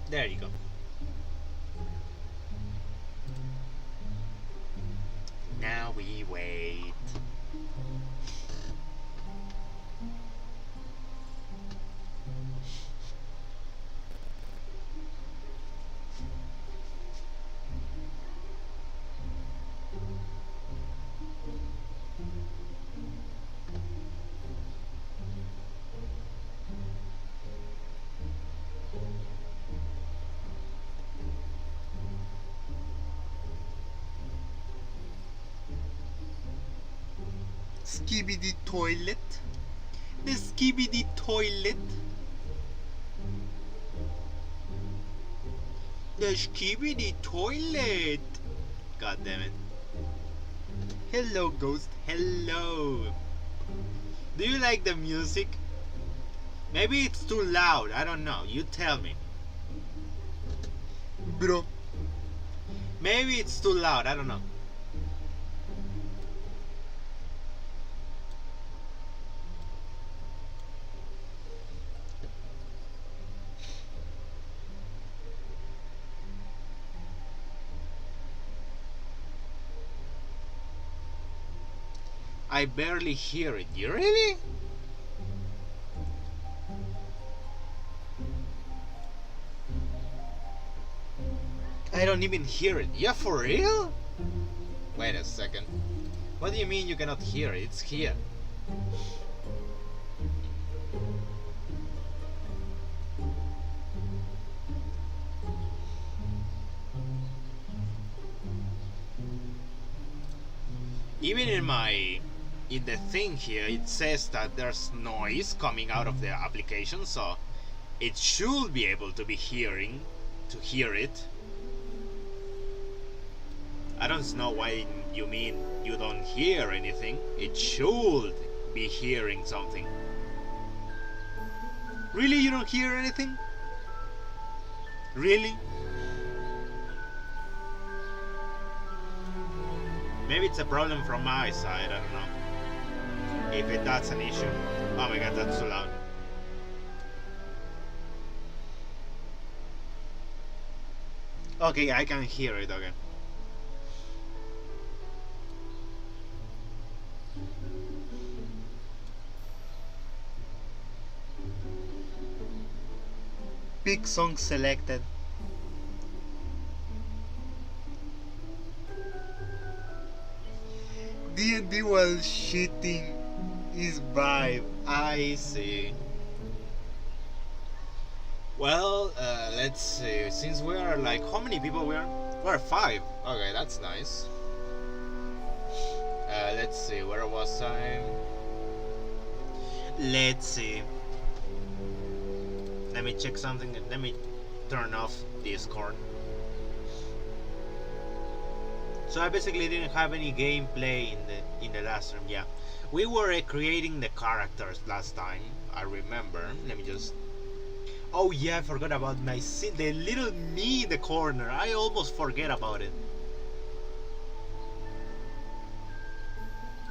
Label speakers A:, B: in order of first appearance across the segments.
A: There you go. Now we wait. Skibidi toilet? The skibidi toilet? The skibidi toilet! God damn it. Hello, ghost. Hello. Do you like the music? Maybe it's too loud. I don't know. You tell me. Bro. Maybe it's too loud. I don't know. I barely hear it. You really? I don't even hear it. Yeah, for real? Wait a second. What do you mean you cannot hear it? It's here. Even in the thing here, it says that there's noise coming out of the application, so it should be able to be hear it. I don't know why you mean you don't hear anything. It should be hearing something. Really, you don't hear anything? Really? Maybe it's a problem from my side, I don't know. If that's an issue. Oh my god, that's too loud. Okay, I can hear it, okay. Pick song selected. D&D while shitting is vibe. I see. Well, let's see. Since we are like, how many people we are? We're 5. Okay, that's nice. Let's see. Where was I? Let's see. Let me check something. Let me turn off Discord. So I basically didn't have any gameplay in the last stream. Yeah, we were creating the characters last time. I remember. Let me just. Oh yeah, I forgot about the little me in the corner. I almost forget about it.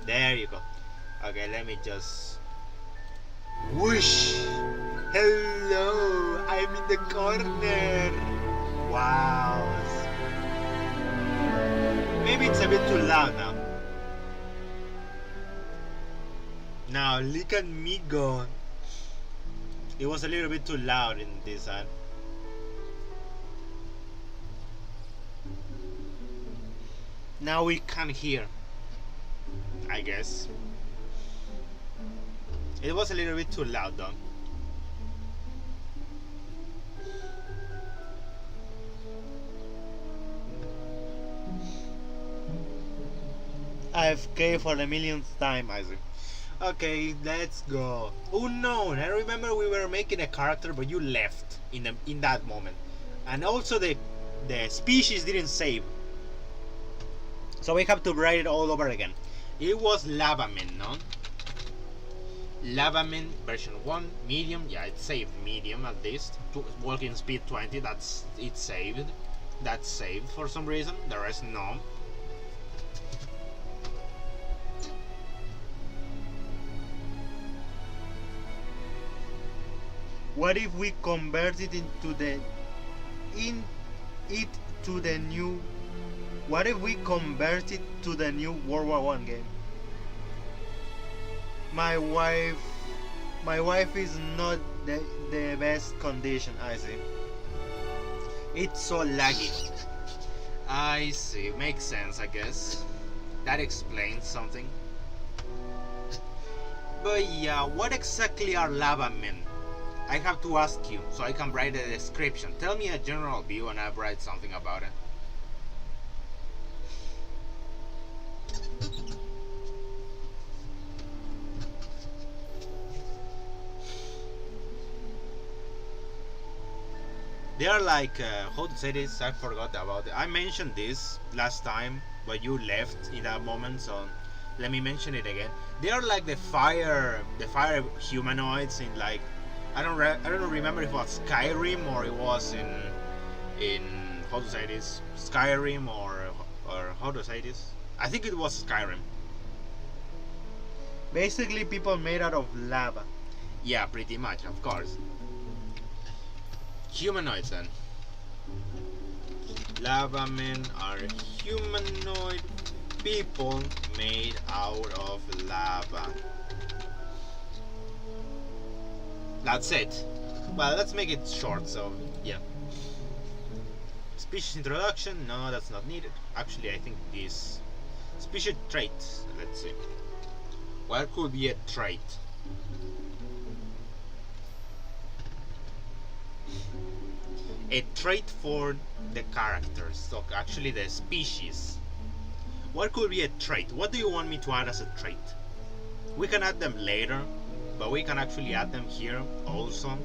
A: There you go. Okay, let me just. Whoosh! Hello, I'm in the corner. Wow. Maybe it's a bit too loud now. Now look at me go. It was a little bit too loud in this ad. Now we can hear. I guess. It was a little bit too loud though. AFK for the millionth time, Isaac. Okay, let's go. Unknown. I remember we were making a character, but you left in that moment, and also the species didn't save, so we have to write it all over again. It was Lavaman, no? Lavaman version 1, medium. Yeah, it saved medium at least. Walking speed 20. That's it saved. That's saved for some reason. The rest no. What if we convert it into the in it to the new? What if we convert it to the new World War One game? My wife, my wife is not the best condition. I see. It's so laggy. I see. Makes sense, I guess. That explains something. But yeah, what exactly are lava men? I have to ask you so I can write a description. Tell me a general view and I'll write something about it. They are like, how to say this? I forgot about it. I mentioned this last time, but you left in that moment, so let me mention it again. They are like the fire humanoids in like, I don't remember if it was Skyrim or it was in how to say this, Skyrim or how to say this. I think it was Skyrim. Basically, people made out of lava. Yeah, pretty much, of course. Humanoids then. Lava men are humanoid people made out of lava. That's it. Well, let's make it short, so yeah. Species introduction, no, that's not needed. Actually, I think this species trait, let's see. What could be a trait? A trait for the characters, so actually the species. What could be a trait? What do you want me to add as a trait? We can add them later, but we can actually add them here also.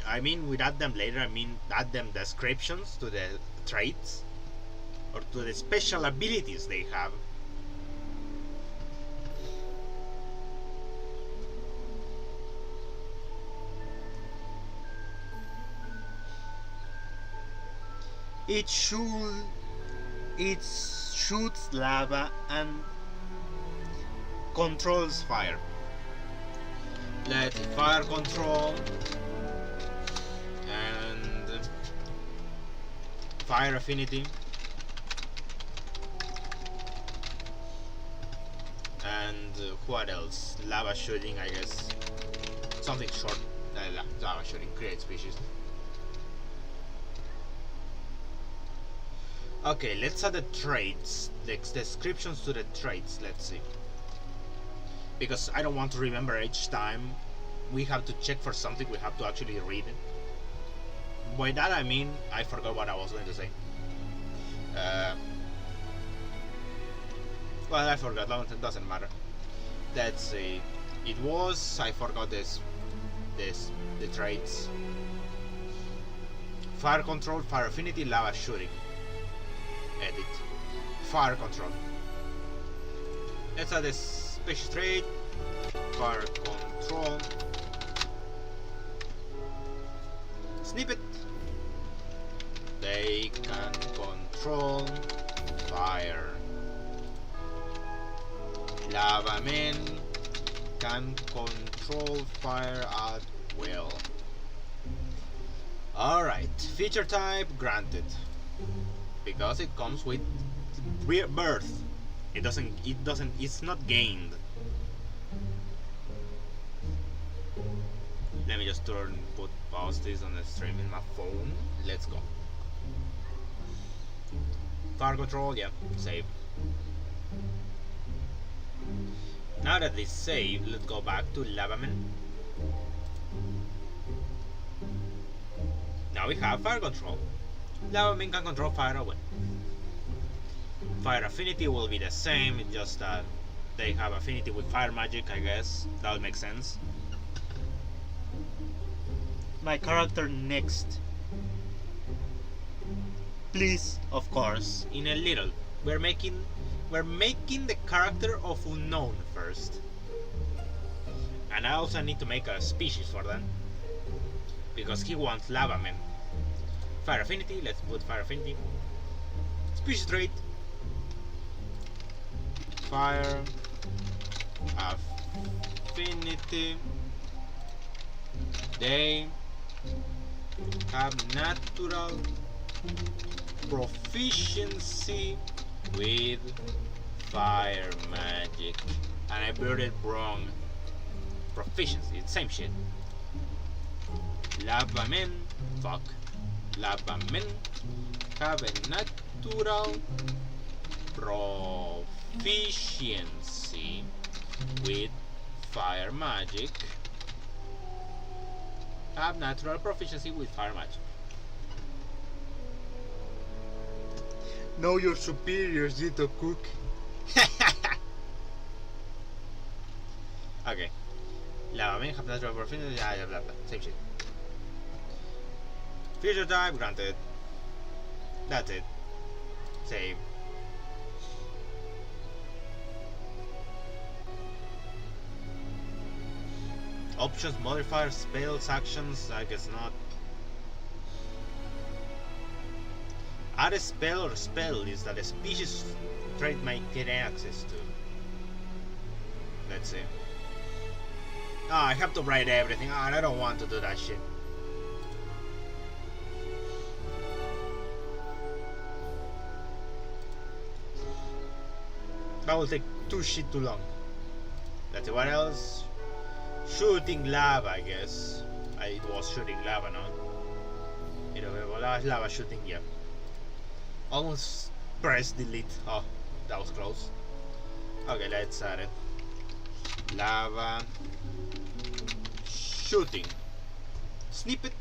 A: I mean, with add them later, I mean add them descriptions to the traits or to the special abilities they have. It shoots lava and controls fire. Let's fire control and fire affinity and what else? Lava shooting, I guess. Something short. Lava shooting, create species. Okay, let's add the traits, the descriptions to the traits, let's see. Because I don't want to remember each time we have to check for something, we have to actually read it. By that I mean, I forgot what I was going to say. Well, I forgot, it doesn't matter. Let's see. It was, I forgot the traits. Fire control, fire affinity, lava shooting. Edit. Fire control. Let's add this special trait. Fire control. Snippet. They can control fire. Lava men can control fire at will. Alright, feature type granted. Because it comes with birth. It's not gained. Let me just pause this on the stream in my phone. Let's go. Fire control, yeah, save. Now that it's saved, let's go back to Lavaman. Now we have fire control. Lavaman can control fire away. Fire affinity will be the same, it's just that they have affinity with fire magic, I guess. That would make sense. My character next. Please, of course, in a little. We're making the character of unknown first. And I also need to make a species for them. Because he wants lava men. Fire affinity, let's put fire affinity. Species trait. Fire affinity. They have natural proficiency with fire magic. And I wrote it wrong. Proficiency, it's same shit. Lava men, fuck. Lava men have a natural proficiency with fire magic. Have natural proficiency with fire magic. Know your superiors, Jito Cook. Okay. Lava men have natural proficiency. Blah, blah, blah. Same shit. Future type granted. That's it. Save. Options, modifiers, spells, actions, I guess not. Add a spell or spell list that a species trait might get access to. Let's see. Ah, I have to write everything. Ah, I don't want to do that shit. That will take too long. Let's see what else. Shooting lava, I guess. It was shooting lava, no? Lava shooting, yeah. Almost press delete. Oh, that was close. Okay, let's add it. Lava shooting. Snippet.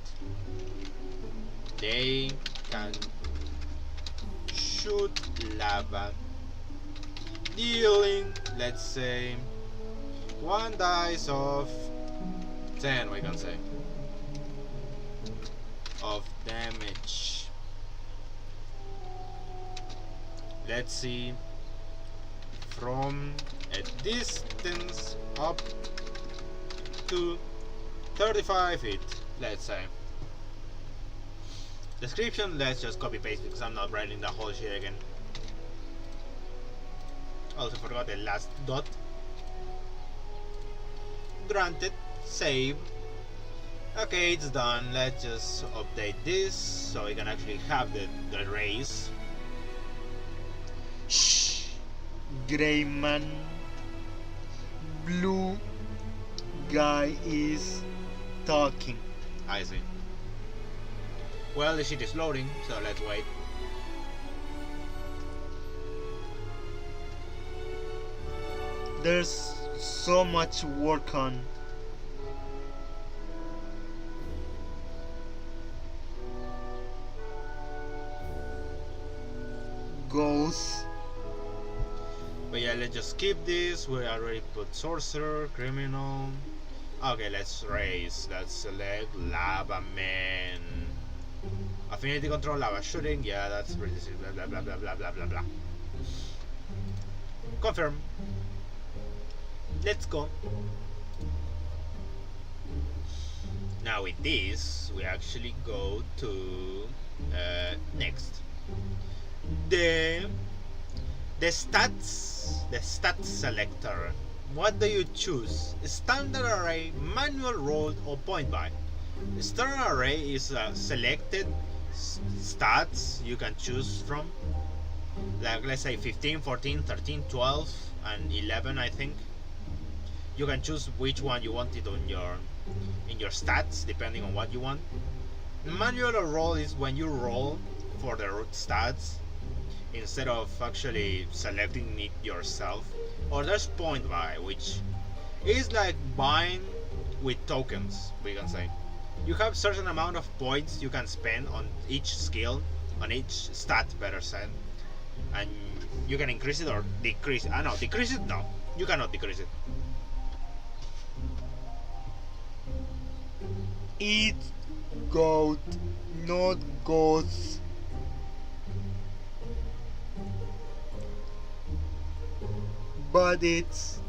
A: They can shoot lava, dealing, let's say, 1 dice of 10, we can say, of damage. Let's see, from a distance up to 35 feet, let's say. Description, let's just copy paste because I'm not writing the whole shit again. Also forgot the last dot. Granted, save. Okay, it's done. Let's just update this so we can actually have the race. Shh, gray man. Blue guy is talking. I see. Well, the shit is loading, so let's wait. There's so much work on. Goes. But yeah, let's just skip this. We already put sorcerer, criminal. Okay, let's raise. Let's select lava man. Affinity control, lava shooting. Yeah, that's pretty simple. Blah blah blah blah blah blah blah. Confirm. Let's go. Now with this, we actually go to next. The stats selector. What do you choose? Standard array, manual rolled, or point buy? Standard array is selected stats you can choose from. Like let's say 15, 14, 13, 12, and 11, I think. You can choose which one you wanted on in your stats depending on what you want. Manual roll is when you roll for the root stats instead of actually selecting it yourself. Or there's point buy, which is like buying with tokens, we can say. You have certain amount of points you can spend on each skill, on each stat better said, and you can increase it or decrease it. No, decrease it? No, you cannot decrease it. Eat goat, not goats. But it's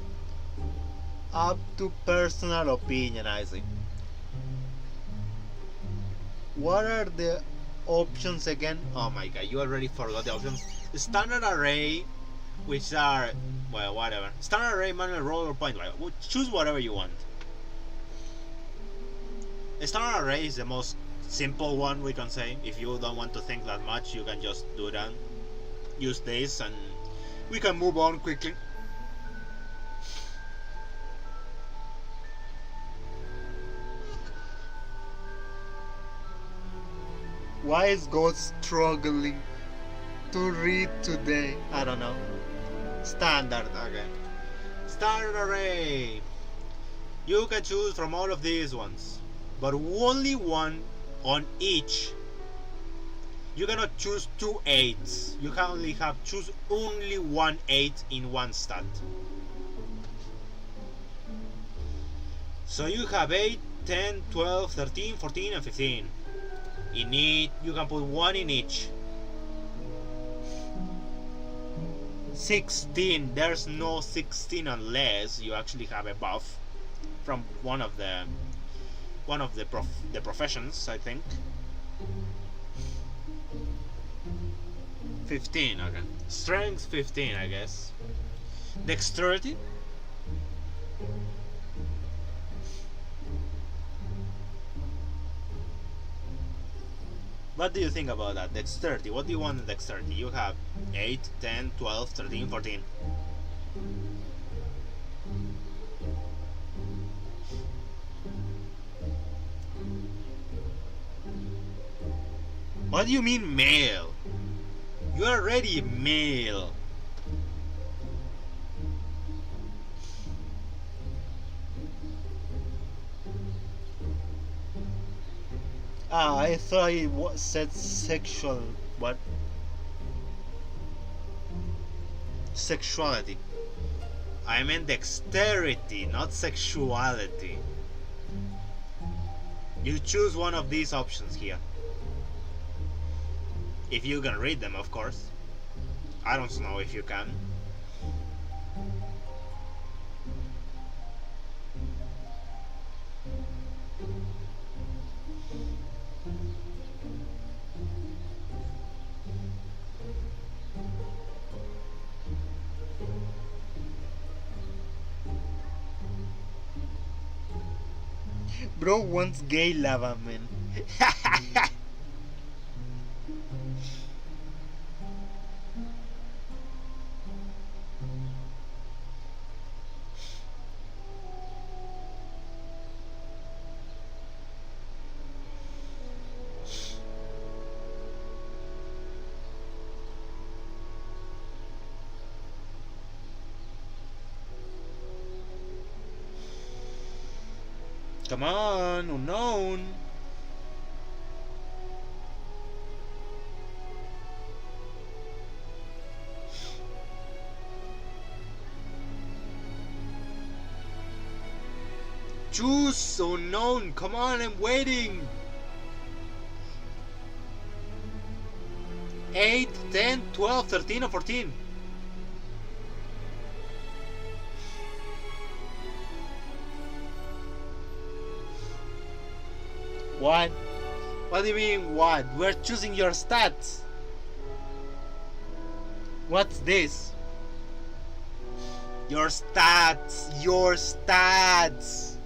A: up to personal opinion, I think. What are the options again? Oh my god, you already forgot the options. Standard array, which are, well, whatever. Standard array, manual roll, or point buy. Choose whatever you want. A standard array is the most simple one, we can say. If you don't want to think that much, you can just do that. Use this and we can move on quickly. Why is God struggling to read today? I don't know. Standard, okay. Standard array. You can choose from all of these ones, but only one on each. You cannot choose 2 8s. You can only choose only 1 8 in one stat. So you have 8, 10, 12, 13, 14 and 15. In each, you can put 1 in each. 16, there's no 16 unless you actually have a buff from one of the professions, I think. 15, okay. Strength 15, I guess. Dexterity. What do you think about that? Dexterity. What do you want in dexterity? You have 8, 10, 12, 13, 14. What do you mean male? You are already male. Ah, I thought it said sexual. What? Sexuality. I meant dexterity, not sexuality. You choose one of these options here. If you can read them, of course. I don't know if you can. Bro wants gay lava, man. Come on, unknown. Choose unknown. Come on, I'm waiting. 8, 10, 12, 13 or 14. What? What do you mean what? We're choosing your stats. What's this? Your stats. Your stats.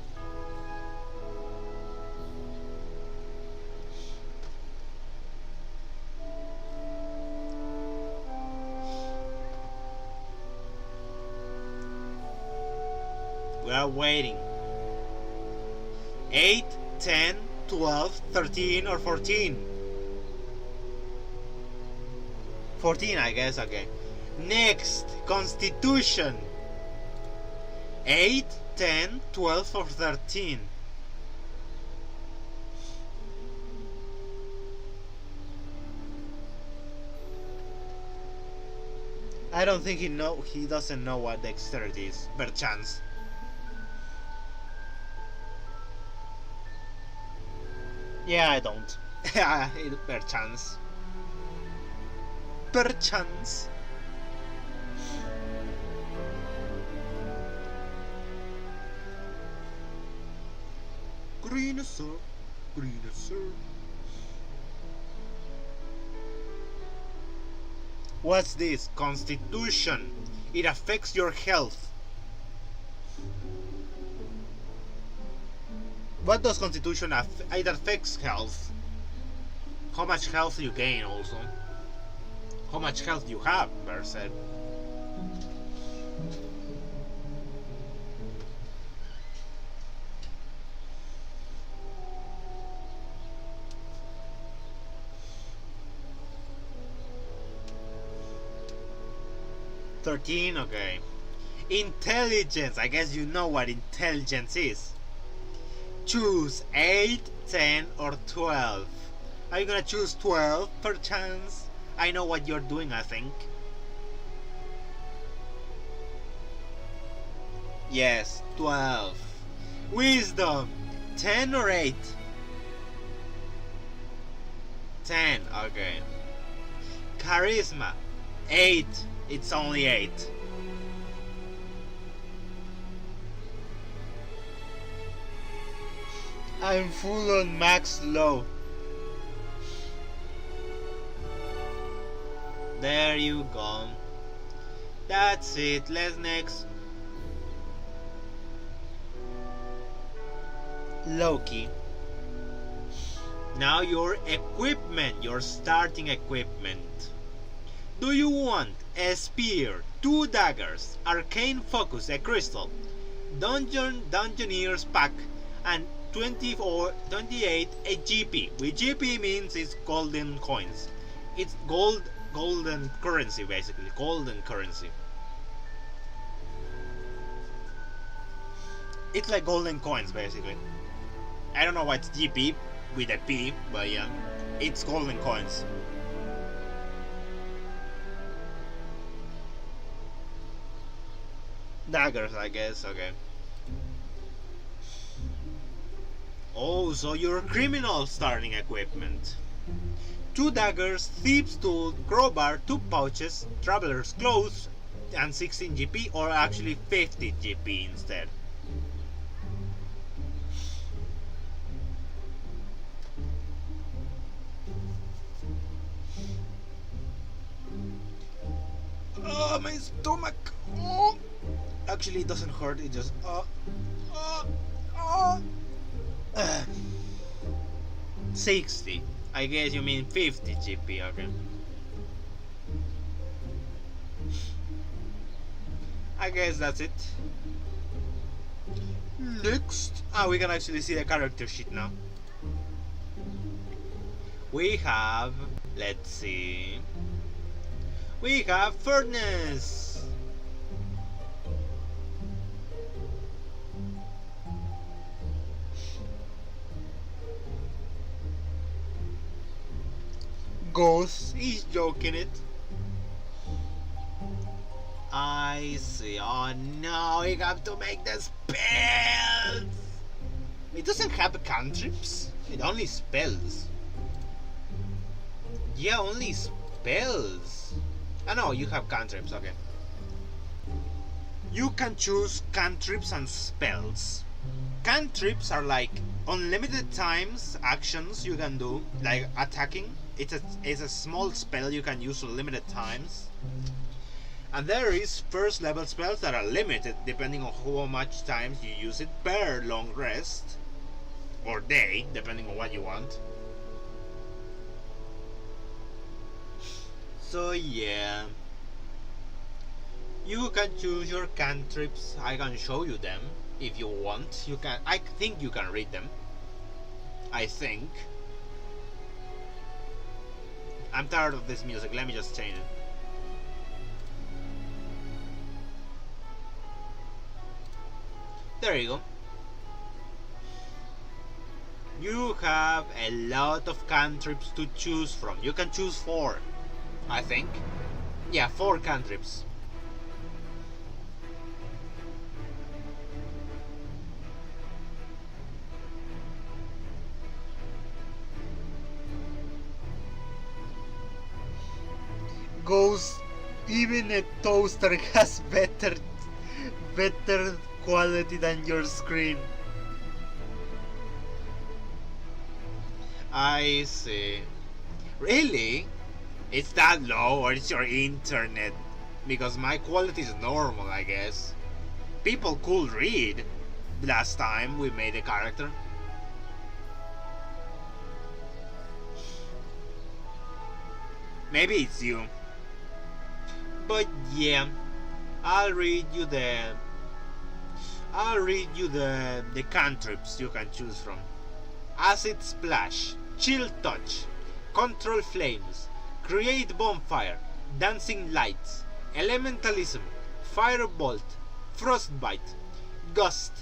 A: We are waiting. 8, 10, 12, 13 or 14. 14, I guess, okay. Next, Constitution. 8, 10, 12 or 13. I don't think he doesn't know what dexterity is, perchance. Yeah, I don't. Perchance. Perchance. Green sir. Green sir. What's this? Constitution. It affects your health. What does Constitution affect? It affects health. how much health you gain also. How much health you have, per se. Okay. Intelligence. I guess you know what intelligence is. Choose 8, 10, or 12. Are you gonna choose 12, perchance? I know what you're doing, I think. Yes, 12. Wisdom. 10 or 8? 10, okay. Charisma. 8. It's only 8. I'm full on max low. There you go. That's it. Let's next. Loki. Now your equipment, your starting equipment. Do you want a spear, 2 daggers, arcane focus, a crystal, dungeoneer's pack, and 28 a GP? Which GP means it's golden coins. It's golden currency, basically. Golden currency. It's like golden coins, basically. I don't know why it's GP with a P, but yeah, it's golden coins. Daggers, I guess, okay. Oh, so you're criminal starting equipment. 2 daggers, thieves tool, crowbar, 2 pouches, traveler's clothes, and 16 GP, or actually 50 GP instead. Oh, my stomach! Oh. Actually, it doesn't hurt, it just... uh. 60. I guess you mean 50 GP, okay. I guess that's it. Next, we can actually see the character sheet now. We have, let's see, we have Furnace. Ghost, he's joking it. I see. Oh no, we have to make the spells. It doesn't have cantrips. It only spells. Yeah, only spells. I know you have cantrips. Okay. You can choose cantrips and spells. Cantrips are like unlimited times actions you can do, like attacking. It's a small spell you can use unlimited times. And there is first level spells that are limited depending on how much times you use it per long rest. Or day, depending on what you want. So yeah. You can choose your cantrips. I can show you them if you want. You can. I think you can read them. I think. I'm tired of this music. Let me just change it. There you go. You have a lot of cantrips to choose from. You can choose 4, I think. Yeah, 4 cantrips. Goes, even a toaster has better quality than your screen. I see. Really? It's that low, or it's your internet? Because my quality is normal, I guess. People could read last time we made a character. Maybe it's you. But yeah, I'll read you the the cantrips you can choose from. Acid Splash, Chill Touch, Control Flames, Create Bonfire, Dancing Lights, Elementalism, Firebolt, Frostbite, Gust,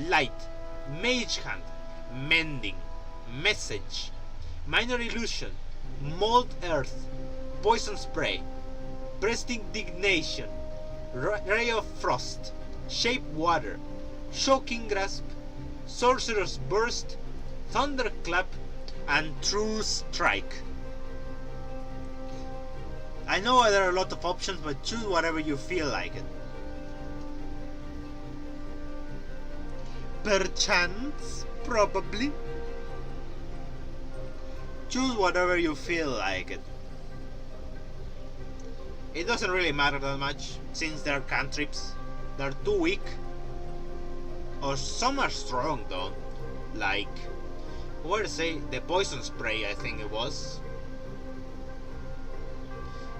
A: Light, Mage Hand, Mending, Message, Minor Illusion, Mold Earth, Poison Spray, Prestidignation, Ray of Frost, Shape Water, Shocking Grasp, Sorcerer's Burst, Thunderclap, and True Strike. I know there are a lot of options, but choose whatever you feel like it. Perchance, probably. Choose whatever you feel like it. It doesn't really matter that much, since they're cantrips. They're too weak. Or some are strong though. Like, what to say, the Poison Spray, I think it was.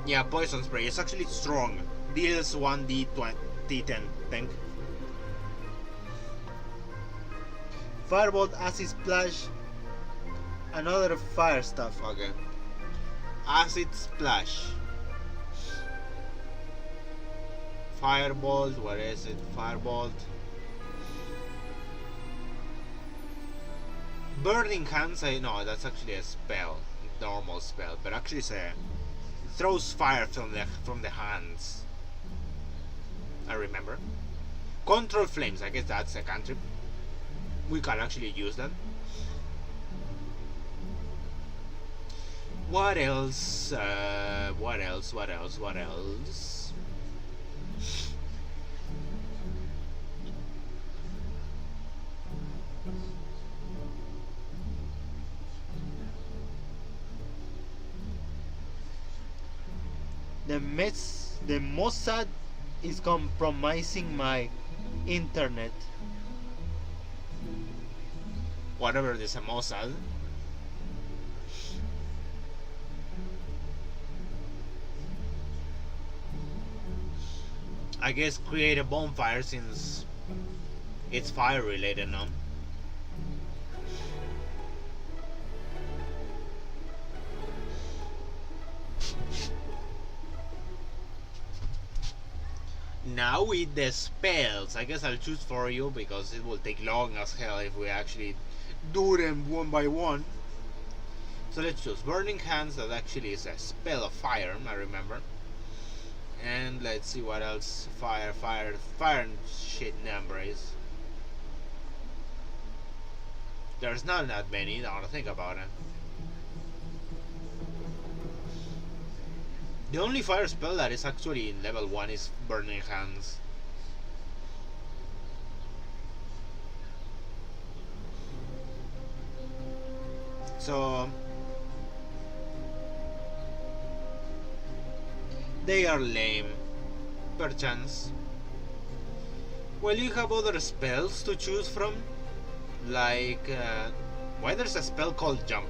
A: Yeah, Poison Spray is actually strong. Deals 1d10, I think. Firebolt, Acid Splash, another fire stuff. Okay. Acid Splash. Firebolt, where is it? Firebolt. Burning Hands, no, that's actually a spell, normal spell, but actually it's a, it throws fire from the hands. I remember. Control Flames, I guess that's a cantrip. We can actually use that. What else? What else? The Mossad is compromising my internet. Whatever this is, Mossad. I guess create a bonfire since it's fire related, no? Now with the spells, I guess I'll choose for you because it will take long as hell if we actually do them one by one. So let's choose Burning Hands, that actually is a spell of fire, I remember. And let's see what else. Fire and shit numbers. There's not that many, now to think about it. The only fire spell that is actually in level 1 is Burning Hands. So they are lame. Perchance. Well, you have other spells to choose from. Like, why there's a spell called Jump?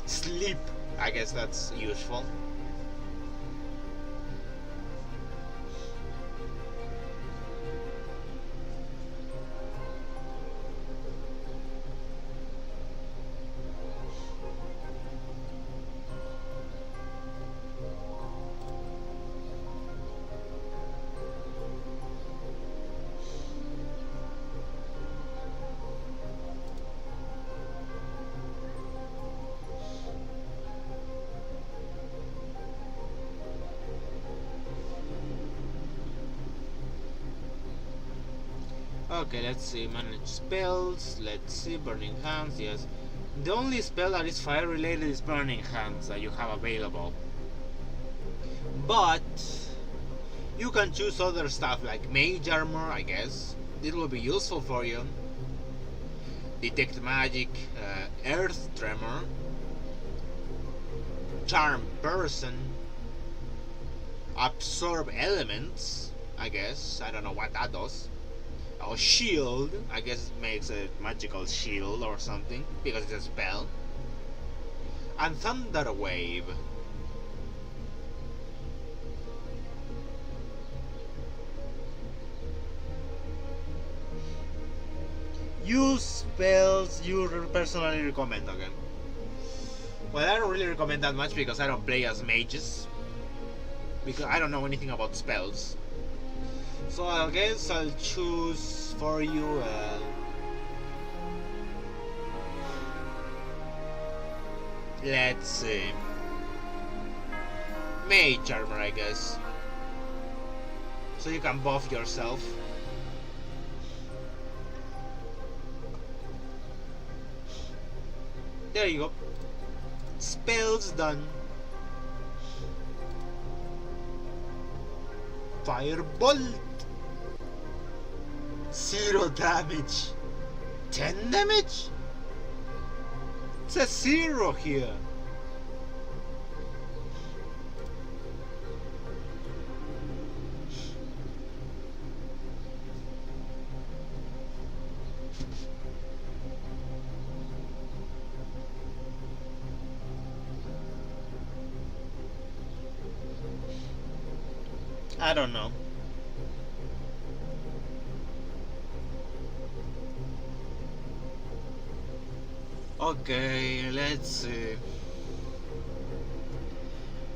A: Sleep. I guess that's useful. Okay, let's see, manage spells, let's see, Burning Hands, yes. The only spell that is fire related is Burning Hands that you have available. But you can choose other stuff like Mage Armor, I guess. It will be useful for you. Detect Magic, Earth Tremor, Charm Person, Absorb Elements, I guess. I don't know what that does. Or Shield, I guess it makes a magical shield or something, because it's a spell. And Thunder Wave. Use spells you personally recommend. Okay. Well, I don't really recommend that much because I don't play as mages. Because I don't know anything about spells. So I guess I'll choose for you. Let's see. Mage armor, I guess. So you can buff yourself. There you go. Spells done. Firebolt. 0 damage. 10 damage? It's a 0 here. I don't know. Okay, let's see.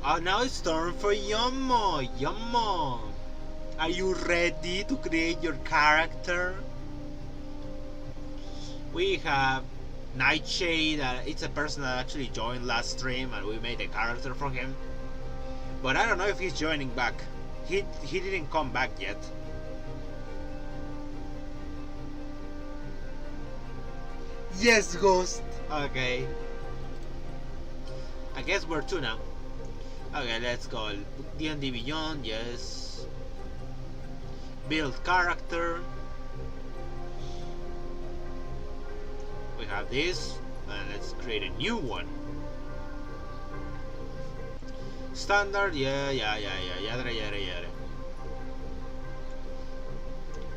A: Now it's turn for Yomo. Yomo, are you ready to create your character? We have Nightshade. It's a person that actually joined last stream, and we made a character for him. But I don't know if he's joining back. He didn't come back yet. Yes, Ghost. Okay. I guess we're 2 now. Okay, let's go. D&D Beyond, yes. Build character. We have this, and let's create a new one. Standard, yada.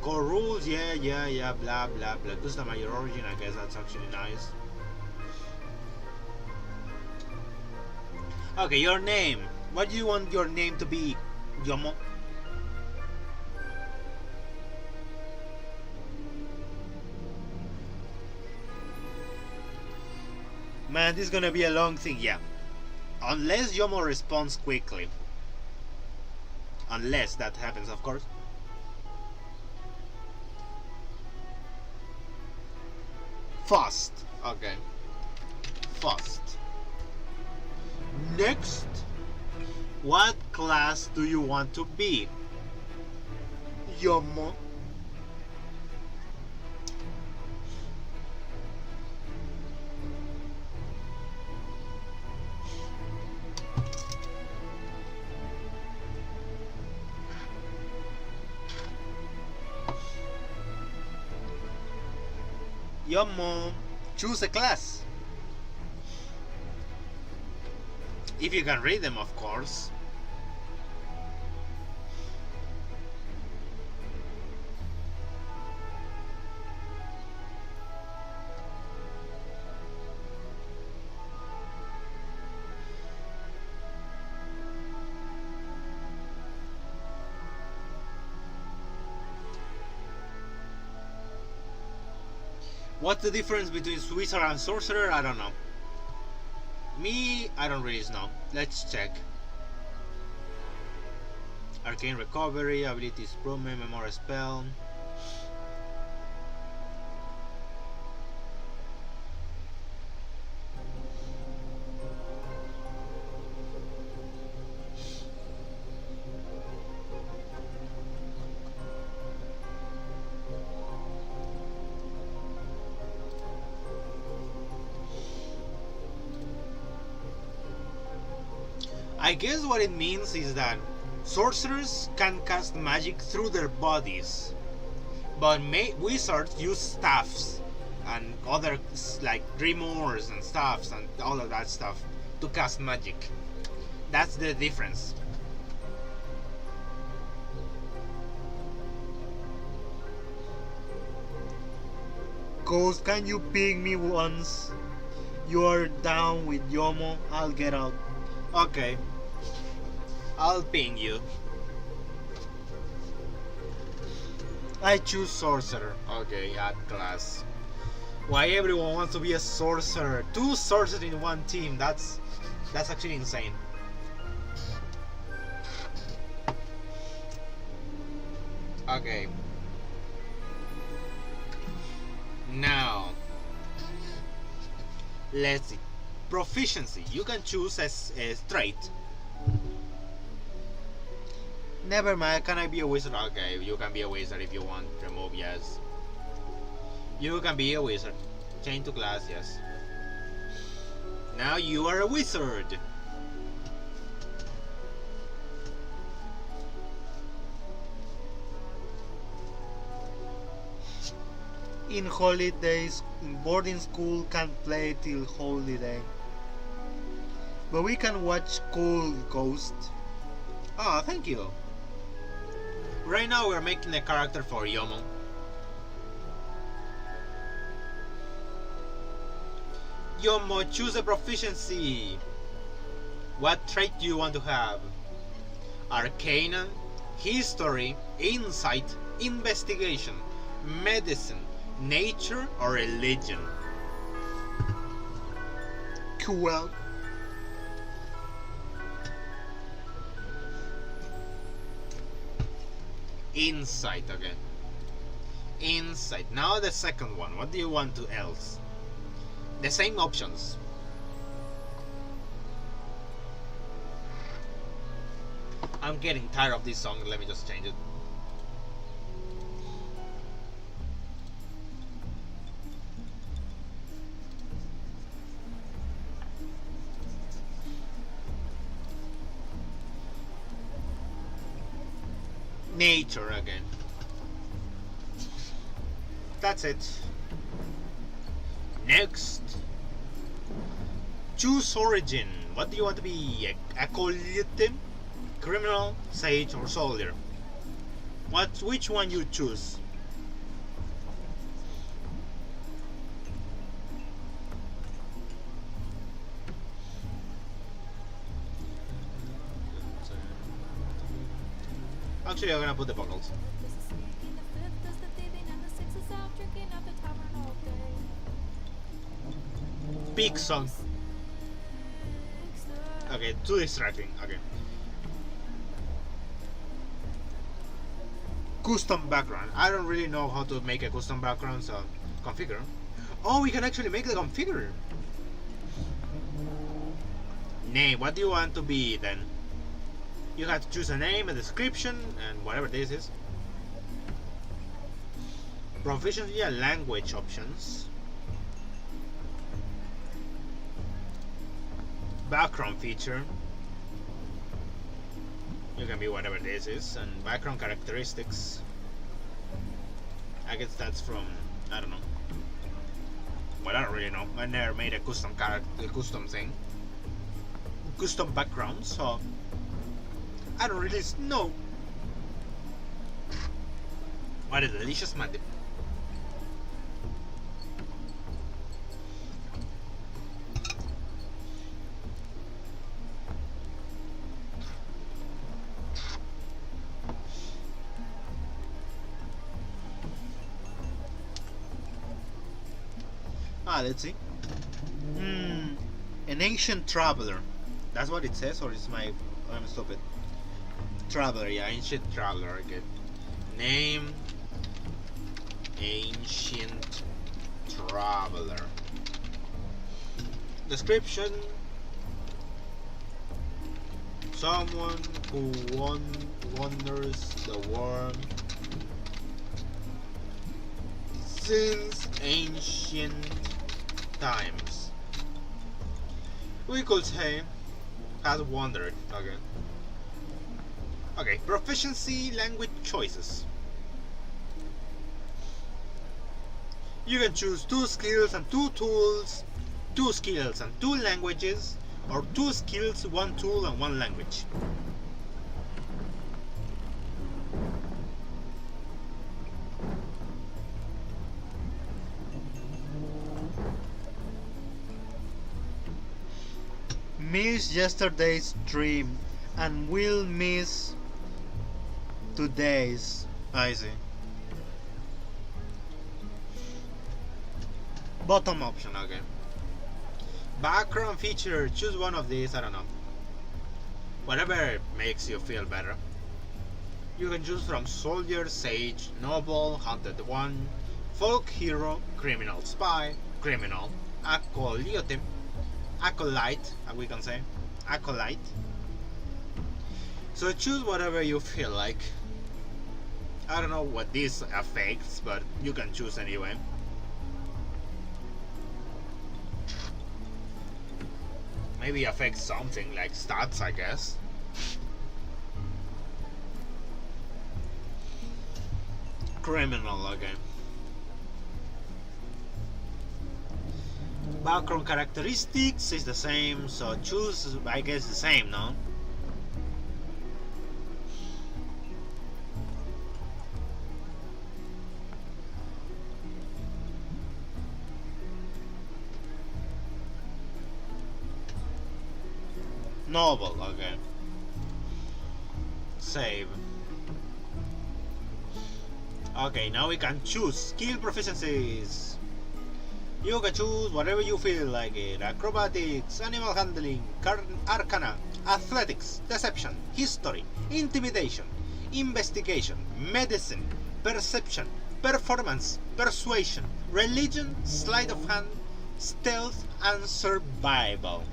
A: Core rules, blah blah blah. Customize your origin, I guess that's actually nice. Okay, your name. What do you want your name to be, Yomo? Man, this is gonna be a long thing, yeah. Unless Yomo responds quickly. Unless that happens, of course. Fast. Okay. Fast. Next. What class do you want to be? Yomo. Yomo, choose a class. If you can read them, of course. What's the difference between Wizard and Sorcerer? I don't know. Me, I don't really know. Let's check. Arcane Recovery, Abilities Improvement, Memory Spell. I guess what it means is that sorcerers can cast magic through their bodies, but wizards use staffs and other like grimoires and staffs and all of that stuff to cast magic. That's the difference. Ghost, can you ping me once? You're down with Yomo, I'll get out. Okay. I'll ping you. I choose Sorcerer. Okay, add class. Why everyone wants to be a sorcerer? Two sorcerers in one team. That's actually insane. Okay. Now, let's see. Proficiency. You can choose as a trait. Never mind. Can I be a wizard? Okay, you can be a wizard if you want. Remove, yes. You can be a wizard. Change to class, yes. Now you are a wizard. In holidays, in boarding school can't play till holiday. But we can watch Cool Ghost. Ah, thank you. Right now we're making a character for Yomo. Yomo, choose a proficiency. What trait do you want to have? Arcana, History, Insight, Investigation, Medicine, Nature, or Religion? Cool. Insight, okay. Insight. Now the second one. What do you want to else? The same options. I'm getting tired of this song. Let me just change it. Nature again. That's it. Next. Choose origin. What do you want to be? Acolyte, criminal, sage, or soldier? Which one you choose? Actually, I'm gonna put the buckles. Big song. Okay, too distracting. Okay. Custom background. I don't really know how to make a custom background, so configure. Oh, we can actually make the configure. Name. What do you want to be then? You have to choose a name, a description, and whatever this is. Proficiency and language options. Background feature. You can be whatever this is, and background characteristics. I guess that's from, I don't know. Well, I don't really know. I never made a custom custom thing, custom background, so I don't really know. What a delicious mandy. Let's see. An ancient traveler. That's what it says, or is my... I'm stupid. Traveler, yeah, ancient traveler. Okay. Name. Ancient traveler. Description. Someone who wanders the world since ancient times. We could say has wandered. Okay. Okay. Proficiency, language choices. You can choose 2 skills and 2 tools, 2 skills and 2 languages, or 2 skills, 1 tool and 1 language. Miss yesterday's dream and will miss today's. I see. Bottom option, okay. Background feature, choose one of these, I don't know. Whatever makes you feel better. You can choose from soldier, sage, noble, hunted one, folk hero, criminal spy, criminal, acolyte, we can say, acolyte. So choose whatever you feel like. I don't know what this affects, but you can choose anyway. Maybe affects something like stats, I guess. Criminal again. Background characteristics is the same, so choose, I guess, the same, no? Noble, okay. Save. Okay, now we can choose skill proficiencies. You can choose whatever you feel like it. Acrobatics, animal handling, arcana, athletics, deception, history, intimidation, investigation, medicine, perception, performance, persuasion, religion, sleight of hand, stealth, and survival.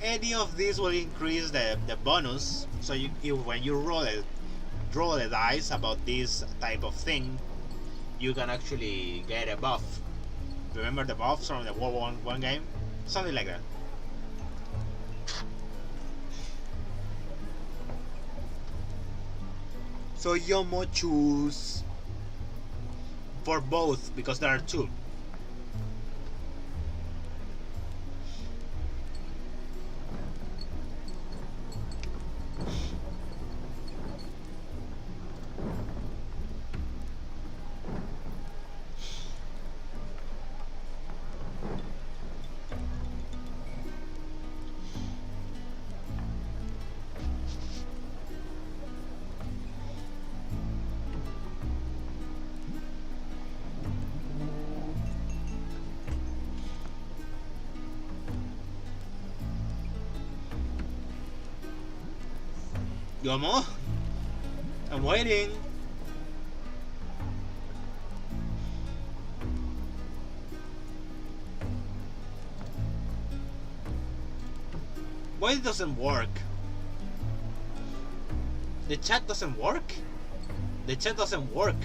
A: Any of these will increase the bonus, so when you roll a dice about this type of thing, you can actually get a buff. Remember the buffs from the World War One game? Something like that. So Yomo choose for both because there are two. Yomo, I'm waiting. Why it doesn't work? The chat doesn't work? The chat doesn't work.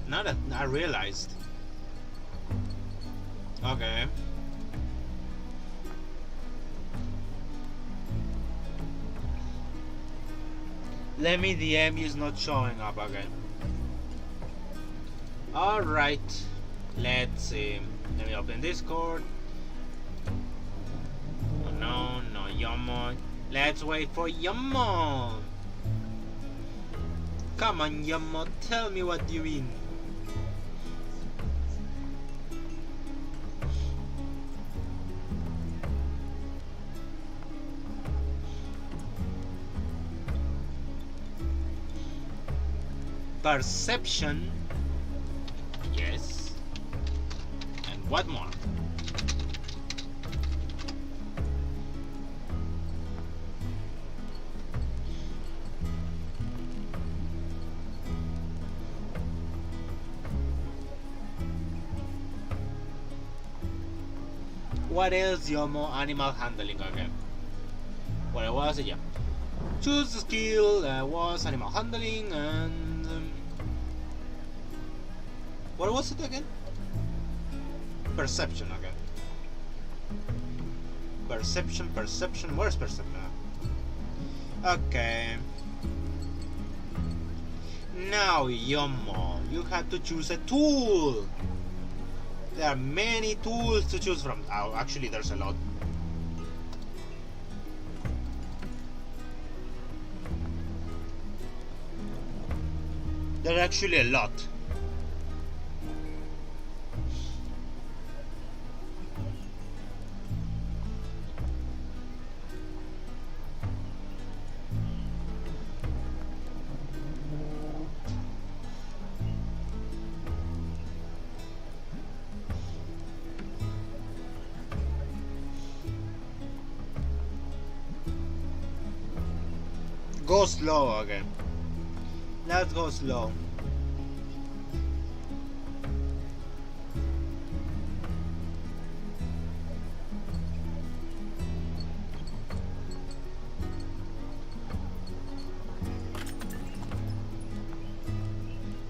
A: Now that I realized. Okay. Let me DM is not showing up again. Alright. Let's see. Let me open Discord. Oh, no, Yomo. Let's wait for Yomo. Come on, Yomo. Tell me what you mean. Perception. Yes. And what more? What else, Yomo? Animal handling again. What was it? Yeah. Choose the skill was animal handling and what was it again? Perception again. Perception. Where's perception? Okay. Now, Yomo, you have to choose a tool. There are many tools to choose from. Oh, actually, there's a lot. There are actually a lot. Go slow, okay. Let's go slow.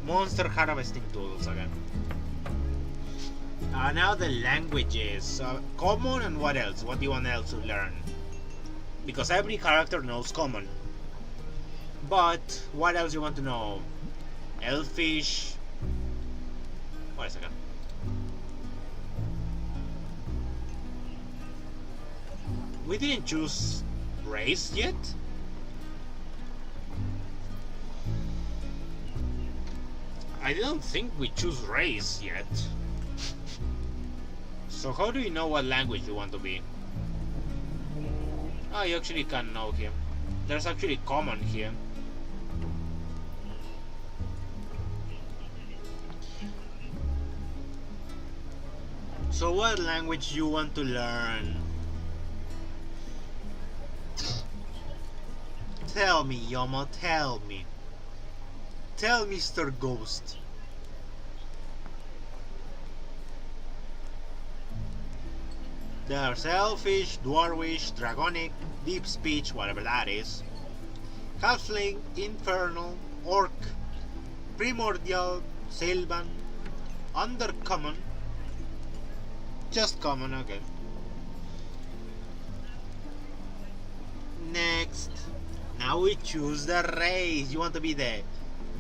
A: Monster harvesting tools again. Now the languages. Common and what else? What do you want else to learn? Because every character knows common. But what else you want to know? Elfish. Wait a second. We didn't choose race yet? I don't think we choose race yet. So how do you know what language you want to be? Oh, you actually can know here. There's actually common here. So what language you want to learn? Tell me, Yomo, tell me. Tell Mr. Ghost. There's Elfish, Dwarvish, Dragonic, Deep Speech, whatever that is. Halfling, Infernal, Orc, Primordial, Sylvan, Undercommon. Just common, okay. Next. Now we choose the race. You want to be the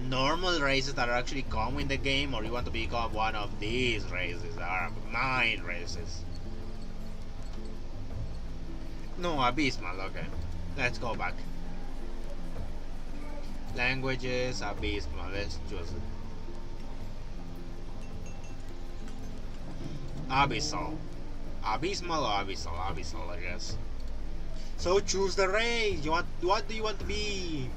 A: normal races that are actually common in the game, or you want to become one of these races that are mine races? No, Abysmal, okay. Let's go back. Languages, Abysmal, let's choose it. Abyssal. Abysmal or Abyssal? Abyssal, I guess. So choose the race. What do you want to be?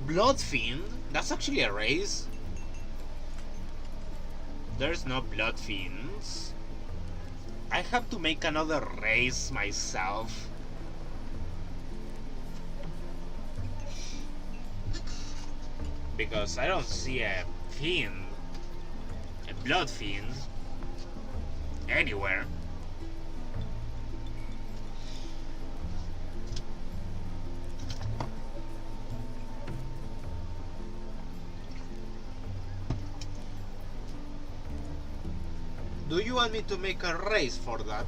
A: Bloodfiend? That's actually a race. There's no Bloodfiends. I have to make another race myself. Because I don't see a fiend, a blood fiend, anywhere. Do you want me to make a race for that?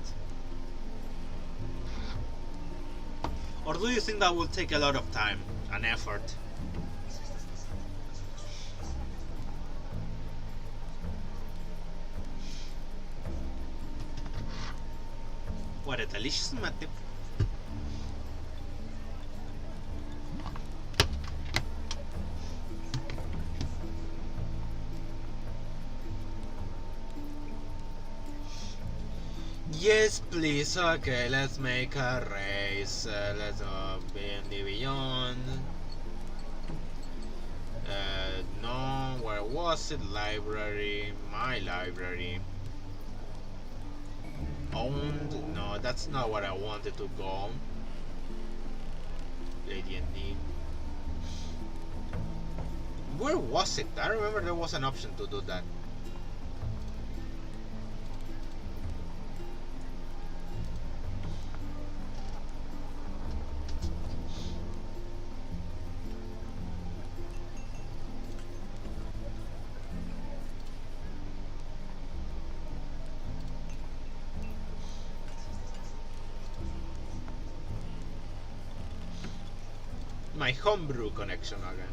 A: Or do you think that will take a lot of time and effort? What a delicious mate. Yes, please. Okay, let's make a race. Let's be in the beyond. No, where was it? Library. My library. Owned? No, that's not what I wanted to go. Lady and D. Where was it? I remember there was an option to do that. My homebrew connection again.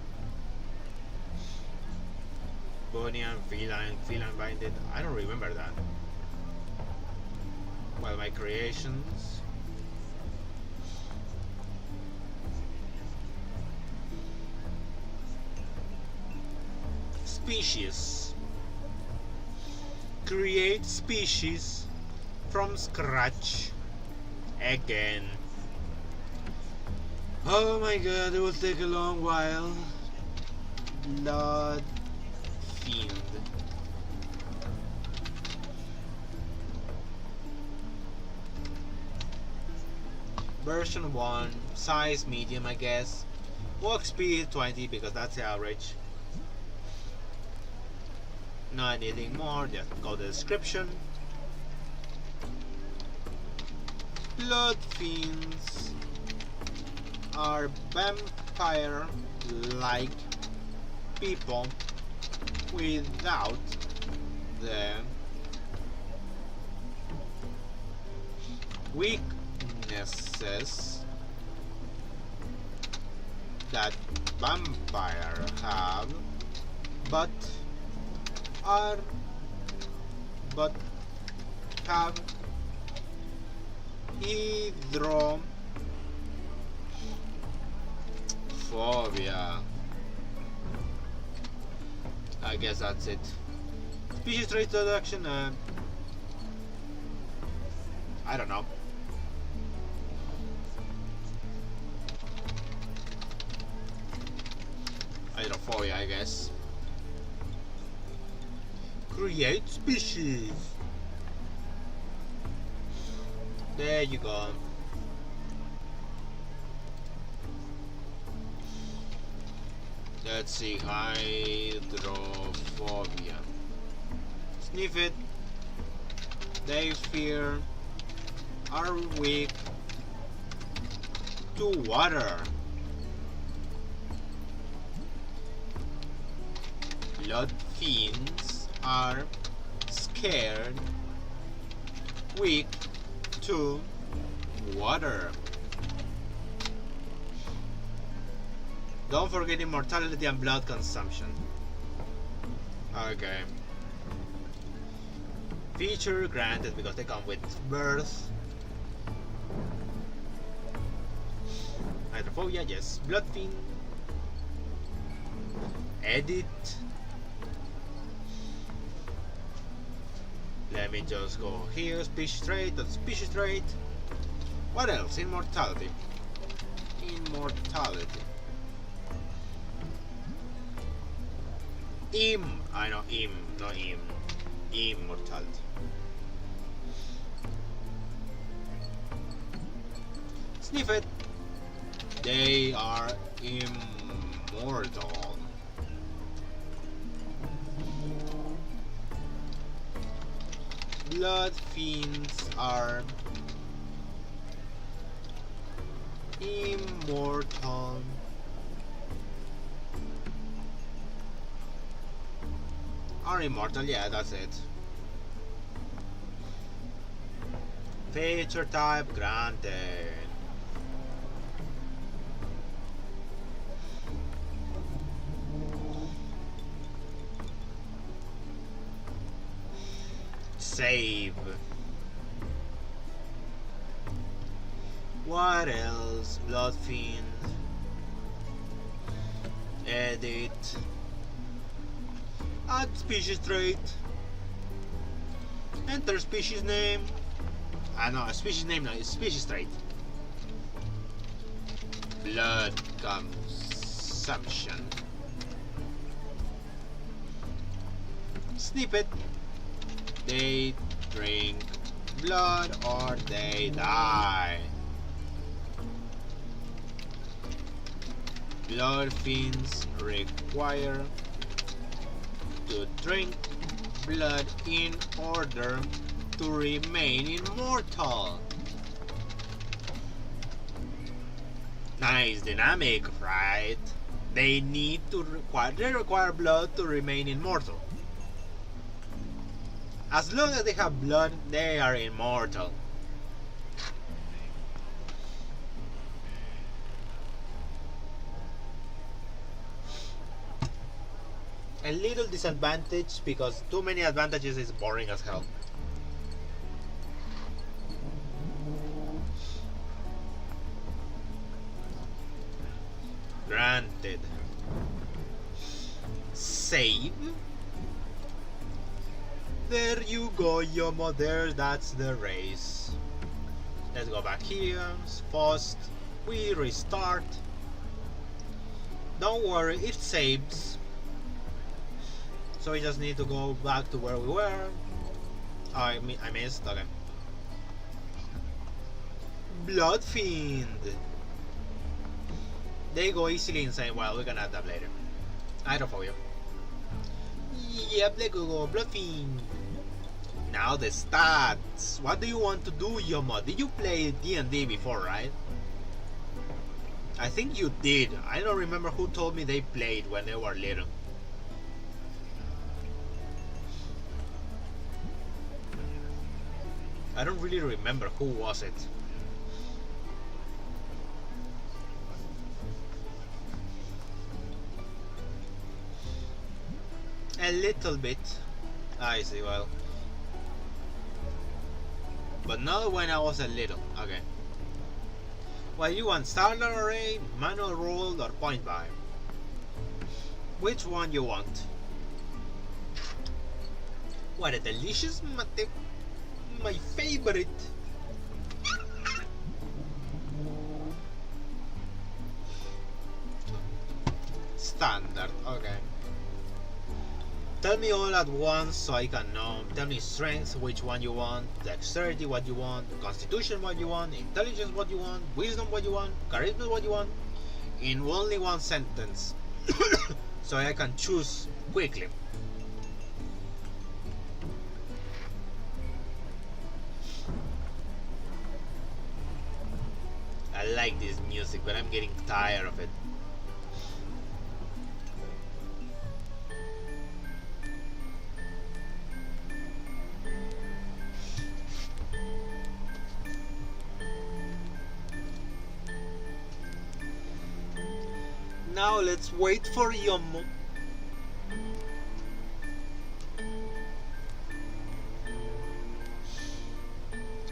A: Bonian, feline binded. I don't remember that. Well, my creations. Species. Create species from scratch. Again. Oh my god, it will take a long while. Blood Fiend. Version 1, size medium I guess. Walk speed 20 because that's the average. Not anything more, just go to the description. Blood Fiends are vampire-like people without the weaknesses that vampire have, but are but have hydrophobia. I guess that's it. Species trait introduction. I don't know. Hydrophobia, I guess. Create species. There you go. Let's see, hydrophobia. Sniff it. They fear are weak to water. Blood fiends are scared, weak to water. Don't forget immortality and blood consumption. Okay. Feature granted because they come with birth. Hydrophobia, yes. Blood fiend. Edit. Let me just go here. Species trait. That's species trait. What else? Immortality. Immortality. I know not immortality. Sniff it. They are immortal. Blood fiends are immortal. Are immortal, yeah, that's it. Feature type granted. Save. What else? Blood fiend. Edit. Add species trait. Enter species name. No, a species name, no, it's species trait. Blood consumption. Snippet. They drink blood or they die. Blood fiends require to drink blood in order to remain immortal. Nice dynamic, right? They require blood to remain immortal. As long as they have blood, they are immortal. A little disadvantage because too many advantages is boring as hell. Granted. Save. There you go, Yomo, there, that's the race. Let's go back here, post, We restart. Don't worry, it saves. So we just need to go back to where we were. Oh, I missed. Okay. Bloodfiend. They go easily insane. Well, we can add that later. Hydrophobia. Yep, let's go Bloodfiend. Now the stats. What do you want to do, Yomo? Did you play D&D before, right? I think you did. I don't remember who told me they played when they were little. I don't really remember who was it. A little bit. I see, well. But not when I was a little. Okay. Well, you want starter array, manual roll, or point buy? Which one you want? What a delicious mate. My favorite. Standard, okay. Tell me all at once so I can know. Tell me strength, which one you want, dexterity, what you want, constitution, what you want, intelligence, what you want, wisdom, what you want, charisma, what you want, in only one sentence. So I can choose quickly. I like this music, but I'm getting tired of it. Now let's wait for Yomo.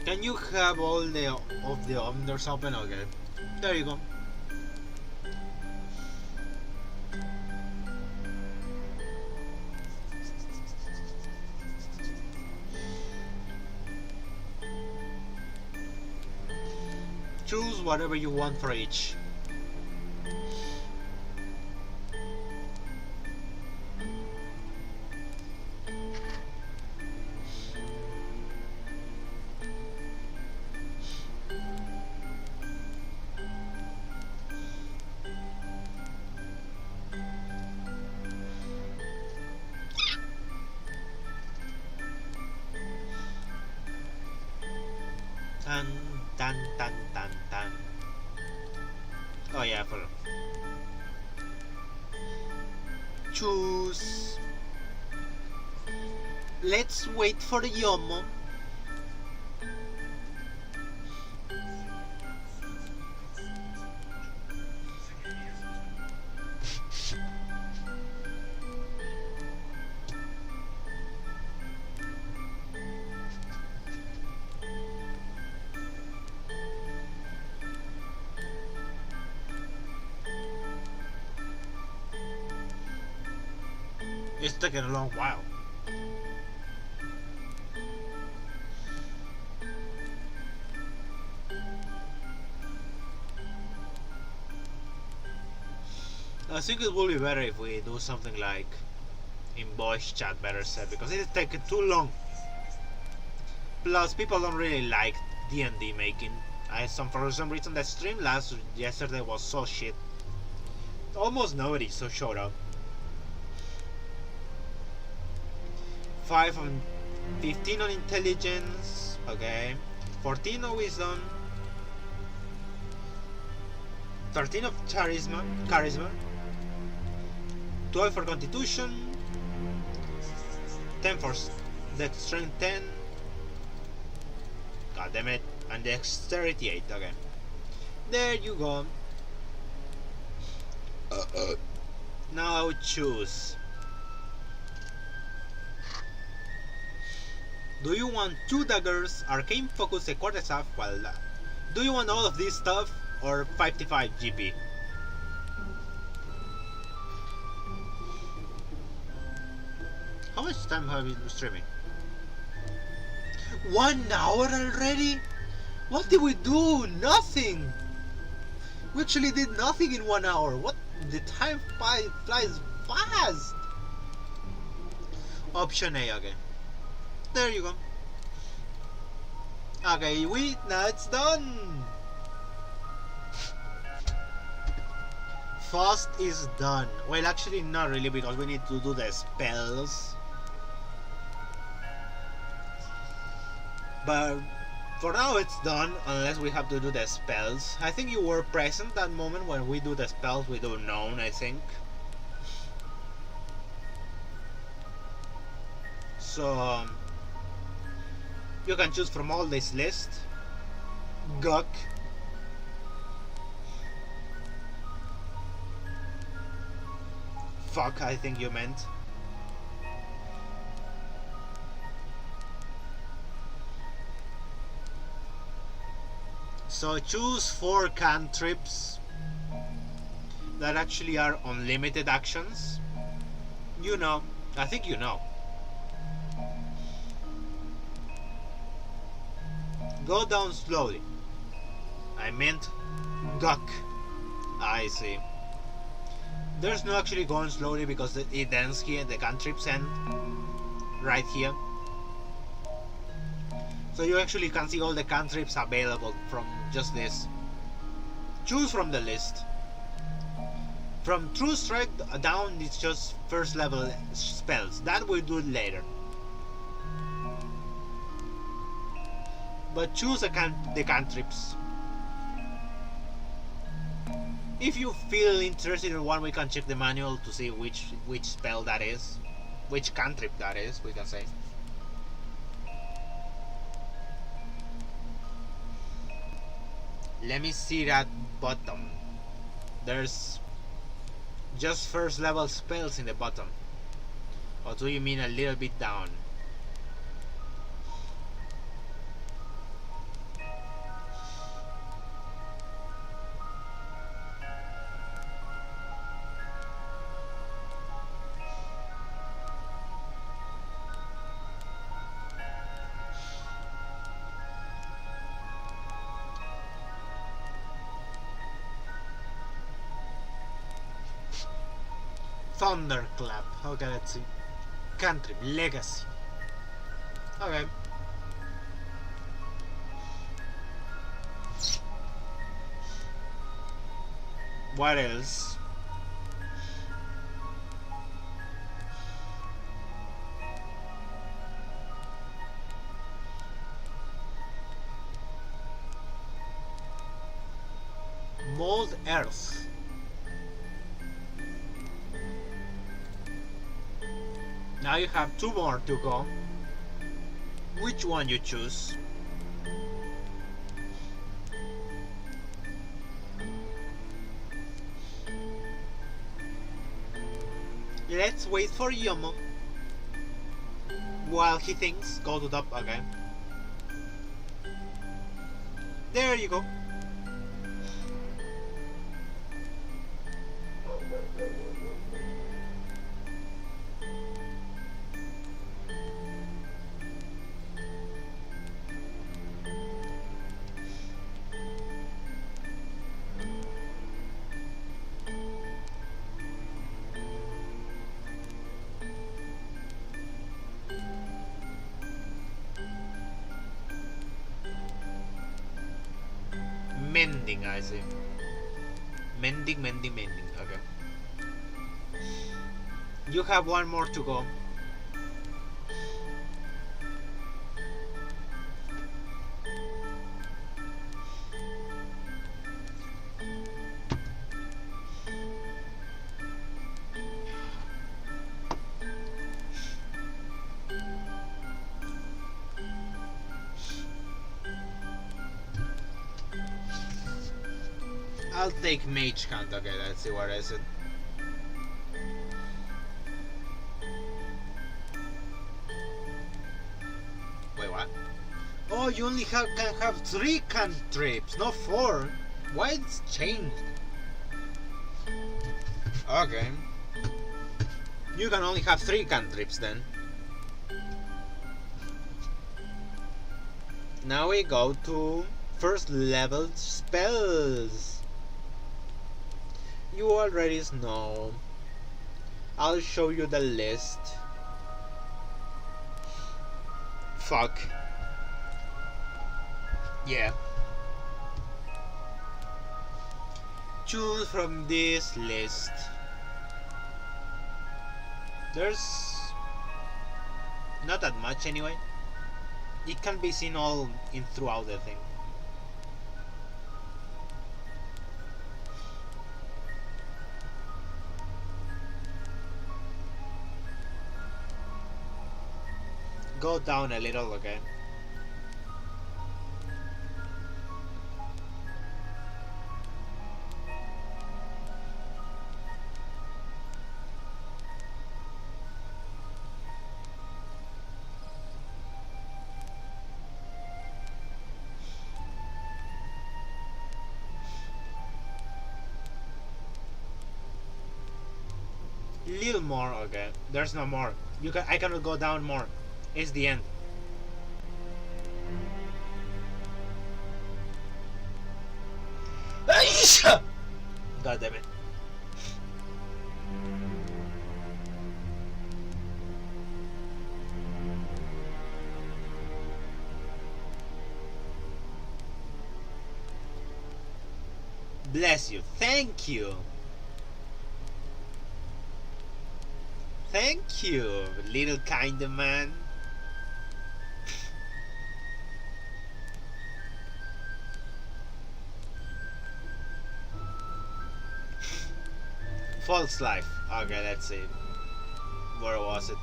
A: Can you have all of the windows open? Okay. There you go. Choose whatever you want for each. Tan tan tan tan tan. Oh yeah, for choose. Let's wait for Yomo. It's taking a long while. I think it will be better if we do something like in voice chat, better said, because it is taking too long. Plus, people don't really like D&D making. For some reason, the stream yesterday was so shit. Almost nobody showed up. 5 on 15 on intelligence, okay. 14 on wisdom. 13 of charisma. 12 for constitution. 10 for dex strength 10. God damn it. And dexterity 8, okay. There you go. Now choose. Do you want 2 daggers, arcane focus, a quarter staff? Well, do you want all of this stuff or 55 GP? How much time have you been streaming? 1 hour already? What did we do? Nothing! We actually did nothing in 1 hour. What? The time flies fast. Option A, okay. There you go. Okay, now it's done. Fast is done. Well, actually not really, because we need to do the spells. But for now it's done, unless we have to do the spells. I think you were present that moment when we do the spells with unknown, I think. So you can choose from all this list. Gok. Fuck, I think you meant. So choose 4 cantrips that actually are unlimited actions. You know, I think you know. Go down slowly. I meant Gok. I see. There's no actually going slowly because it ends here, the cantrips end right here. So you actually can see all the cantrips available from just this. Choose from the list. From True Strike down, it's just first level spells. That we'll do later. But choose the cantrips. If you feel interested in one, we can check the manual to see which spell that is. Which cantrip that is, we can say. Let me see that bottom. There's just first level spells in the bottom. Or do you mean a little bit down? Thunderclap. Okay, let's see. Cantrip. Legacy. Okay. What else? Mold Earth. Now you have 2 more to go. Which one you choose? Let's wait for Yomo. While he thinks, go to top, okay. There you go. Mending, I see. Mending. Okay. You have 1 more to go. I'll take Mage Hand. Okay, let's see what is it. Wait, what? Oh, you only can have 3 cantrips, not 4. Why it's changed? Okay. You can only have 3 cantrips then. Now we go to first level spells. You already know. I'll show you the list. Fuck. Yeah. Choose from this list. There's not that much anyway. It can be seen all in throughout the thing. Go down a little, okay? Little more, okay? There's no more. I cannot go down more. It's the end. God damn it. Bless you. Thank you. Thank you, little kind of man. False life. Okay, let's see. Where was it?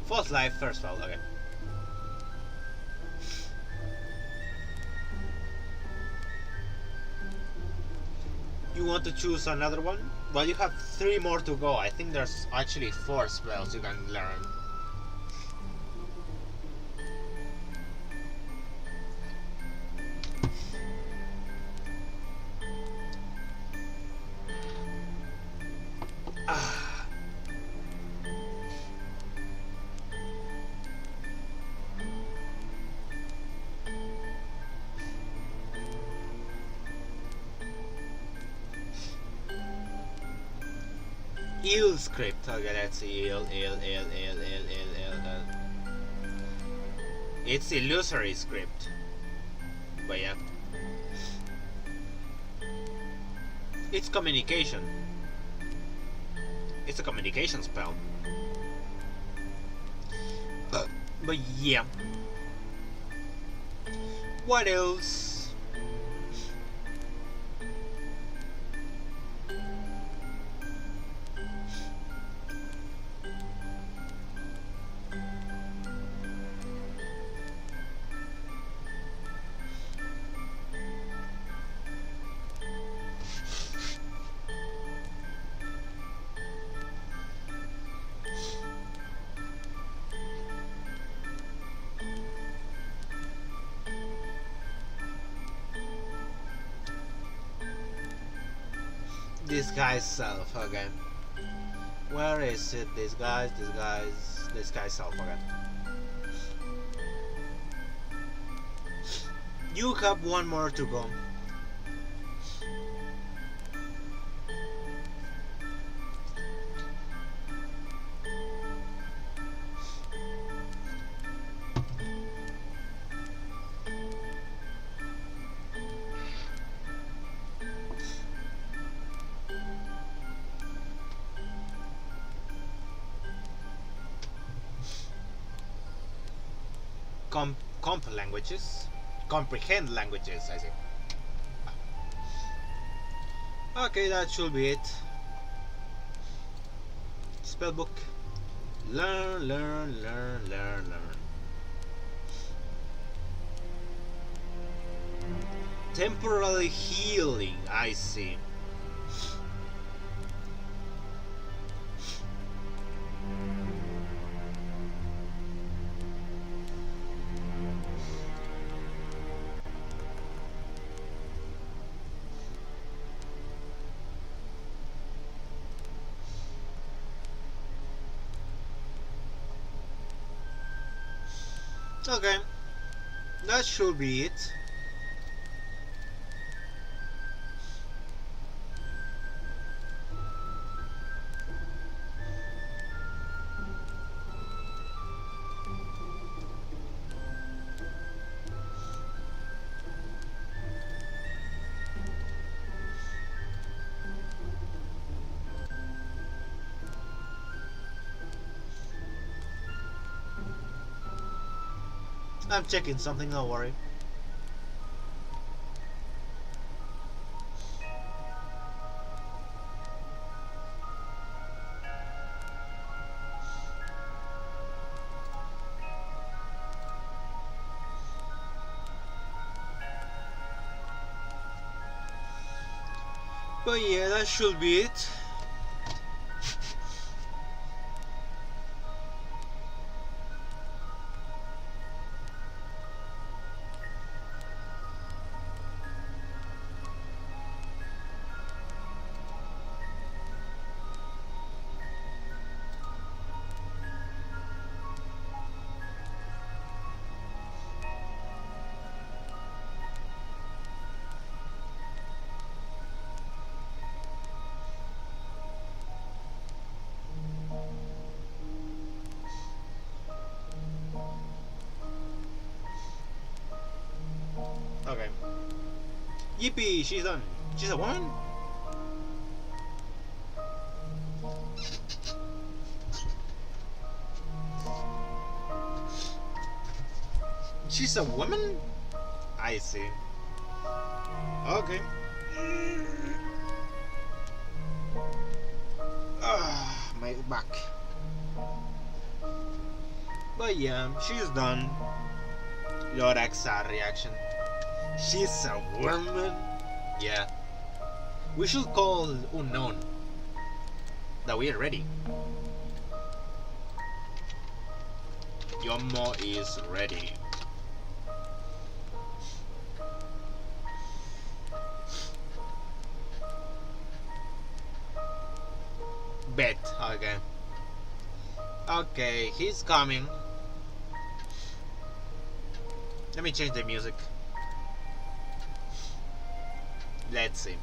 A: False life, first fall, okay. You want to choose another one? Well, you have 3 more to go. I think there's actually 4 spells you can learn. Eel script. Okay, let's see. Eel. It's illusory script. But yeah. It's communication. It's a communication spell. But yeah. What else? This guy's self, okay. Where is it? This guy's self, okay. You have 1 more to go. Comp languages? Comprehend languages, I see. Okay, that should be it. Spellbook. Learn. Temporary healing, I see. Okay, that should be it. I'm checking something, don't worry. But yeah, that should be it. Okay. Yippee, she's done. She's a woman? She's a woman? I see. Okay. My back. But yeah, she's done. Loraxa reaction. She's a woman? Yeah. We should call unknown. That we are ready. Yomo is ready. Bet. Okay. Okay, he's coming. Let me change the music. Let's see.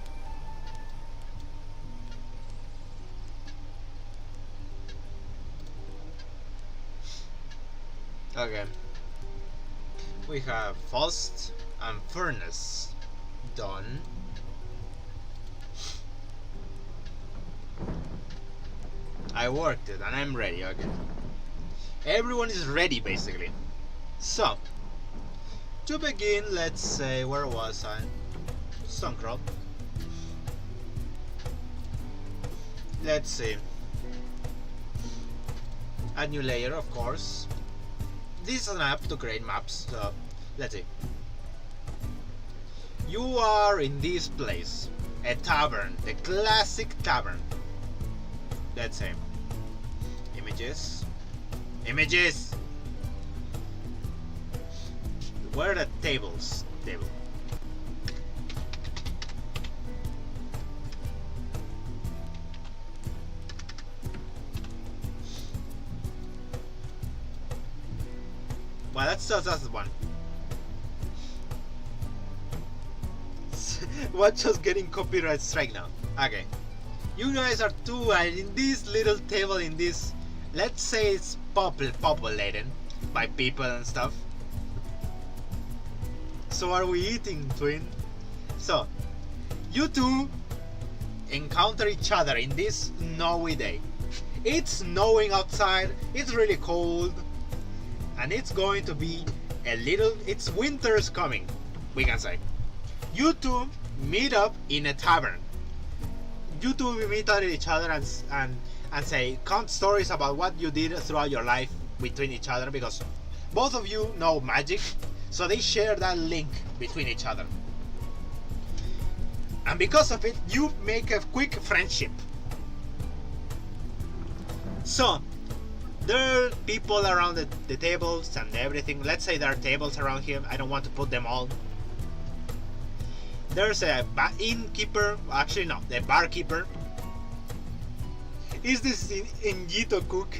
A: Okay. We have Faust and Furnace done. I worked it and I'm ready, okay. Everyone is ready basically. So, to begin, let's say, where was I? Suncrop. Let's see. A new layer, of course. This is an app to create maps, so let's see. You are in this place, a tavern, the classic tavern. Let's see. Images. Images! Where are the tables? Table. Well, that's one. Watch us getting copyright strike now. Okay. You guys are two in this little table in this, let's say it's populated by people and stuff. So are we eating, twin? So, you two encounter each other in this snowy day. It's snowing outside, it's really cold, and it's going to be it's winter's coming, we can say. You two meet up in a tavern. You two will meet each other and say, count stories about what you did throughout your life between each other, because both of you know magic, so they share that link between each other. And because of it, you make a quick friendship. So, there are people around the tables and everything. Let's say there are tables around here. I don't want to put them all. There's a innkeeper, actually no, the barkeeper. Is this in Yito Cook?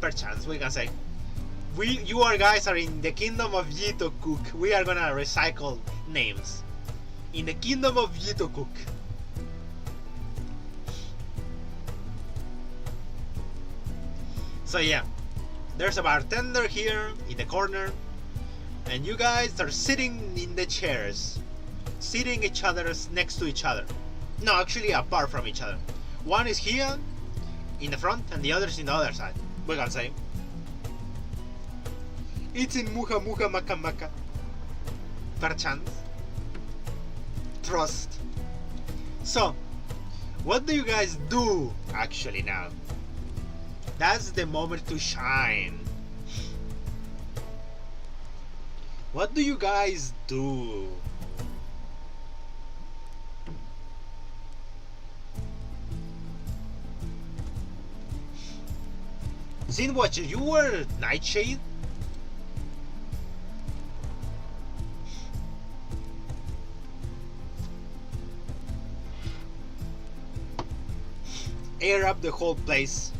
A: Perchance, we can say. You guys are in the kingdom of Yito Cook. We are gonna recycle names. In the kingdom of Yito Cook. So yeah, there's a bartender here in the corner. And you guys are sitting in the chairs, sitting each other next to each other. No, actually apart from each other. One is here in the front and the other is in the other side, we can say. It's in Muha Muha Maka Maka. Perchance. Trust. So, what do you guys do actually now? That's the moment to shine. What do you guys do? Scene Watcher, you were Nightshade? Air up the whole place.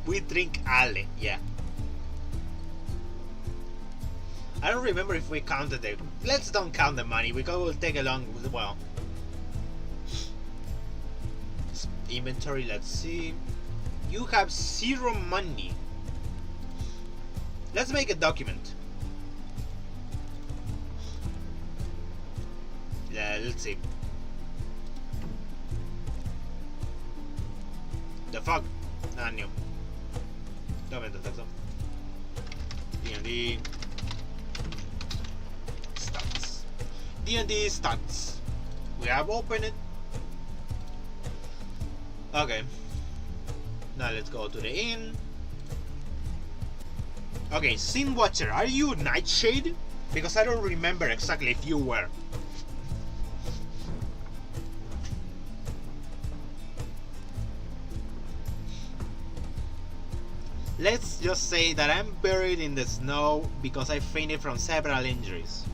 A: We drink ale, yeah. I don't remember if we counted it. Let's don't count the money because it will take a long, well. Inventory, let's see. You have 0 money. Let's make a document. Yeah, let's see. The fuck? Not new. Documento texto. D&D stats. D&D stats. We have opened it. Okay. Now let's go to the inn. Okay, Scene Watcher, are you Nightshade? Because I don't remember exactly if you were. Let's just say that I'm buried in the snow because I fainted from several injuries.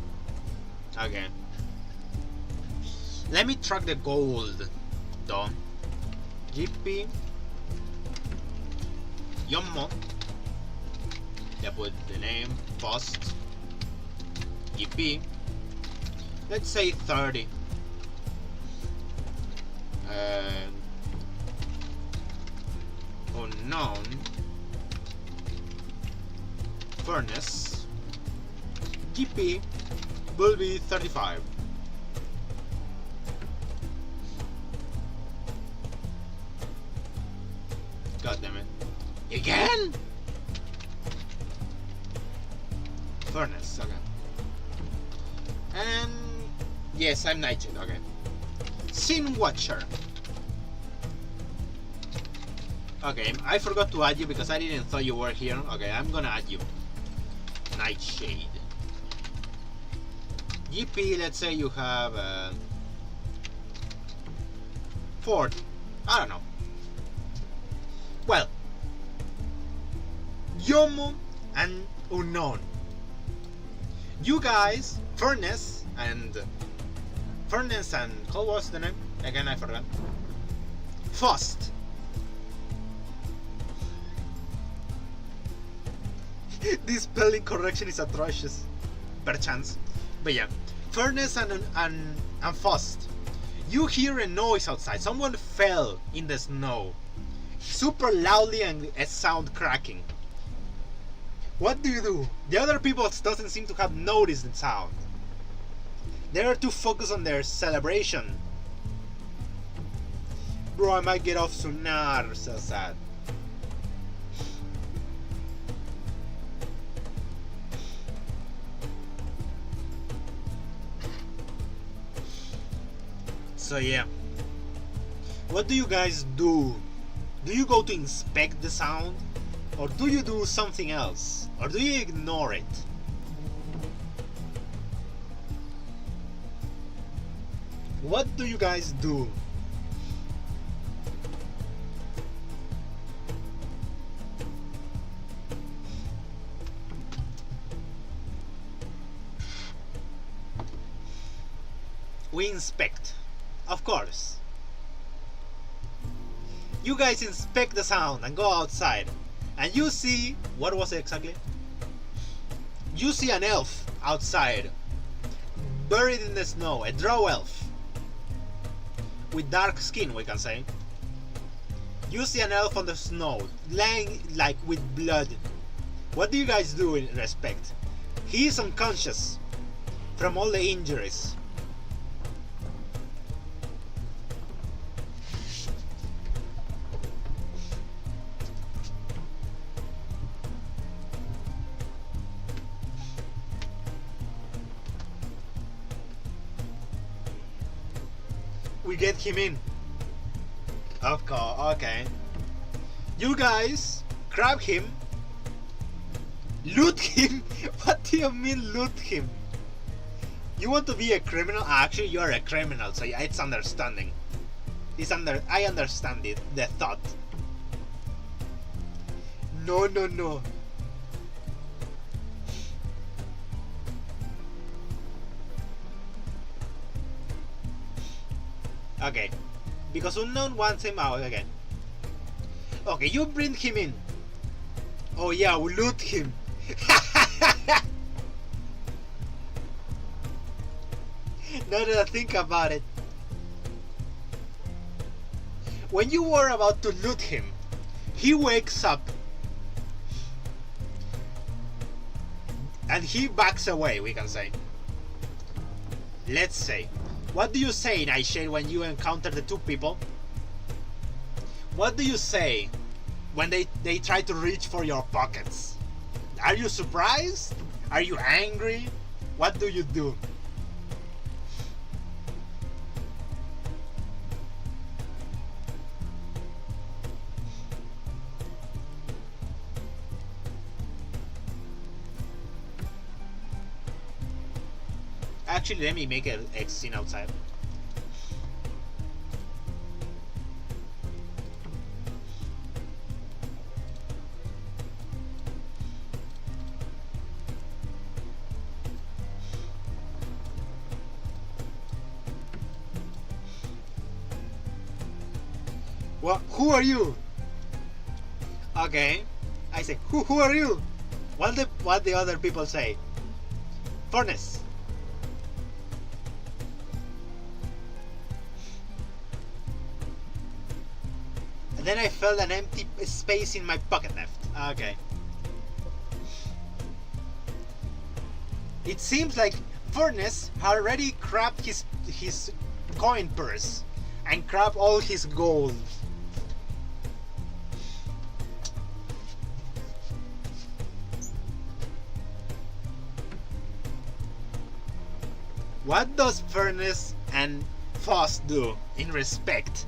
A: Okay. Let me track the gold, though. GP. Yommo. I put the name. Post. GP. Let's say 30. Unknown. Furnace. GP will be 35. God damn it. Again? Furnace, okay. And yes, I'm Nightshade, okay. Scene Watcher. Okay, I forgot to add you because I didn't thought you were here. Okay, I'm gonna add you. Nightshade. GP, let's say you have 40. I don't know. Well, Yomo and Unknown. You guys, Furnace and what was the name? Again, I forgot. Faust. This spelling correction is atrocious. Perchance. But yeah, Furnace and Faust. You hear a noise outside. Someone fell in the snow. Super loudly and a sound cracking. What do you do? The other people doesn't seem to have noticed the sound. They are too focused on their celebration. Bro, I might get off sooner. So sad. So yeah. What do you guys do? Do you go to inspect the sound? Or do you do something else? Or do you ignore it? What do you guys do? We inspect, of course. You guys inspect the sound and go outside. And you see, what was it exactly? You see an elf outside, buried in the snow, a drow elf. With dark skin, we can say. You see an elf on the snow, laying like with blood. What do you guys do in respect? He is unconscious from all the injuries. We get him in. Of course, okay. You guys grab him, loot him. What do you mean loot him? You want to be a criminal? Actually, you are a criminal, so yeah, it's understanding. I understand it. The thought. No, no, no. Okay, because Unknown wants him out again. Okay, you bring him in. Oh yeah, we loot him. Now that I think about it, when you were about to loot him, he wakes up and he backs away, we can say. Let's say. What do you say, Nightshade, when you encounter the two people? What do you say when they try to reach for your pockets? Are you surprised? Are you angry? What do you do? Actually, let me make an X scene outside. What? Who are you? Okay, I say, who are you? What the other people say? Furnace. And then I felt an empty space in my pocket left. Okay. It seems like Furnace had already grabbed his coin purse and grabbed all his gold. What does Furnace and Foss do in respect?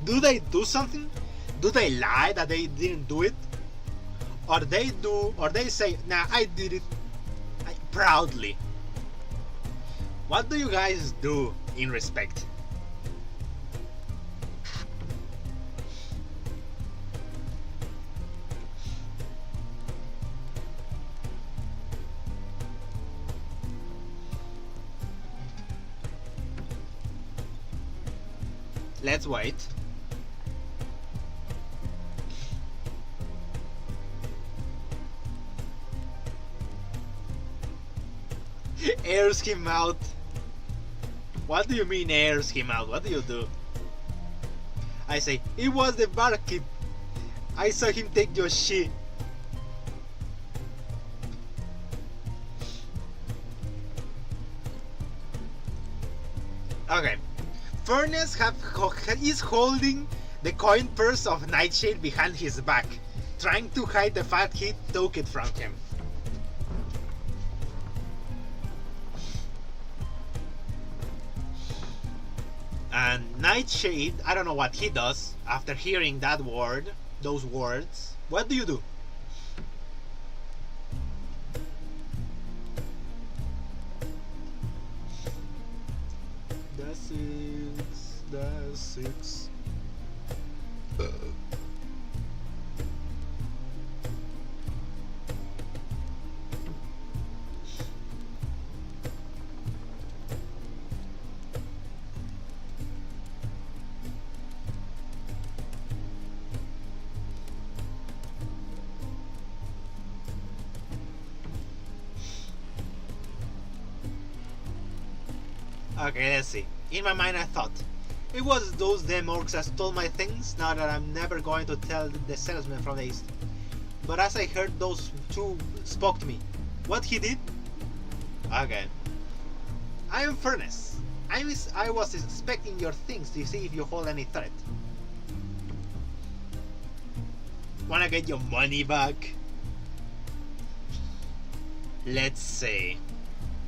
A: Do they do something? Do they lie that they didn't do it? Or they say, nah, I did it proudly. What do you guys do in respect? Let's wait. Airs him out. What do you mean airs him out? What do you do? I say, it was the barkeep. I saw him take your shit. Okay. Furnace is holding the coin purse of Nightshade behind his back, trying to hide the fact he took it from him. And Nightshade, I don't know what he does after hearing that word, those words. What do you do? That's six. Okay, let's see. In my mind I thought, it was those damn orcs that stole my things, now that I'm never going to tell the salesman from the east. But as I heard those two spoke to me, what he did? Okay. I am Furnace. I was inspecting your things to see if you hold any threat. Wanna get your money back? Let's see.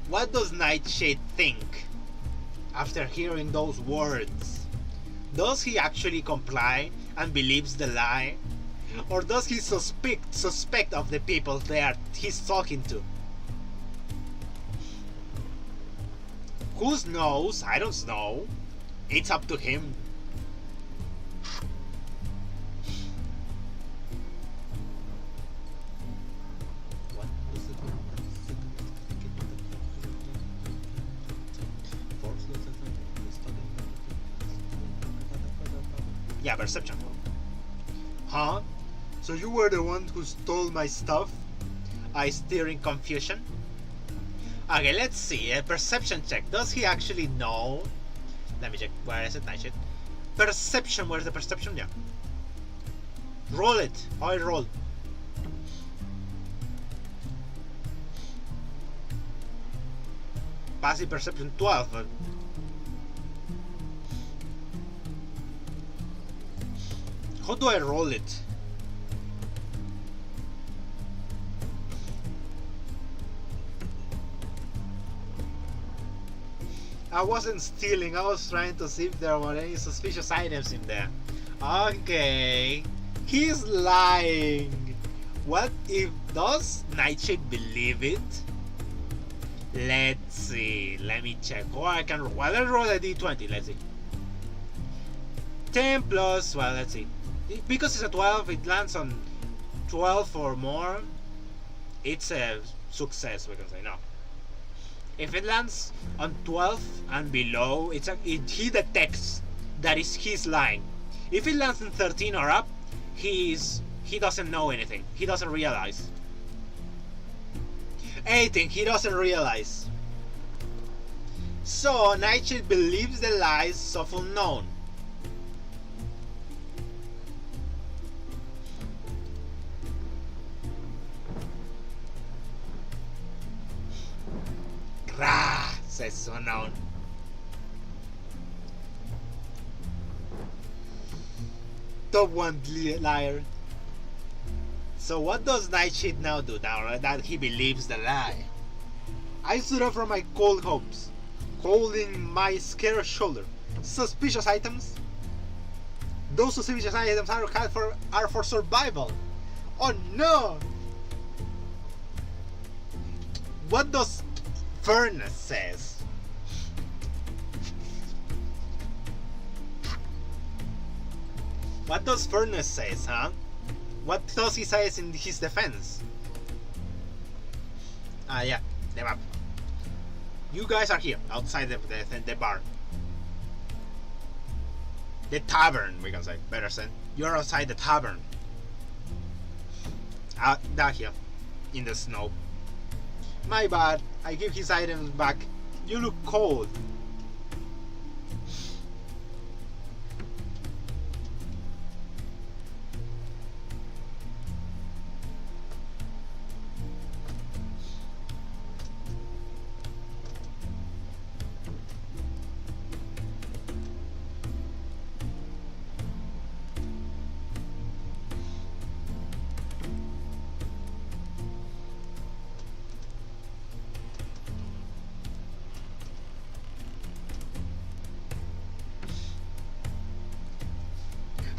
A: What does Nightshade think? after hearing those words? Does he actually comply and believes the lie? Or does he suspect of the people he's talking to? Who knows? I don't know. It's up to him. Yeah, perception. Huh? So you were the one who stole my stuff? I stir in confusion. Okay, let's see. A perception check. Does he actually know? Let me check. Where is it? Nightshade. Perception. Where's the perception? Yeah. Roll it. I roll. Passive perception 12. But how do I roll it? I wasn't stealing, I was trying to see if there were any suspicious items in there. Okay. He's lying. What if does Nightshade believe it? Let's see. Let me check. Or I can roll. Well, let's roll a d20. Let's see. 10 plus. Well, let's see. Because it's a 12, it lands on 12 or more. It's a success, we can say. No. If it lands on 12 and below, he detects that he's lying. If it lands on 13 or up, he doesn't know anything. He doesn't realize. 18, he doesn't realize. So Nightshade believes the lies of unknown. Rah, says unknown. Top one liar. So what does Nightshade now do now that he believes the lie? I stood up from my cold hopes, holding my scared shoulder. Suspicious items? Those suspicious items are for survival. Oh no! What does Furnace says? What does Furnace says, huh? What does he say in his defense? Yeah, the map. You guys are here, outside the bar. The tavern, we can say, better said. You're outside the tavern. Down here, in the snow. My bad, I give his items back. You look cold.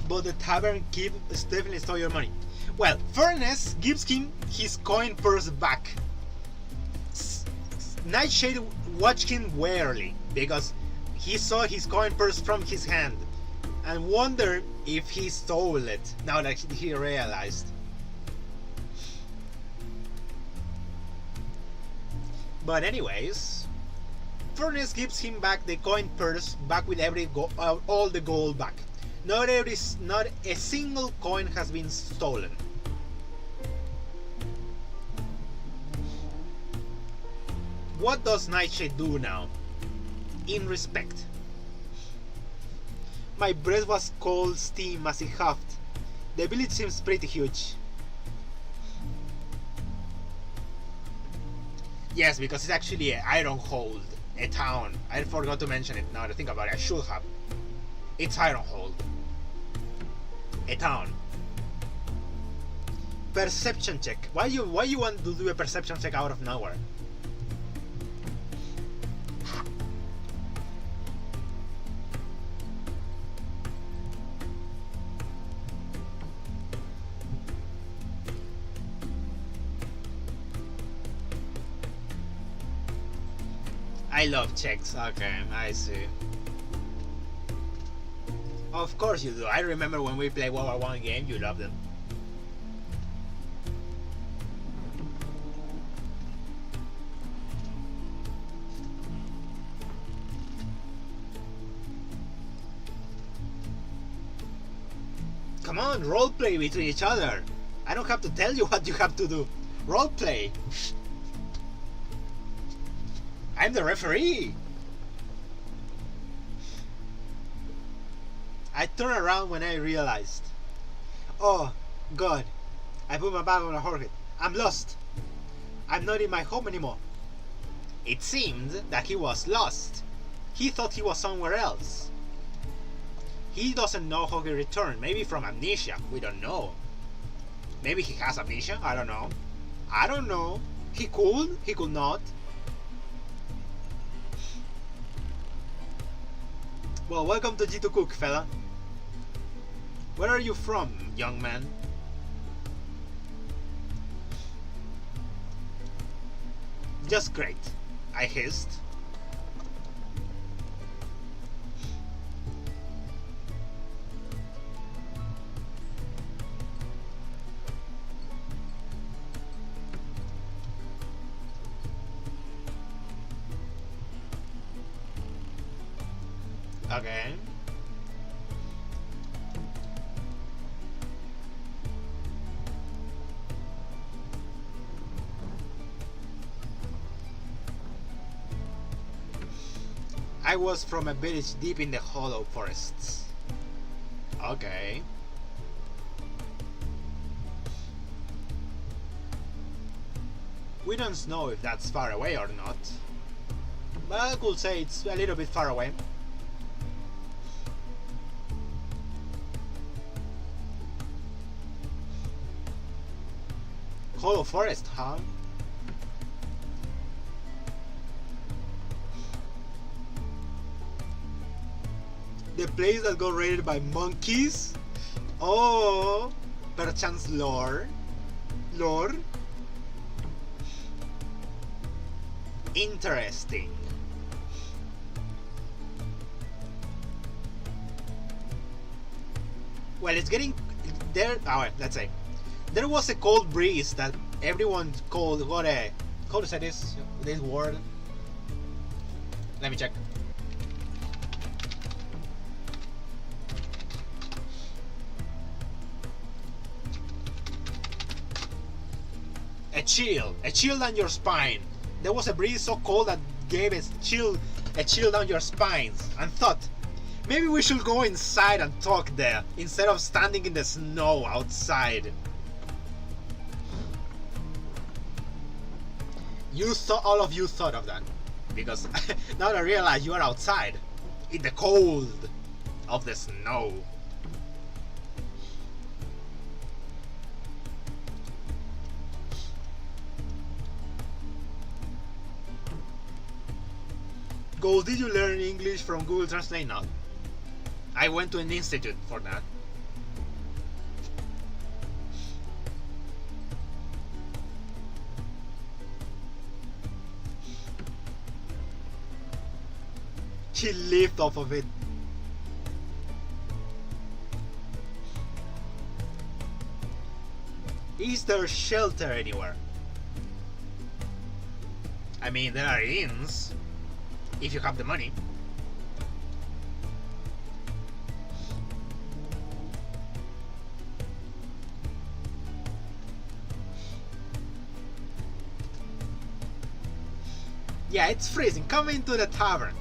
A: But the tavern keep definitely stole your money. Well, Furnace gives him his coin purse back. Nightshade watched him warily because he saw his coin purse from his hand and wondered if he stole it now that he realized. But anyways, Furnace gives him back the coin purse back with all the gold back. Not a single coin has been stolen. What does Nightshade do now? In respect. My breath was cold steam as he huffed. The village seems pretty huge. Yes, because it's actually an Ironhold, a town. I forgot to mention it now that I think about it. I should have. It's Ironhold. A town. Perception check. Why you want to do a perception check out of nowhere? I love checks. Okay, I see. Of course you do. I remember when we played World War One game, you loved them. Come on, roleplay between each other. I don't have to tell you what you have to do. Roleplay. I'm the referee. I turned around when I realized. Oh, God. I put my bag on a forehead. I'm lost. I'm not in my home anymore. It seemed that he was lost. He thought he was somewhere else. He doesn't know how he returned. Maybe from amnesia. We don't know. Maybe he has amnesia. I don't know. I don't know. He could. He could not. Well, welcome to G2 Cook, fella. Where are you from, young man? Just great, I hissed. Okay. I was from a village deep in the hollow forests. Okay. We don't know if that's far away or not, but I could say it's a little bit far away. Hollow forest, huh? The place that got raided by monkeys? Oh, Perchance lore. Lore? Interesting. Well, it's getting there. Oh, let's say there was a cold breeze that everyone called. What a how to say this word? Let me check. A chill down your spine. There was a breeze so cold that gave a chill down your spines, and thought, maybe we should go inside and talk there, instead of standing in the snow outside. All of you thought of that, because now I realize you are outside, in the cold of the snow. Go, did you learn English from Google Translate? No. I went to an institute for that. He lived off of it. Is there shelter anywhere? I mean, there are inns. If you have the money. Yeah, it's freezing. Come into the tavern.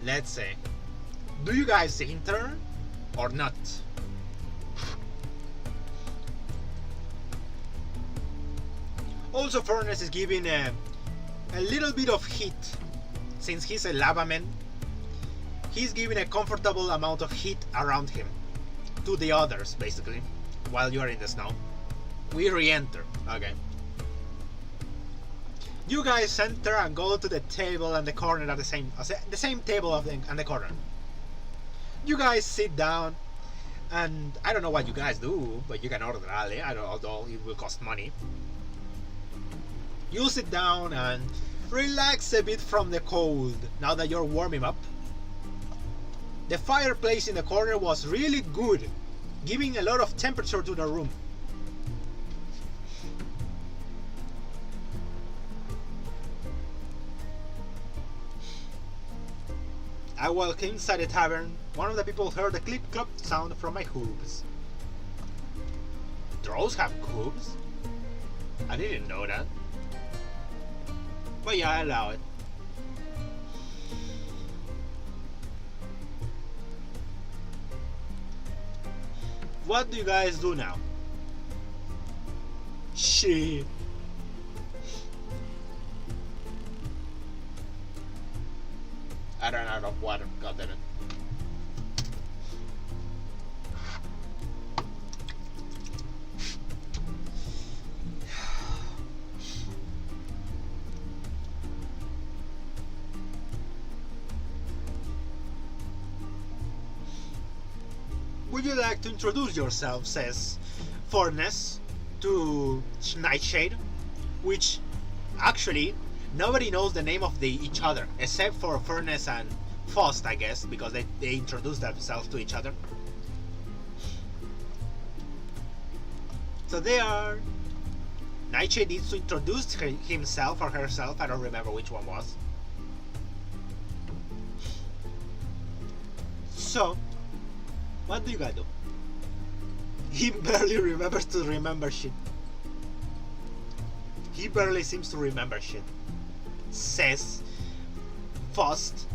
A: Let's say, do you guys enter or not? Also, Furnace is giving a little bit of heat. Since he's a lava man, he's giving a comfortable amount of heat around him to the others, basically, while you are in the snow. We re-enter. Okay. You guys enter and go to the table and the corner at the same table and the corner. You guys sit down, and I don't know what you guys do, but you can order ale. I don't know, although it will cost money. You sit down and relax a bit from the cold now that you're warming up. The fireplace in the corner was really good, giving a lot of temperature to the room. I walked inside the tavern. One of the people heard the clip-clop sound from my hooves. Trolls have hooves? I didn't know that. But yeah, I allow it. What do you guys do now? Shit. I ran out of water. God damn it. Would you like to introduce yourself, says Furnace to Nightshade, which actually nobody knows the name of each other except for Furnace and Faust, I guess, because they introduce themselves to each other. So they are. Nightshade needs to introduce himself or herself, I don't remember which one was. So, what do you gotta do? He barely remembers to remember shit. He barely seems to remember shit, says Faust.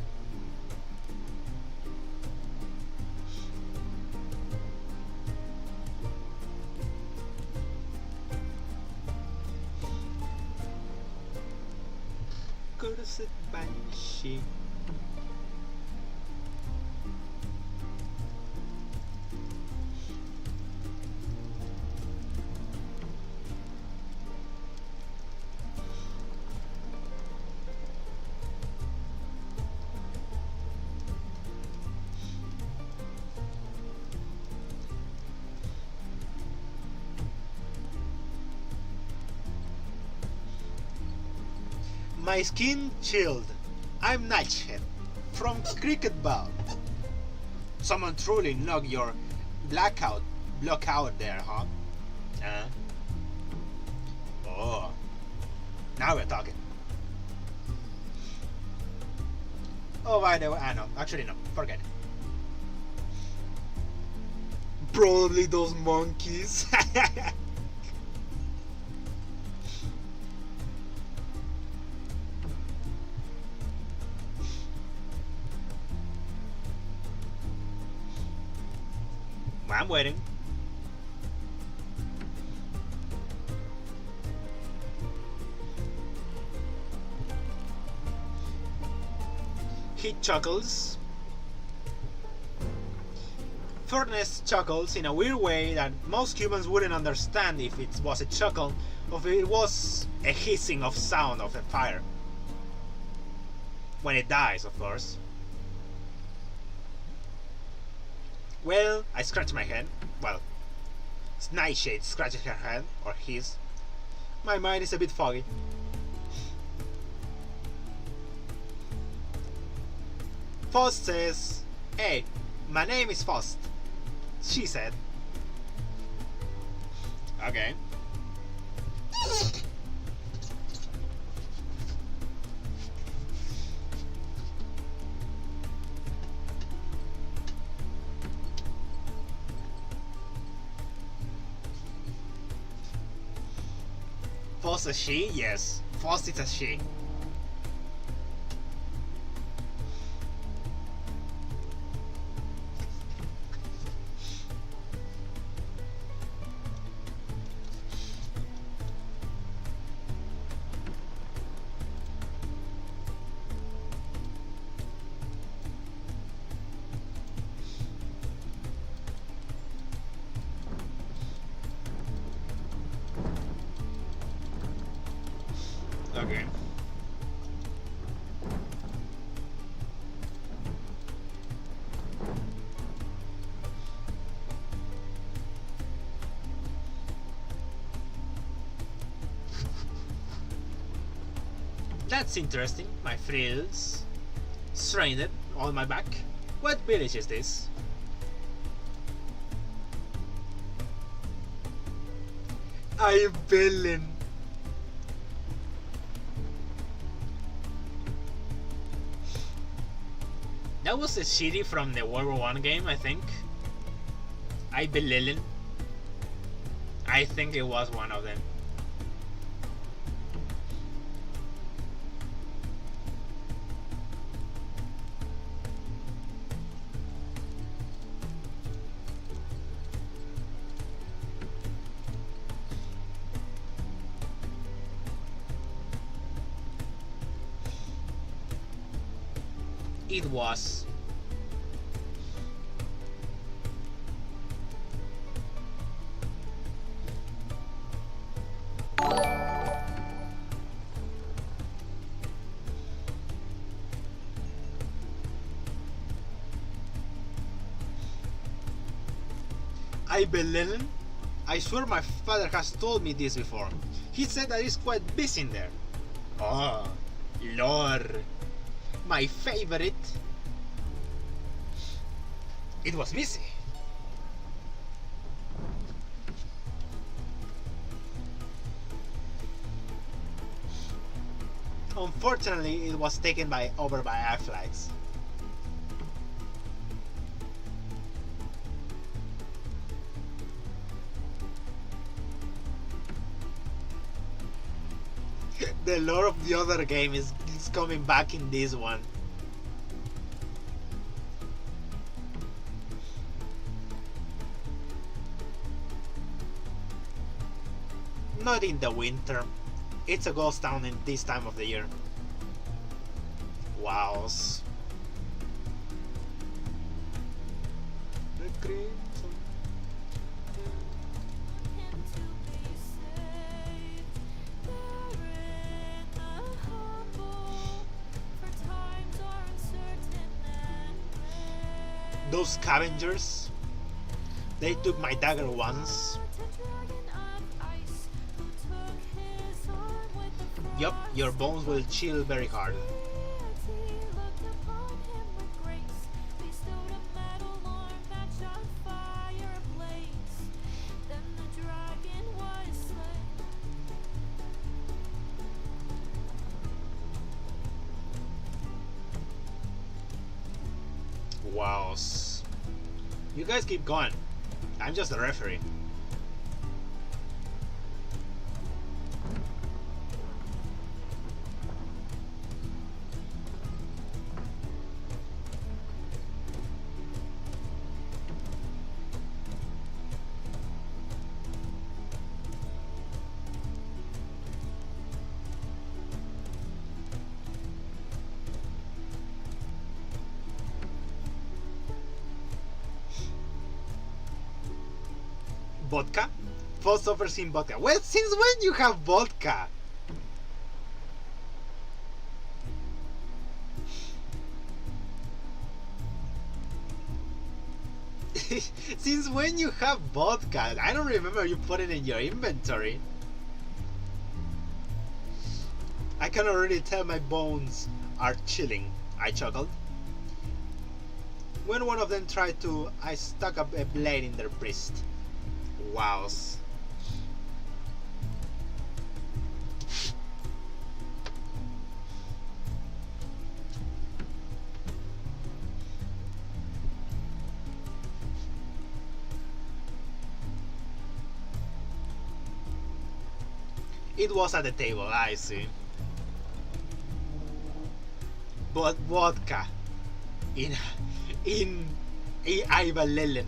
A: Cursed banshee. My skin chilled. I'm Nightshade from Cricket Ball. Someone truly knocked your block out there, huh? Oh, now we're talking. Oh, by the way, no, actually no, forget it. Probably those monkeys. I'm waiting. He chuckles. Furnace chuckles in a weird way that most humans wouldn't understand if it was a chuckle or if it was a hissing of sound of a fire. When it dies, of course. Well, I scratch my head. Well, Nightshade scratches her head, or his. My mind is a bit foggy. Faust says, "Hey, my name is Faust," she said. Okay. Faust a she? Yes. Faust is a she. Okay. That's interesting. My frills strained on my back. What village is this? I'm villain. That was a city from the World War One game, I think. I Belilin. I think it was one of them. It was. I believe. I swear my father has told me this before. He said that he's quite busy in there. Oh, Lord. My favorite. It was busy. Unfortunately, it was taken over by air flags. The lore of the other game is coming back in this one. Not in the winter. It's a ghost town in this time of the year. Wows. Those scavengers, they took my dagger once. Yup, your bones will chill very hard. Wow. You guys keep going. I'm just a referee. Vodka? False offers in vodka. Well, since when you have vodka? Since when you have vodka? I don't remember you put it in your inventory. I can already tell my bones are chilling, I chuckled. When one of them tried to, I stuck a blade in their wrist. Wows. It was at the table, I see. But vodka in Ivalelen.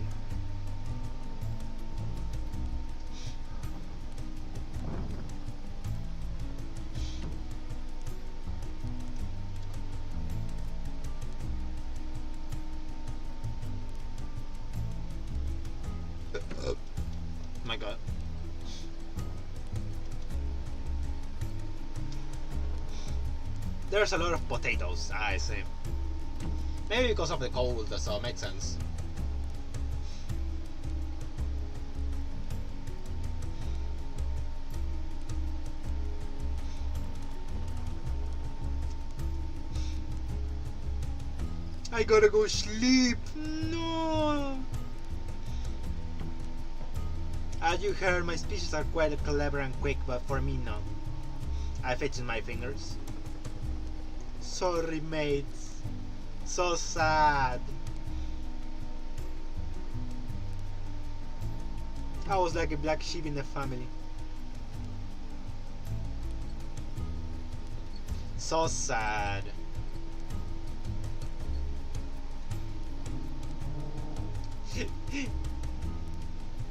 A: My god. There's a lot of potatoes, I see. Maybe because of the cold, so it makes sense. I gotta go sleep. No. As you heard, my speeches are quite clever and quick, but for me, no. I fidget my fingers. Sorry, mates. So sad. I was like a black sheep in the family. So sad.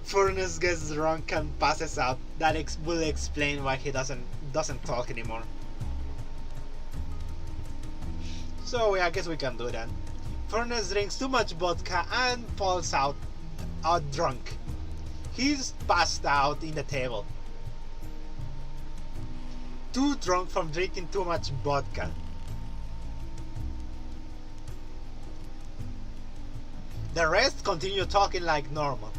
A: Furnace gets drunk and passes out. That will explain why he doesn't talk anymore. So I guess we can do that. Furnace drinks too much vodka and falls out drunk. He's passed out in the table. Too drunk from drinking too much vodka. The rest continue talking like normal.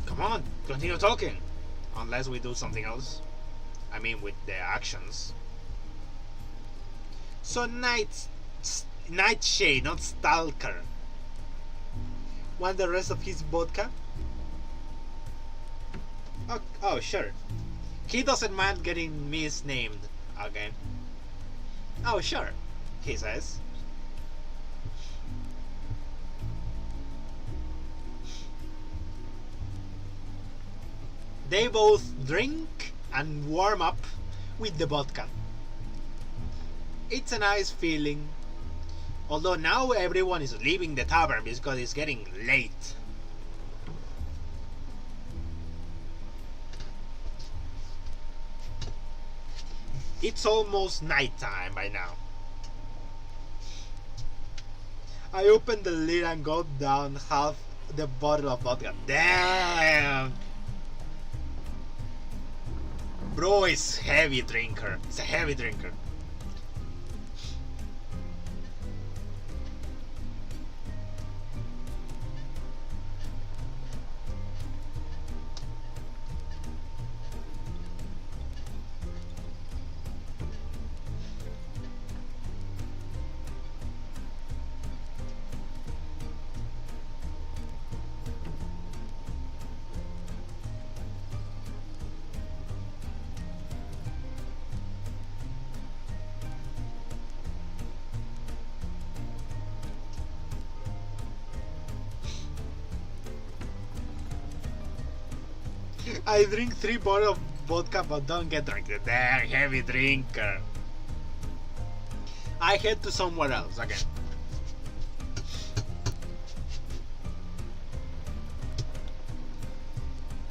A: Come on, continue talking. Unless we do something else. I mean, with the actions. So Nightshade, not Stalker. Want the rest of his vodka? Oh, sure. He doesn't mind getting misnamed again. Oh, sure, he says. They both drink and warm up with the vodka. It's a nice feeling. Although now everyone is leaving the tavern because it's getting late. It's almost nighttime by now. I open the lid and go down half the bottle of vodka. Damn! Bro is heavy drinker. It's a heavy drinker. I drink 3 bottles of vodka but don't get drunk. Damn heavy drinker. I head to somewhere else again.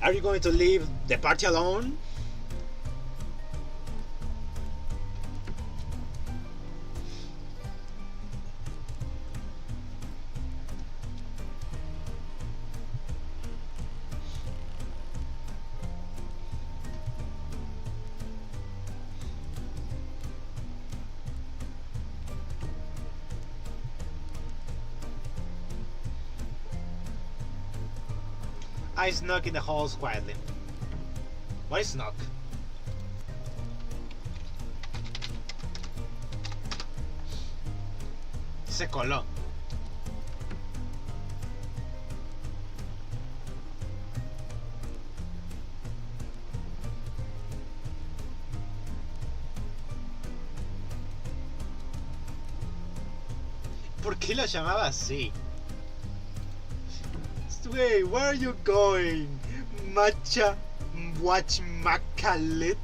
A: Are you going to leave the party alone? I snuck in the halls quietly. Why snuck? Se coló. ¿Por qué lo llamaba así? Wait, where are you going? Matcha watch Makalit?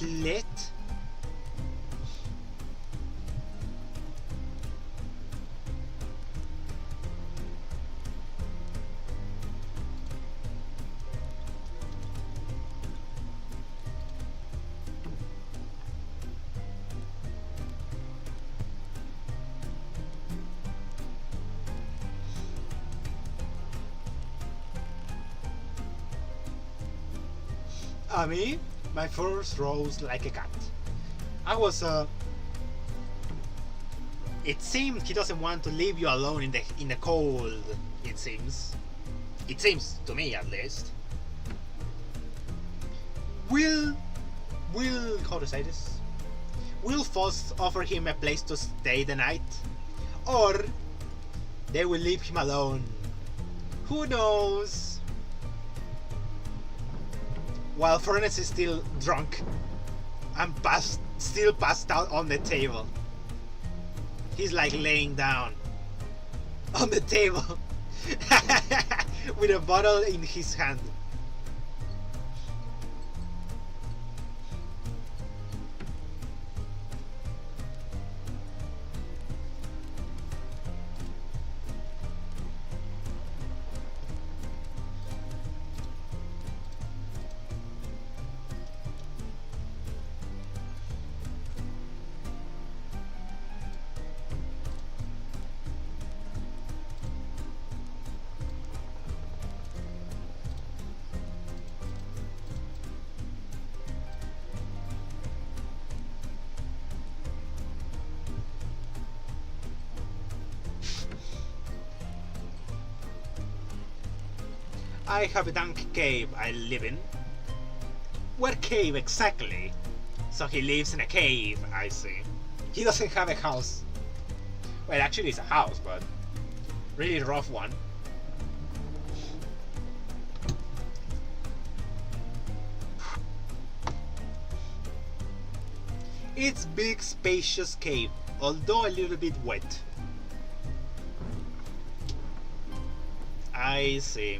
A: Lit? Me, my first rose like a cat. I was It seems he doesn't want to leave you alone in the cold. It seems. It seems to me, at least. Will how to say this? Will Foss offer him a place to stay the night, or they will leave him alone? Who knows? While Furnace is still drunk and still passed out on the table. He's like laying down on the table with a bottle in his hand. I have a dank cave I live in. What cave exactly? So he lives in a cave, I see. He doesn't have a house. Well, actually it's a house, but really rough one. It's big spacious cave, although a little bit wet. I see.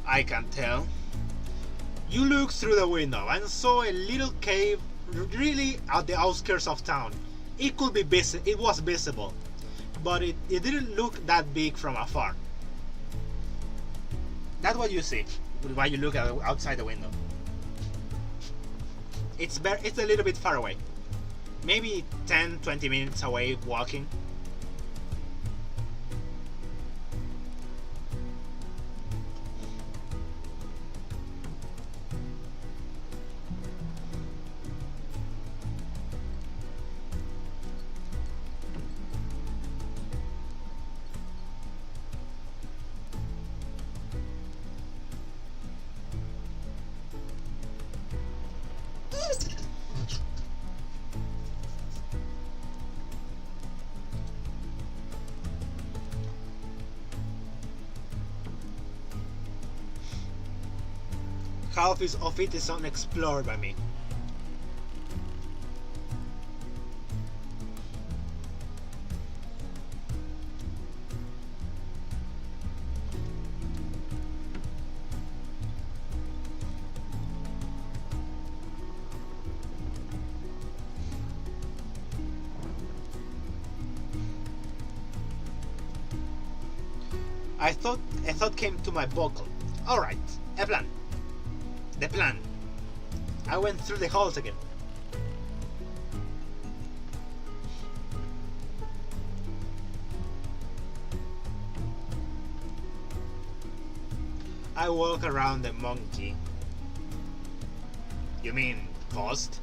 A: I can tell. You looked through the window and saw a little cave really at the outskirts of town. It was visible, but it didn't look that big from afar. That's what you see when you look outside the window. It's a little bit far away. Maybe 10-20 minutes away walking. Half of it is unexplored by me. A thought came to my buckle. Alright, a plan. The plan. I went through the halls again. I walk around the monkey. You mean Faust?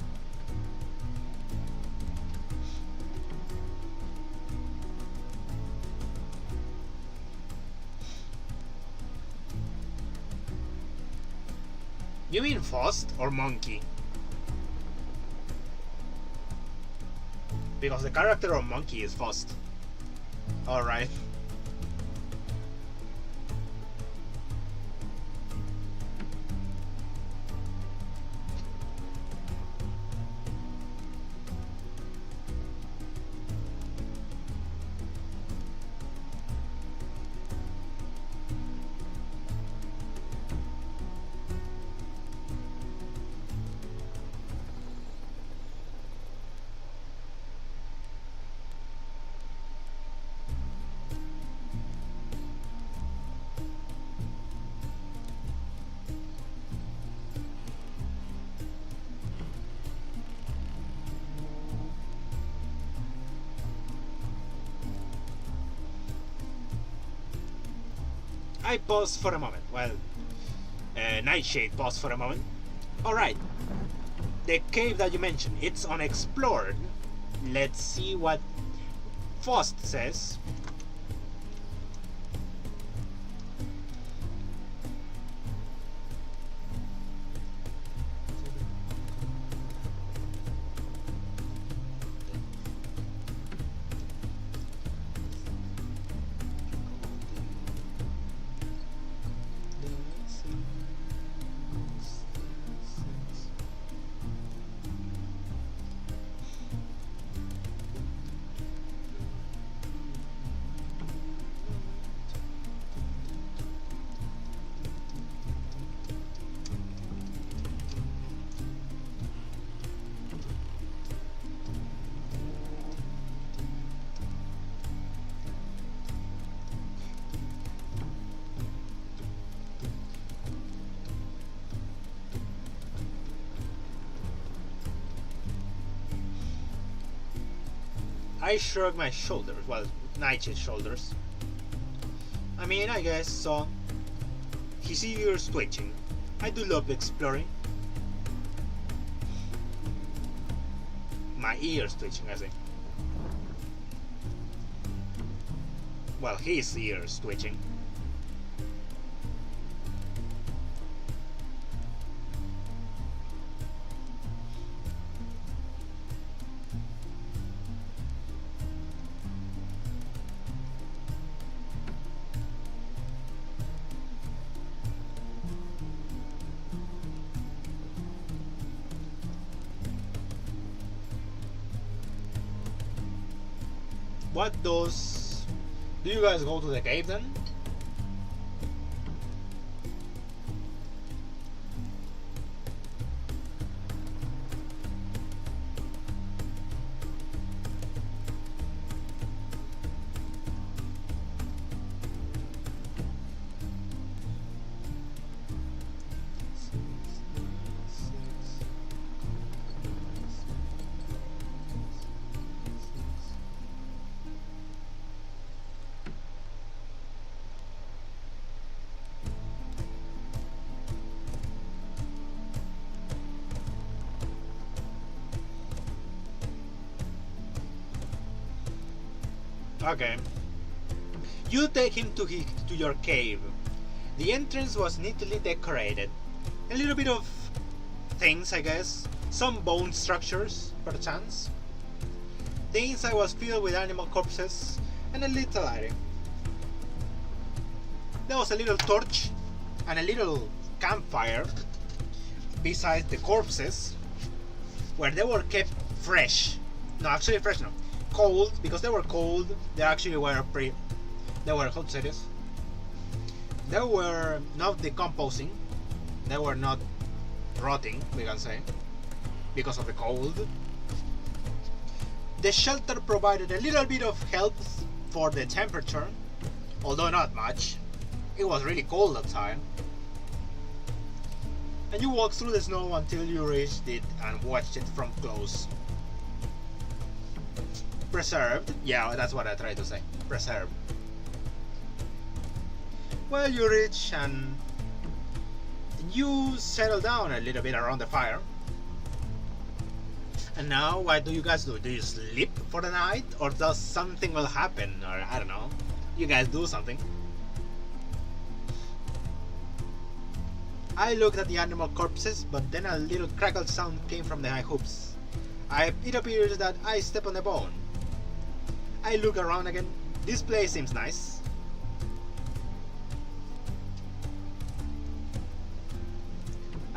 A: You mean Faust or Monkey? Because the character of Monkey is Faust. Alright. I pause for a moment. Well, Nightshade paused for a moment. Alright, the cave that you mentioned, it's unexplored. Let's see what Faust says. I shrug my shoulders, well, Nightshade's shoulders. I mean, I guess so. His ears twitching. I do love exploring. My ears twitching, I say. Well, his ears twitching. What does... Do you guys go to the cave then? Okay. You take him to your cave. The entrance was neatly decorated. A little bit of things, I guess. Some bone structures, perchance. The inside was filled with animal corpses and a little lighting. There was a little torch and a little campfire beside the corpses, where they were kept fresh. No, actually fresh no. Cold, because they were cold. They actually were they were, how to say this? They were not decomposing. They were not rotting, we can say, because of the cold. The shelter provided a little bit of help for the temperature, although not much. It was really cold outside. And you walked through the snow until you reached it and watched it from close. Preserved. Yeah, that's what I tried to say. Preserved. Well, you reach and you settle down a little bit around the fire. And now, what do you guys do? Do you sleep for the night? Or does something will happen? Or, I don't know. You guys do something. I looked at the animal corpses, but then a little crackle sound came from the high hoops. It appears that I step on a bone. I look around again. This place seems nice.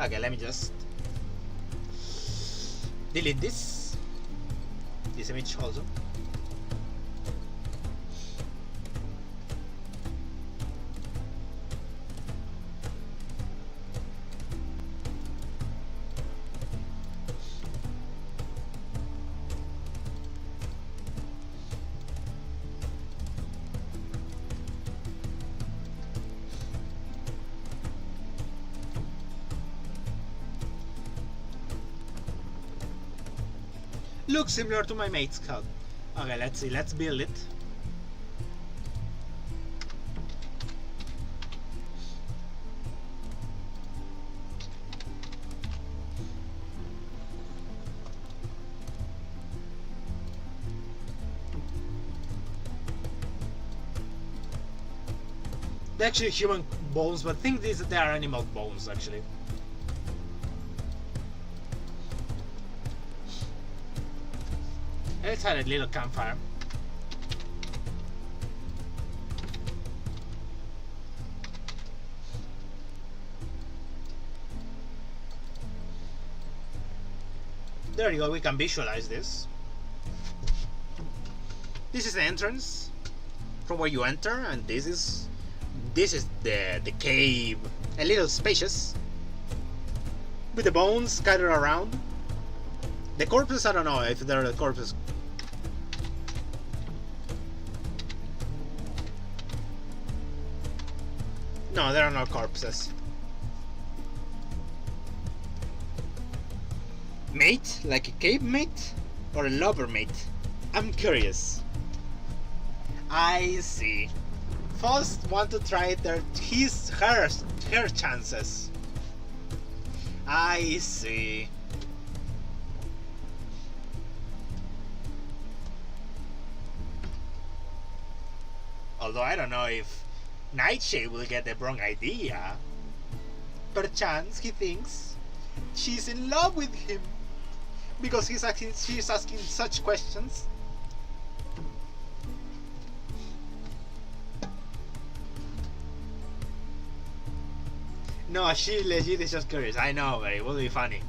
A: Okay, let me just delete this image also. Looks similar to my mate's scout. Okay, let's see, let's build it. They're actually human bones, but I think they are animal bones actually. Let's have a little campfire. There you go, we can visualize this. This is the entrance from where you enter, and this is the cave. A little spacious, with the bones scattered around. The corpses, I don't know if there are corpses. No, there are no corpses. Mate? Like a cave mate? Or a lover mate? I'm curious. I see. First want to try her chances. I see. Although I don't know if Nightshade will get the wrong idea. Perchance he thinks she's in love with him because she's asking such questions. No, she legit is just curious. I know, but it will be funny.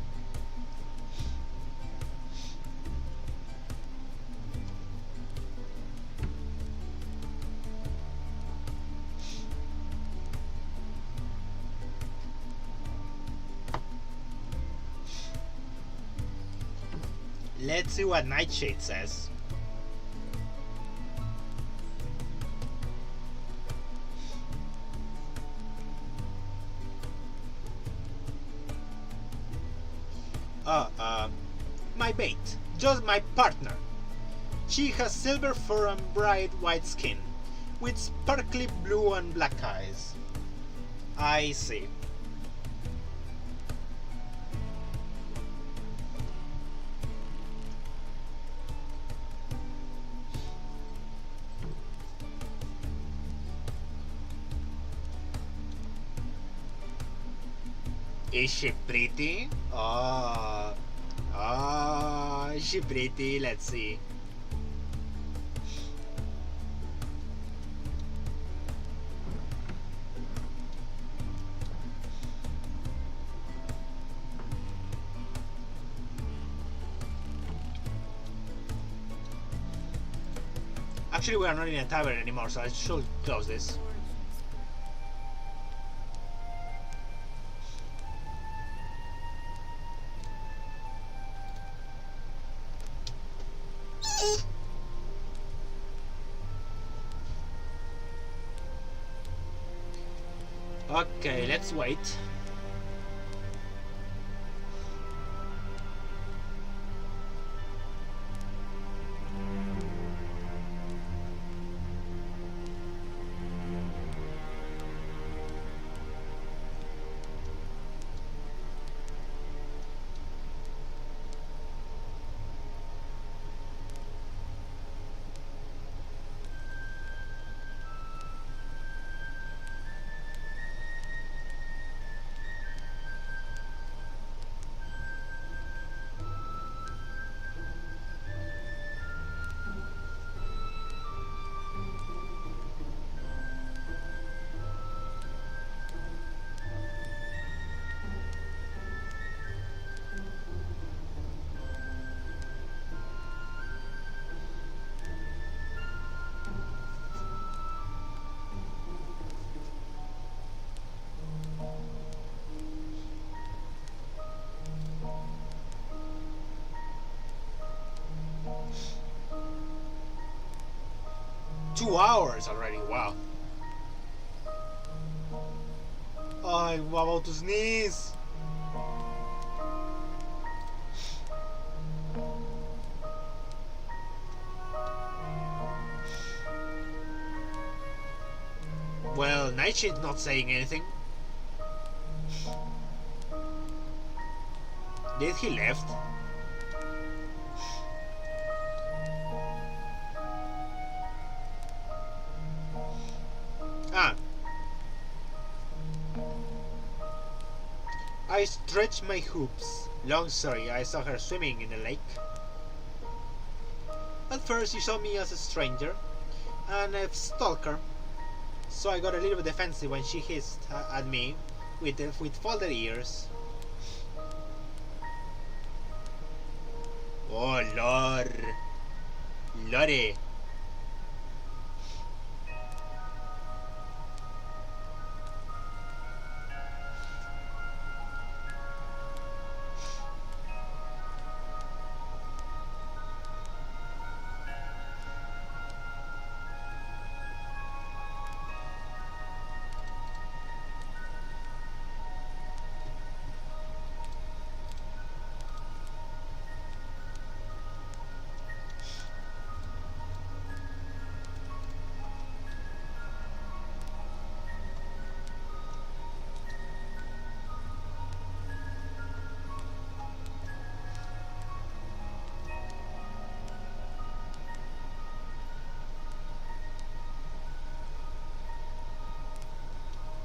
A: Let's see what Nightshade says. My mate, just my partner. She has silver fur and bright white skin, with sparkly blue and black eyes. I see. Is she pretty? Is she pretty? Let's see. Actually, we are not in a tavern anymore, so I should close this. Okay, let's wait. $2 already, wow. I'm about to sneeze. Well, Nightshade's not saying anything. Did he left? Ah, I stretched my hoops. Long story, I saw her swimming in the lake. At first she saw me as a stranger and a stalker, so I got a little bit defensive when she hissed at me with folded ears. Oh lord, lordy.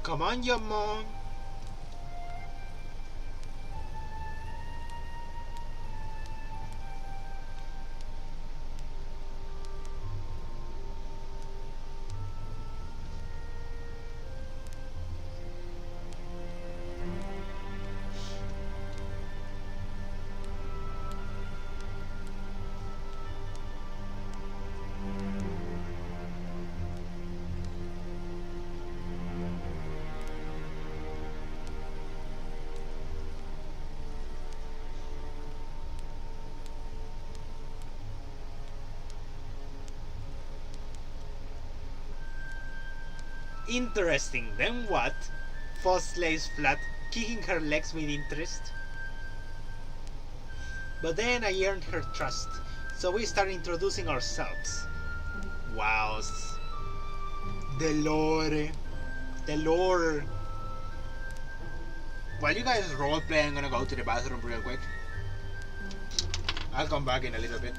A: Come on, your mom. Interesting, then what? Foss lays flat, kicking her legs with interest. But then I earned her trust, so we started introducing ourselves. Wow. The lore. The lore. While you guys roleplay, I'm gonna go to the bathroom real quick. I'll come back in a little bit.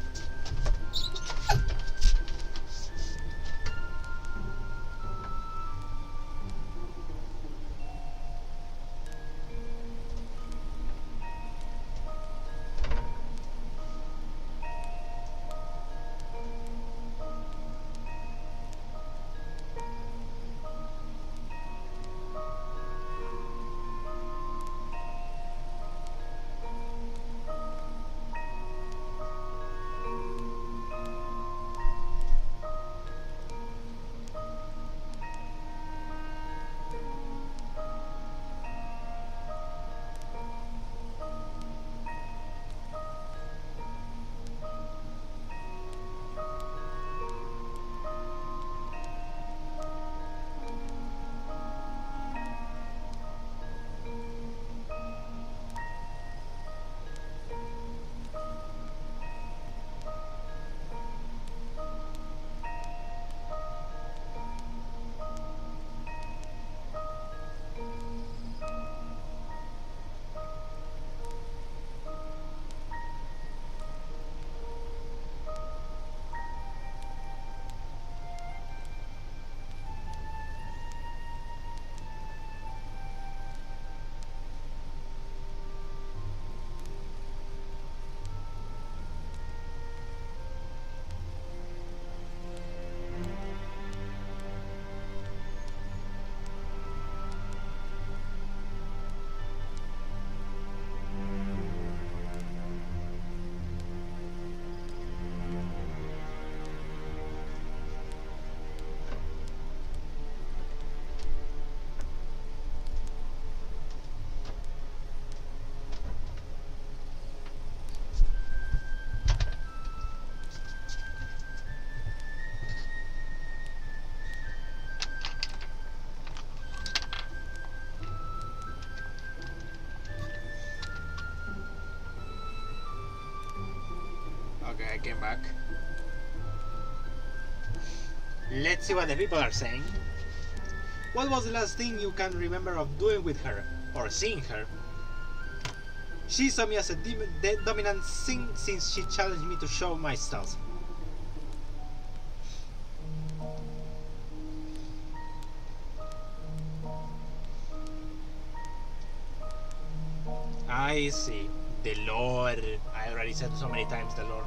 A: Okay, I came back. Let's see what the people are saying. What was the last thing you can remember of doing with her? Or seeing her? She saw me as a dominant thing since she challenged me to show my styles. I see. The Lord. I already said so many times the Lord.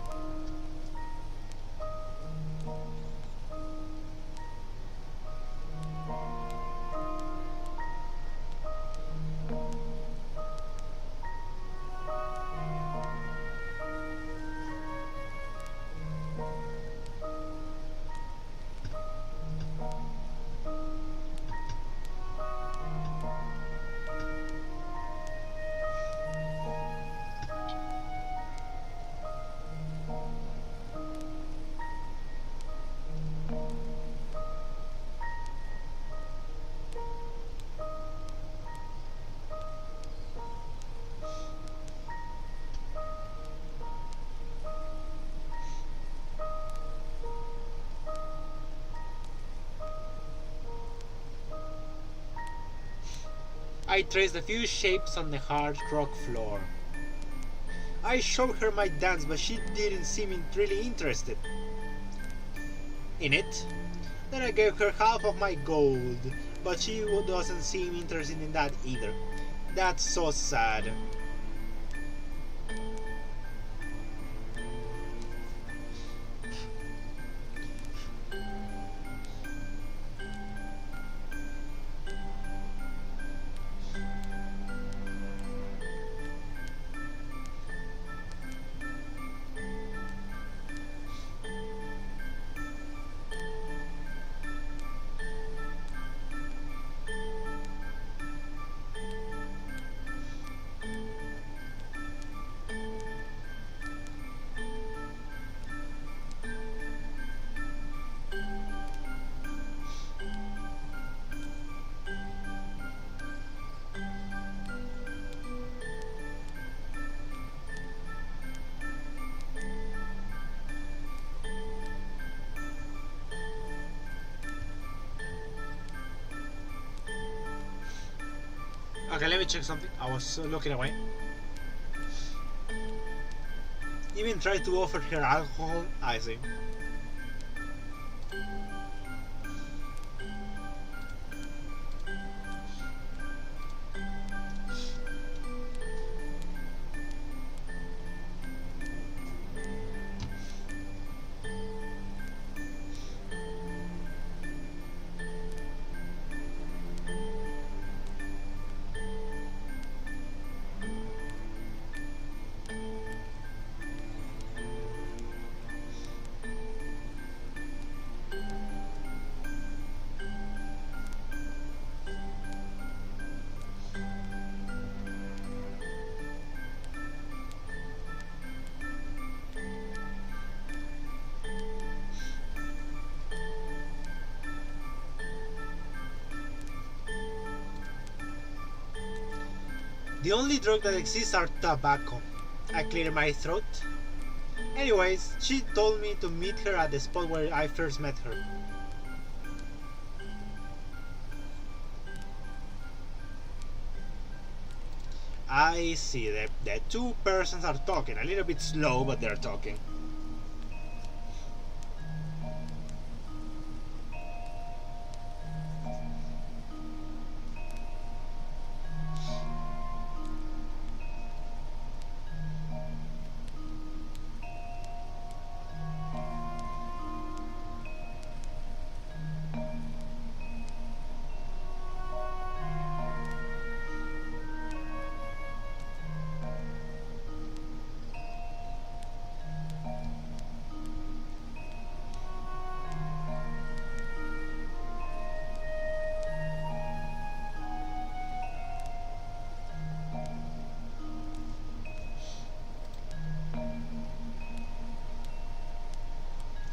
A: I traced a few shapes on the hard rock floor. I showed her my dance, but she didn't seem really interested in it. Then I gave her half of my gold, but she doesn't seem interested in that either. That's so sad. Okay, let me check something. I was looking away. Even tried to offer her alcohol. I see. The only drug that exists are tobacco. I cleared my throat. Anyways, she told me to meet her at the spot where I first met her. I see. The two persons are talking. A little bit slow, but they're talking.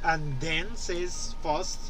A: And then says Faust,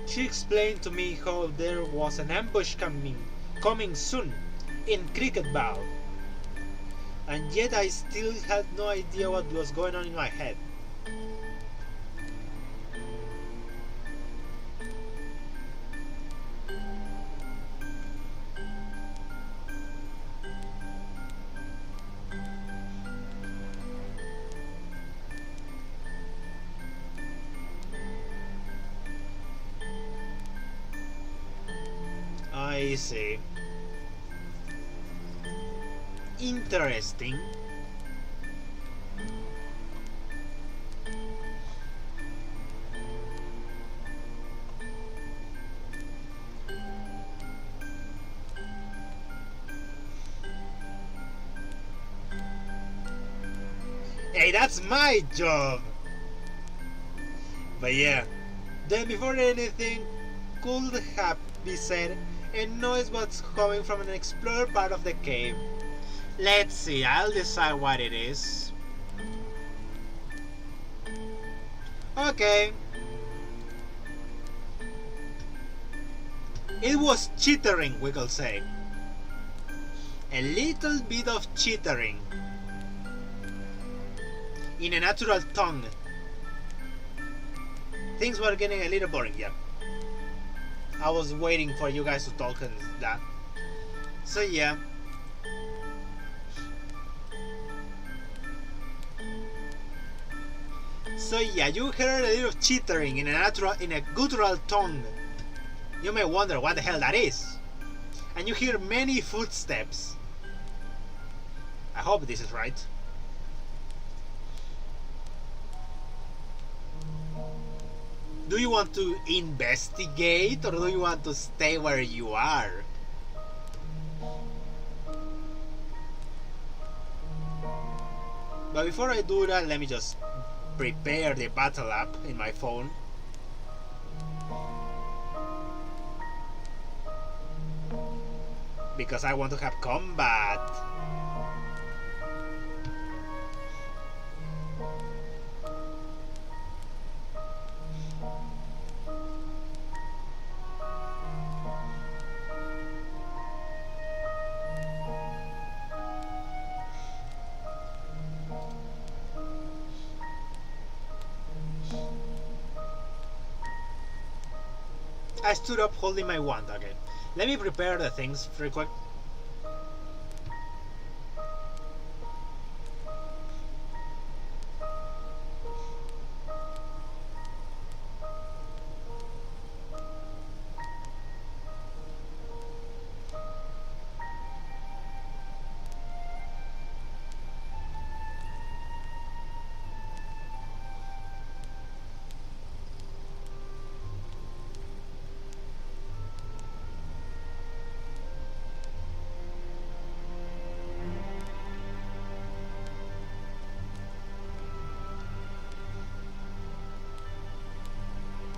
A: She explained to me how there was an ambush coming soon in Cricket Bow, and yet I still had no idea what was going on in my head. I see. Interesting. Hey, that's my job! But yeah, then before anything could have be said, a noise was coming from an explored part of the cave. Let's see, I'll decide what it is. Okay. It was chittering, we could say. A little bit of chittering. In a natural tongue. Things were getting a little boring, yeah. I was waiting for you guys to talk and that. So yeah. So yeah, you heard a little chittering in a guttural tongue. You may wonder what the hell that is. And you hear many footsteps. I hope this is right. Do you want to investigate or do you want to stay where you are? But before I do that, let me just prepare the battle app in my phone. Because I want to have combat. I stood up holding my wand. Okay, let me prepare the things real quick.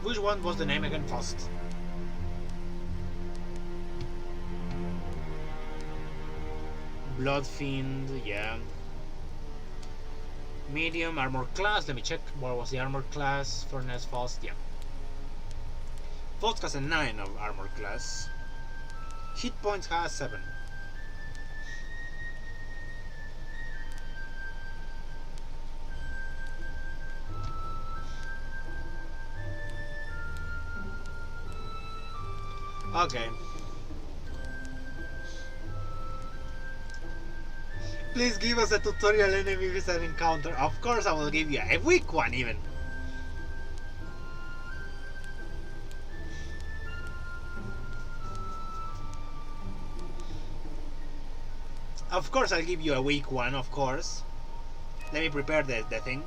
A: Which one was the name again first? Bloodfiend, yeah. Medium armor class, let me check what was the armor class for Nest Faust, yeah. Faust has a 9 of armor class. Hit points has 7. Okay. Please give us a tutorial enemy with an encounter. Of course I will give you a weak one even. Of course I'll give you a weak one, of course. Let me prepare the thing.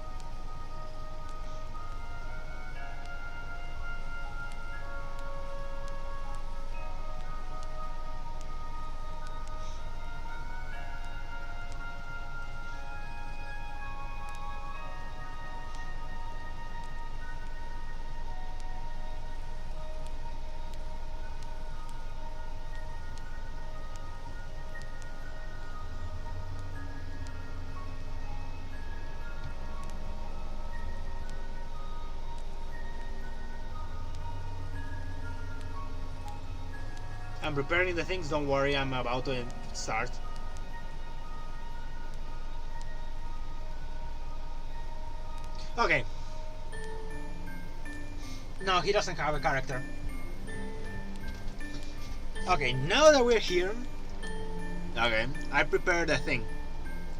A: I'm preparing the things, don't worry, I'm about to start. Okay. No, he doesn't have a character. Okay, now that we're here, okay, I prepared the thing.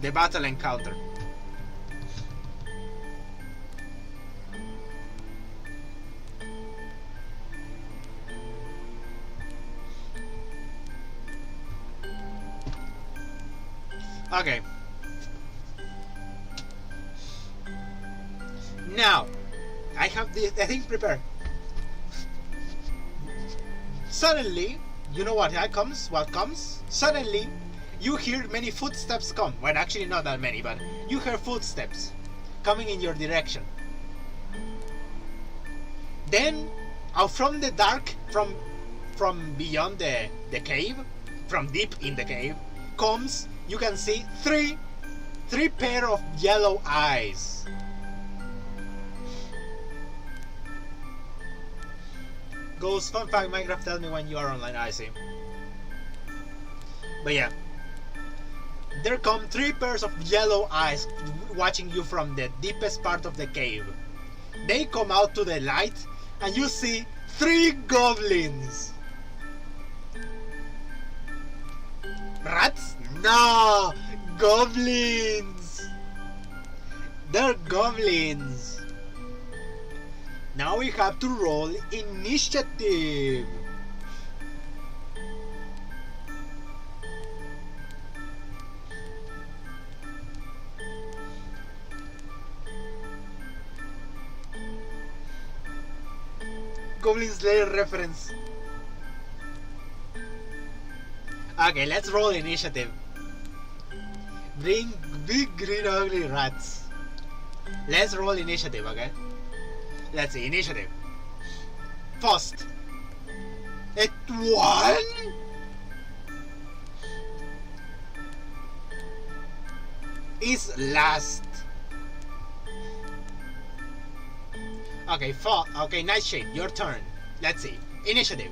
A: The battle encounter. Okay. Now, I have the thing prepared. Suddenly, you know what comes? What comes? Suddenly, you hear many footsteps come. Well, actually not that many, but you hear footsteps coming in your direction. Then, out from the dark, from beyond the cave, from deep in the cave, comes, you can see three pair of yellow eyes. Ghost, fun fact, Minecraft, tell me when you are online, I see. But yeah. There come three pairs of yellow eyes watching you from the deepest part of the cave. They come out to the light and you see three goblins. Rats? No! Goblins! They're goblins! Now we have to roll initiative. Goblin Slayer reference. Okay, let's roll initiative. Bring big green ugly rats. Let's roll initiative, okay? Let's see, initiative. First. At 1? Is last. Okay, okay, Nightshade, your turn. Let's see. Initiative.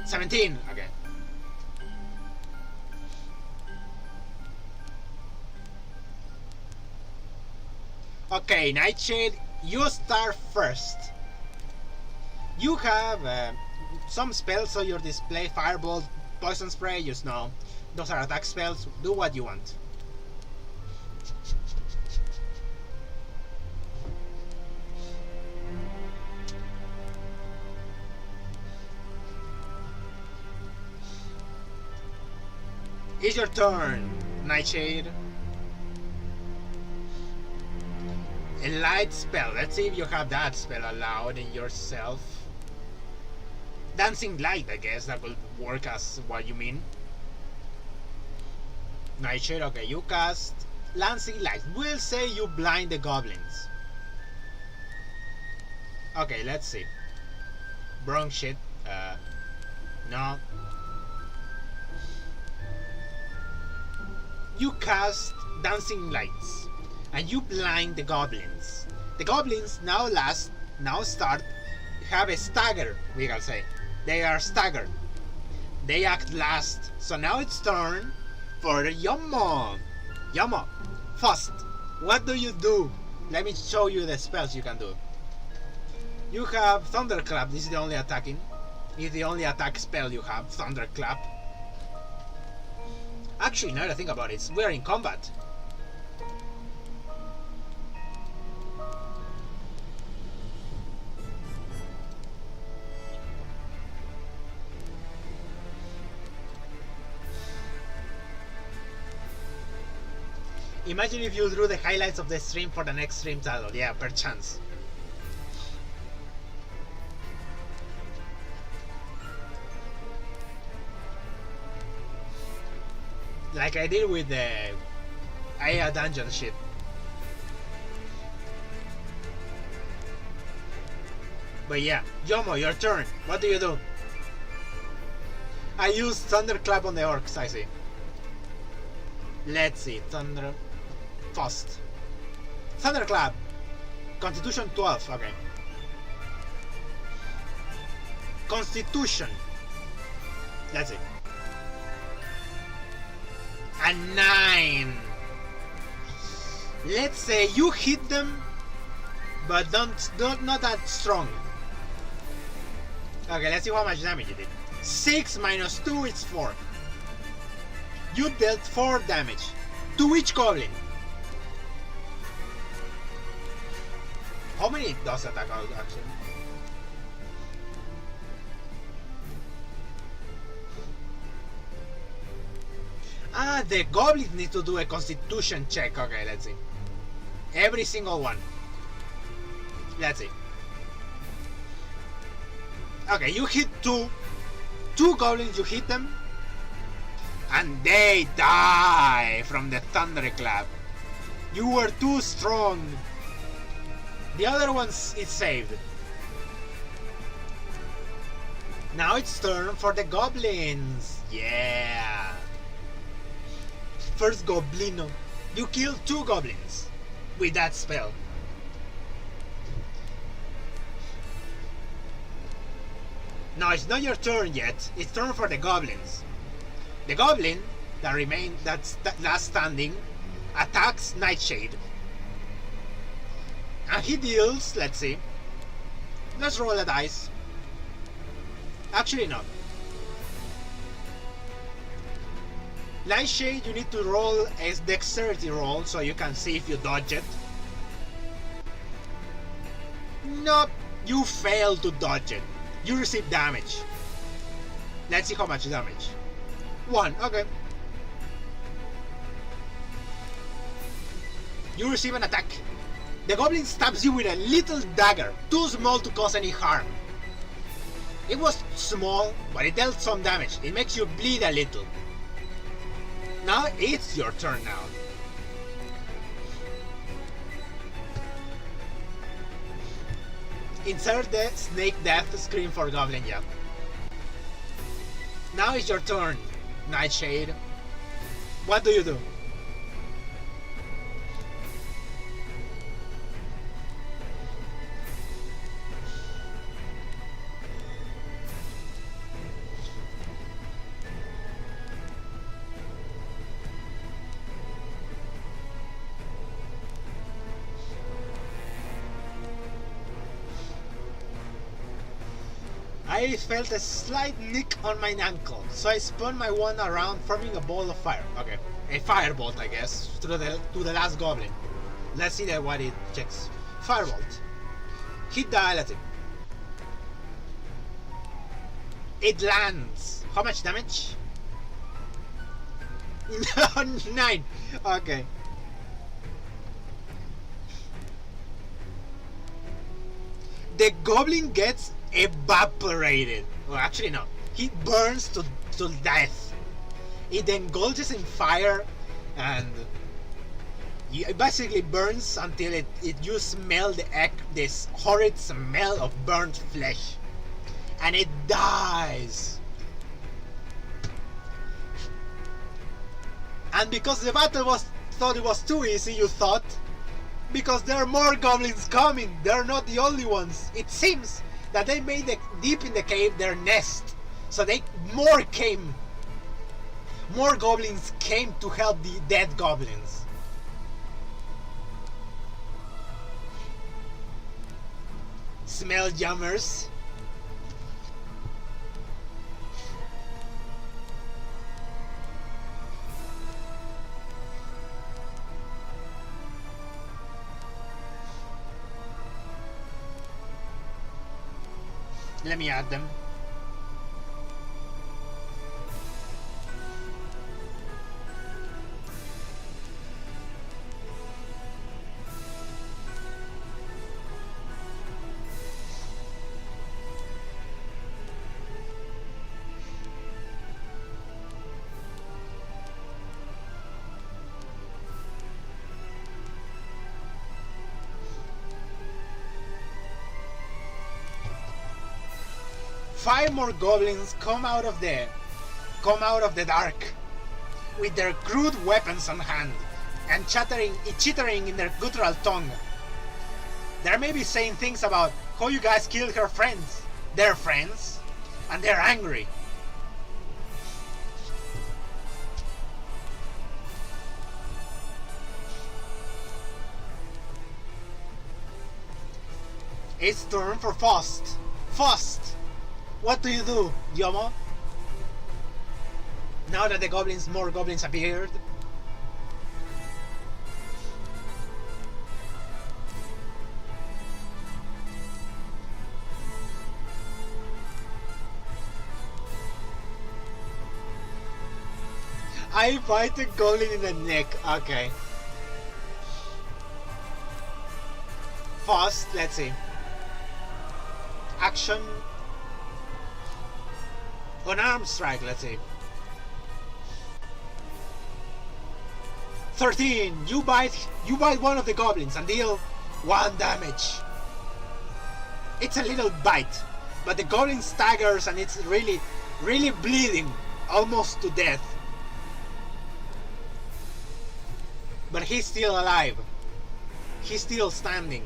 A: 17. Okay. Okay, Nightshade, you start first. You have some spells on your display. Firebolt, Poison Spray, you know. Those are attack spells. Do what you want. It's your turn, Nightshade. A light spell. Let's see if you have that spell allowed in yourself. Dancing light, I guess that will work as what you mean. Nightshade, okay, you cast Dancing light. We'll say you blind the goblins. Okay, let's see. Wrong shit. No. You cast Dancing Lights and you blind the goblins. The goblins now have a stagger, we can say. They are staggered. They act last. So now it's turn for Yomo. Yomo, first, what do you do? Let me show you the spells you can do. You have Thunderclap. This is the only attacking. This is the only attack spell you have, Thunderclap. Actually, now that I think about it, we're in combat. Imagine if you drew the highlights of the stream for the next stream title. Yeah, Perchance. Like I did with the Aya dungeon shit. But yeah, Yomo, your turn. What do you do? I use Thunderclap on the orcs, I see. Let's see, Thunder... First. Thunderclap. Constitution 12, okay. Constitution. That's it. A 9. Let's say you hit them, but not that strong. Okay, let's see how much damage you did. 6 minus 2 is 4. You dealt 4 damage to each goblin. How many does attack actually? Ah, the goblins need to do a constitution check. Okay, let's see. Every single one. Let's see. Okay, you hit two goblins, you hit them, and they die from the thunderclap. You were too strong. The other ones is saved. Now it's turn for the goblins. Yeah. First goblino. You killed 2 goblins with that spell. No, it's not your turn yet. It's turn for the goblins. The goblin that's last standing attacks Nightshade. And he deals, let's see. Let's roll a dice. Actually no. Nightshade, you need to roll a dexterity roll so you can see if you dodge it. Nope, you fail to dodge it. You receive damage. Let's see how much damage. 1, okay. You receive an attack. The goblin stabs you with a little dagger, too small to cause any harm. It was small, but it dealt some damage. It makes you bleed a little. Now it's your turn now. Insert the snake death scream for goblin, yeah. Now it's your turn, Nightshade. What do you do? I felt a slight nick on my ankle, so I spun my wand around, forming a ball of fire. Okay, a firebolt, I guess, to the last goblin. Let's see what it checks. Firebolt. Hit the elatic. It lands. How much damage? 9. Okay. The goblin gets evaporated. Well, actually no. He burns to death. It engulfs in fire, and it basically burns until you smell this horrid smell of burnt flesh, and it dies. And because the battle thought it was too easy, you thought, because there are more goblins coming, they're not the only ones. It seems that they made deep in the cave their nest, so more goblins came to help the dead goblins. Smell jammers. Let me add them. Five more goblins come out of the dark with their crude weapons on hand and chittering in their guttural tongue. They may be saying things about how you guys killed her friends, their friends, And they're angry. It's turn for Faust. Faust! What do you do, Yomo? Now that more goblins appeared. I bite the goblin in the neck. Okay. Fast, let's see. Action. Unarmed strike, let's see. 13. You bite one of the goblins and deal 1 damage. It's a little bite, but the goblin staggers and it's really bleeding, almost to death. But he's still alive. He's still standing.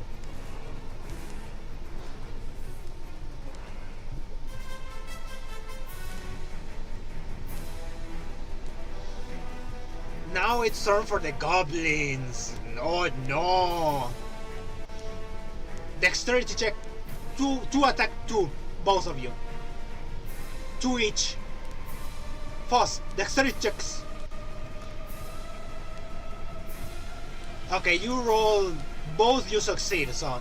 A: Now it's turn for the goblins. Oh no. Dexterity check. Two attack, 2. Both of you. 2 each. Fast. Dexterity checks. Okay, you roll. Both you succeed, so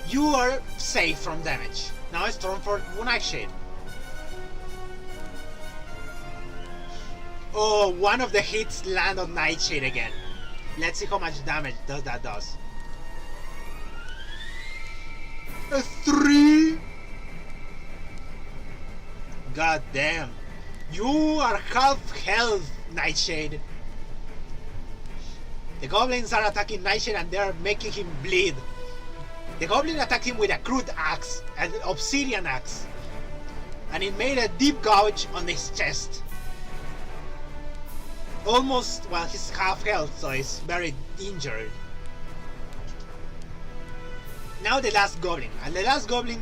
A: you are safe from damage. Now it's turn for Nightshade. Oh, one of the hits land on Nightshade again. Let's see how much damage that does. A 3. God damn. You are half health, Nightshade. The goblins are attacking Nightshade and they are making him bleed. The goblin attacked him with a crude axe, an obsidian axe, and it made a deep gouge on his chest. Almost, well, he's half health, so he's very injured. Now the last goblin, and the last goblin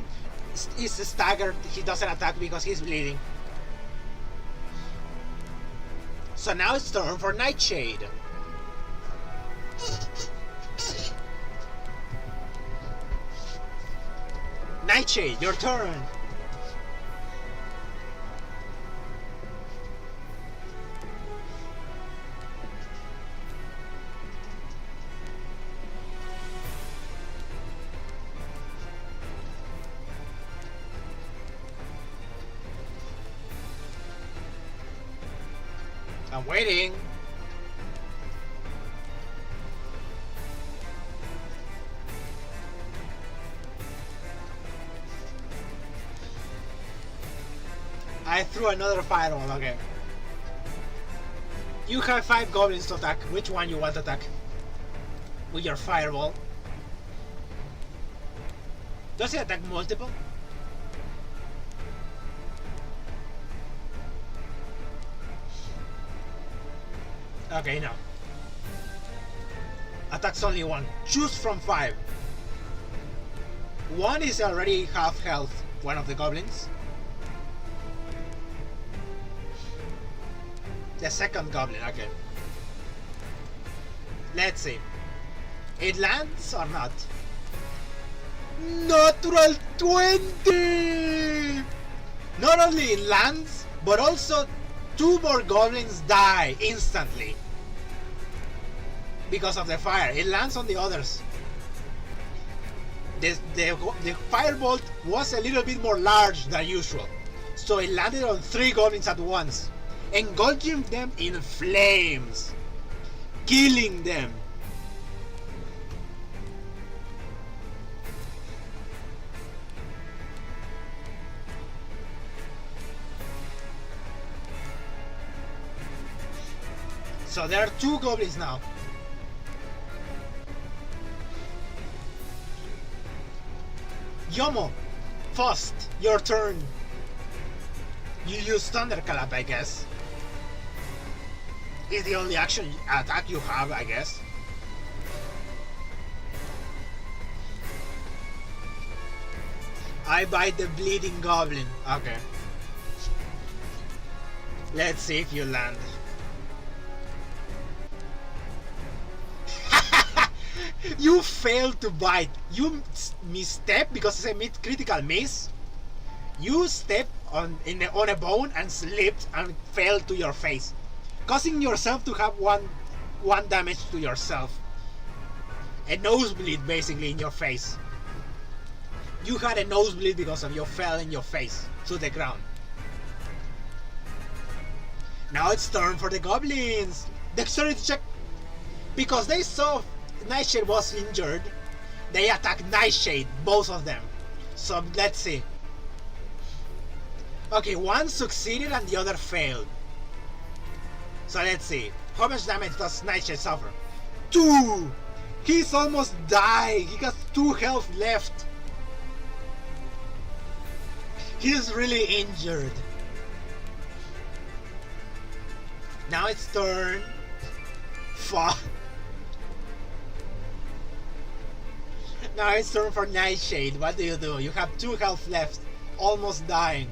A: is staggered. He doesn't attack because he's bleeding. So now it's turn for Nightshade. Nightshade, your turn. I'm waiting. I threw another fireball, okay. You have 5 goblins to attack. Which one you want to attack? With your fireball. Does it attack multiple? Okay, no. Attacks only 1. Choose from 5. 1 is already half health, one of the goblins. The second goblin, okay. Let's see. It lands or not? Natural 20! Not only it lands, but also 2 more goblins die instantly. Because of the fire. It lands on the others. The firebolt was a little bit more large than usual. So it landed on 3 goblins at once, engulfing them in flames, killing them. So there are 2 goblins now. Yomo, Faust, your turn. You use Thunderclap, I guess. Is the only action attack you have, I guess. I bite the bleeding goblin. Okay. Let's see if you land. You failed to bite. You misstep because it's a critical miss. You stepped on a bone and slipped and fell to your face, causing yourself to have one damage to yourself. A nosebleed basically in your face. You had a nosebleed because of you fell in your face to the ground. Now it's turn for the goblins. Dexterity check. Because they saw Nightshade was injured, they attacked Nightshade, both of them. So let's see. Okay, one succeeded and the other failed. So let's see. How much damage does Nightshade suffer? 2! He's almost died. He got 2 health left. He's really injured. Now it's turn. Fuck. Now it's turn for Nightshade. What do? You have 2 health left. Almost dying.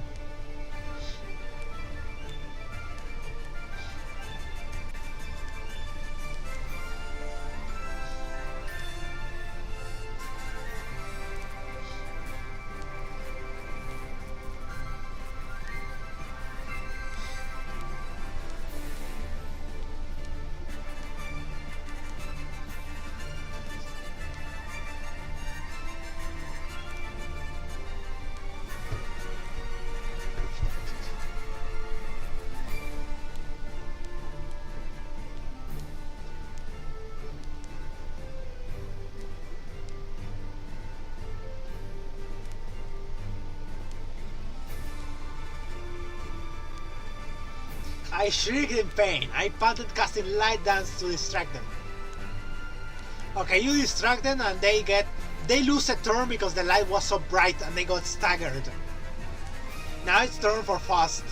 A: I shrieked in pain. I panted, casting light dance to distract them. Okay, you distract them and they lose a turn because the light was so bright and they got staggered. Now it's turn for Fast.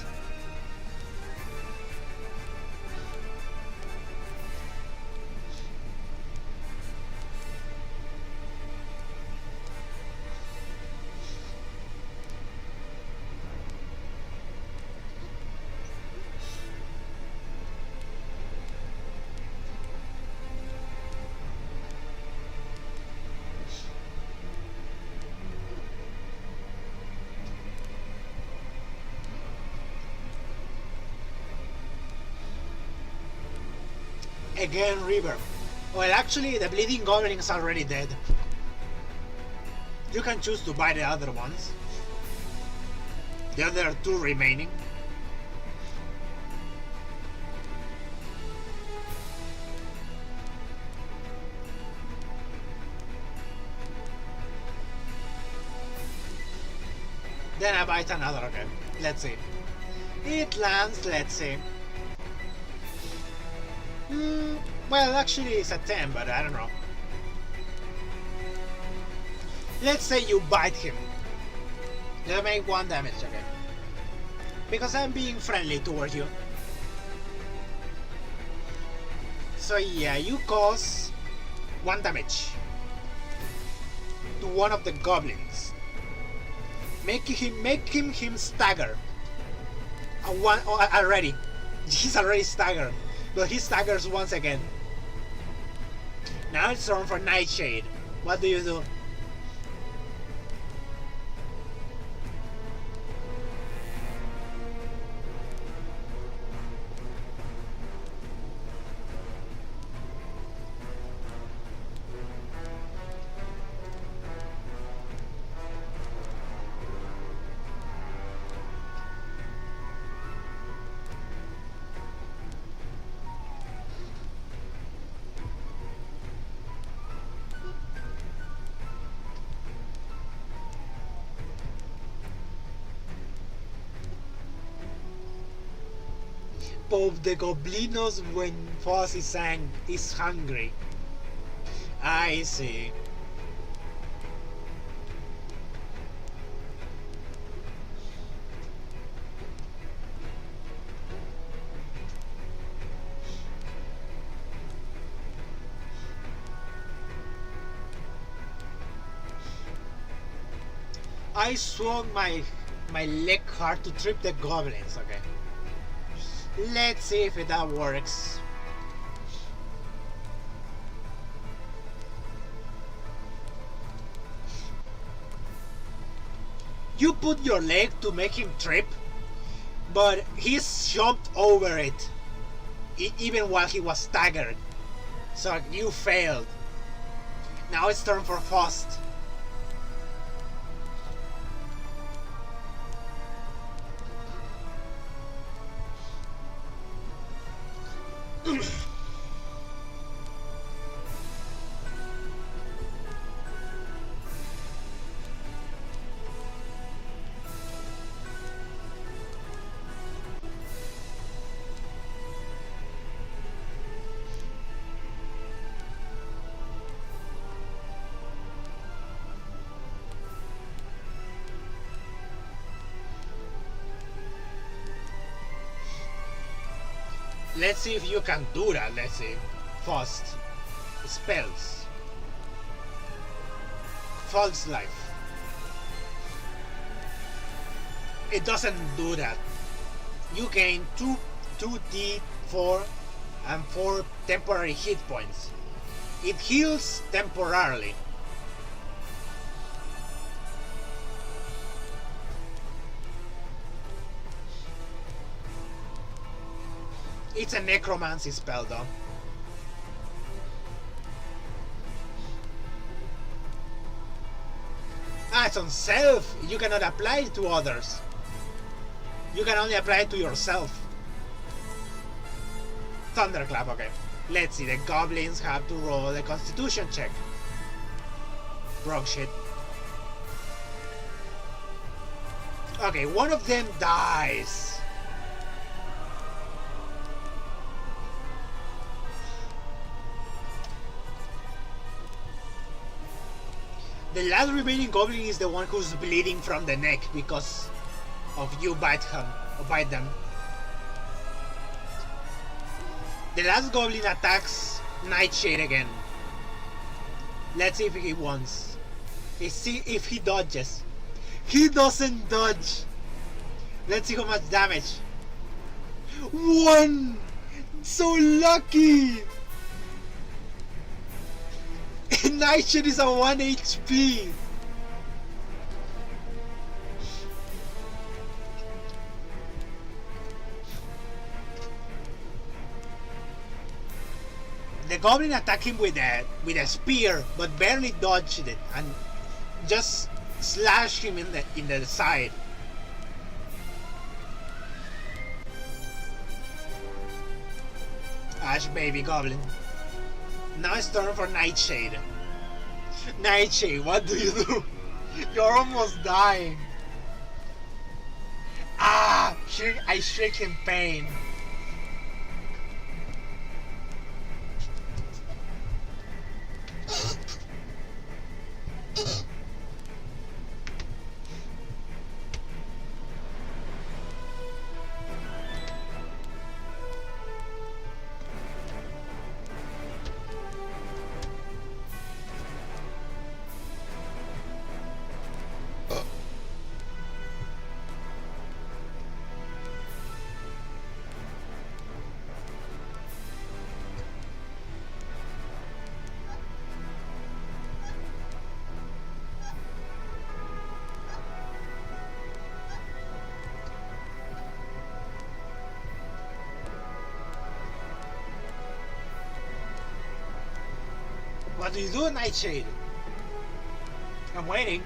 A: Again, River. Well, actually, the Bleeding Goblin is already dead. You can choose to buy the other ones. The other 2 remaining. Then I bite another, okay. Let's see. It lands, let's see. Well, actually it's a 10, but I don't know. Let's say you bite him. You'll make 1 damage, okay? Because I'm being friendly toward you. So yeah, you cause 1 damage to one of the goblins. Making him stagger. Already. He's already staggered. But he staggers once again. Now it's turn for Nightshade. What do you do? Of the goblinos when Foss is hungry. I see. I swung my leg hard to trip the goblins. Okay. Let's see if that works. You put your leg to make him trip, but he jumped over it, even while he was staggered. So you failed. Now it's turn for Faust. Let's see if you can do that. Let's see. Faust. Spells. False life. It doesn't do that. You gain 2d4 and 4 temporary hit points. It heals temporarily. It's a necromancy spell though. Ah, it's on self. You cannot apply it to others. You can only apply it to yourself. Thunderclap, okay. Let's see, the goblins have to roll a constitution check. Broke shit. Okay, one of them dies. The last remaining goblin is the one who's bleeding from the neck because of you bite them. The last goblin attacks Nightshade again. Let's see if he wants. Let's see if he dodges. He doesn't dodge. Let's see how much damage. 1! So lucky! Nightshade is a 1 HP. The goblin attacked him with a spear, but barely dodged it and just slashed him in the side. Ash baby goblin. Now it's turn for Nightshade. Nightshade, what do you do? You're almost dying. Ah! I shriek in pain. What do you do, Nightshade? I'm waiting.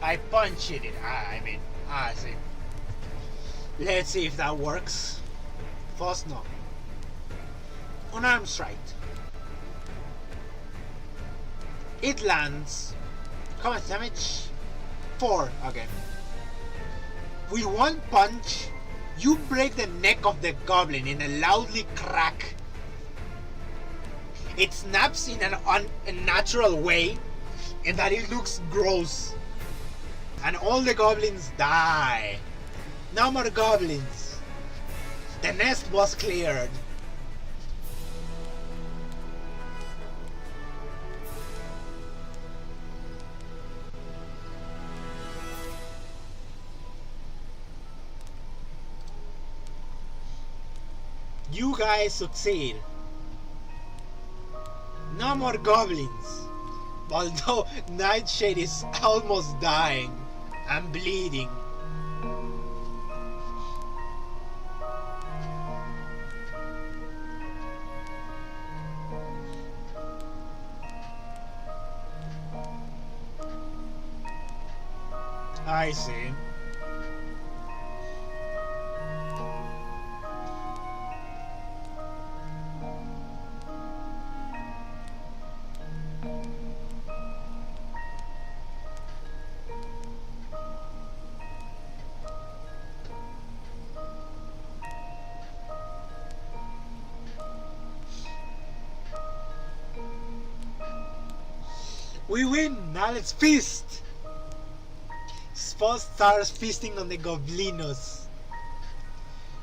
A: I punched it. I see. Let's see if that works. First, no. Unarmed strike. It lands. How much damage? 4. Okay. With one punch, you break the neck of the goblin in a loudly crack. It snaps in an unnatural way, and that it looks gross. And all the goblins die. No more goblins. The nest was cleared. You guys succeed. No more goblins. Although Nightshade is almost dying. I'm bleeding. I see. We win! Now let's feast! Spot starts feasting on the goblinos.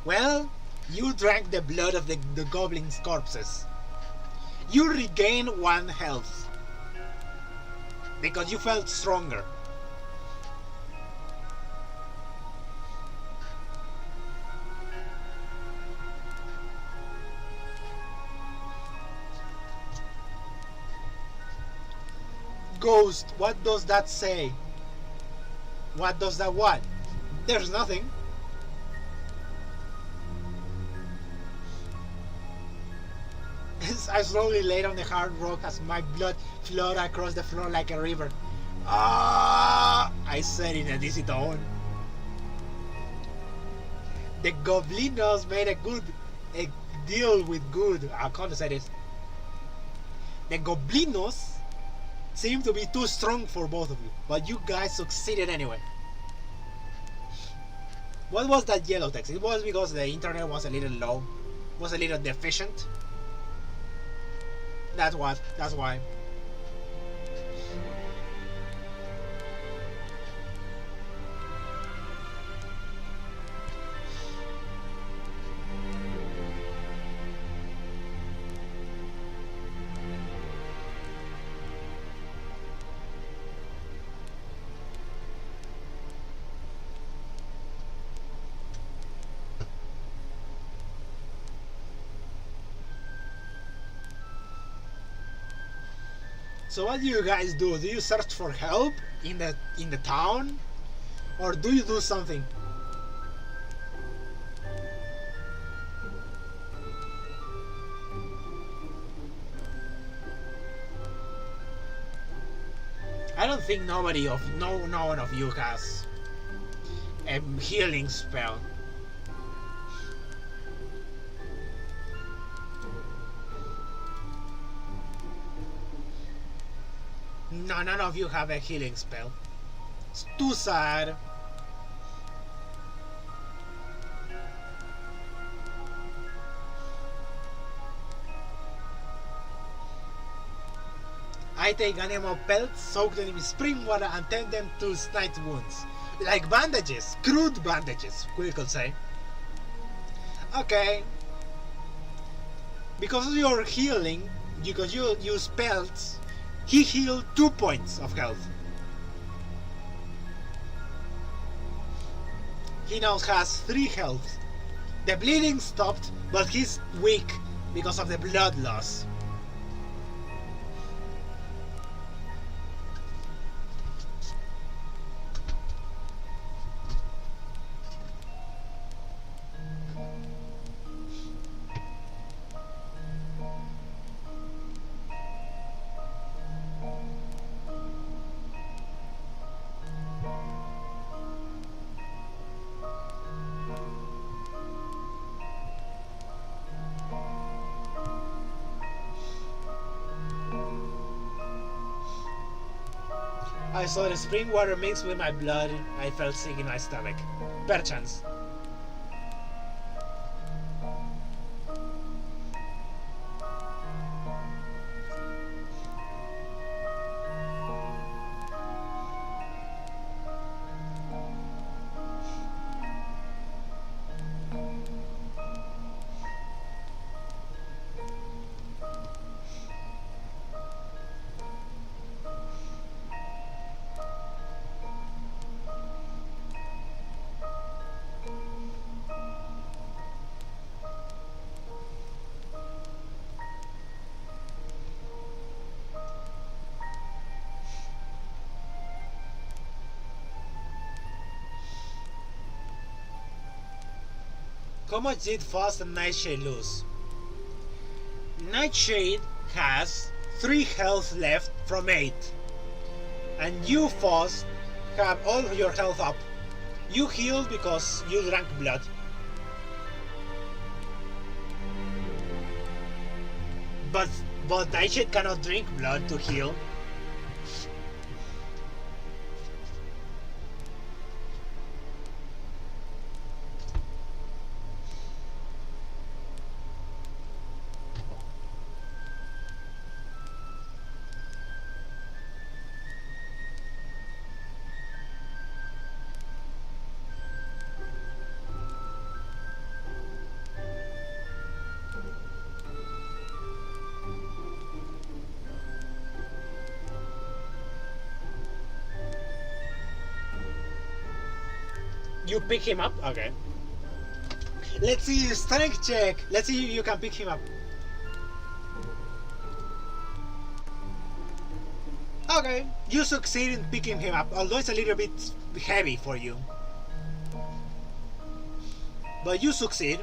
A: Well, you drank the blood of the goblins' corpses. You regain 1 health. Because you felt stronger. Ghost, what does that say? What does that what? There's nothing. I slowly laid on the hard rock as my blood flowed across the floor like a river. Ah! I said in a dizzy tone. The goblinos made a deal with good. I can't say this. The goblinos seem to be too strong for both of you, but you guys succeeded anyway. What was that yellow text? It was because the internet was a little low, was a little deficient. That's why. So what do you guys do? Do you search for help in the town, or do you do something? I don't think no one of you has a healing spell. No, none of you have a healing spell. It's too sad. I take animal pelts, soak them in spring water, and tend them to snite wounds. Like bandages, crude bandages, we could say. Okay. Because you're healing, because you use pelts, he healed 2 points of health. He now has 3 health. The bleeding stopped, but he's weak because of the blood loss. I saw the spring water mixed with my blood. I felt sick in my stomach. Perchance. How much did Frost and Nightshade lose? Nightshade has 3 health left from 8. And you, Frost, have all of your health up. You healed because you drank blood. But Nightshade cannot drink blood to heal. You pick him up? Okay. Let's see your strength check. Let's see if you can pick him up. Okay, you succeed in picking him up, although it's a little bit heavy for you. But you succeed.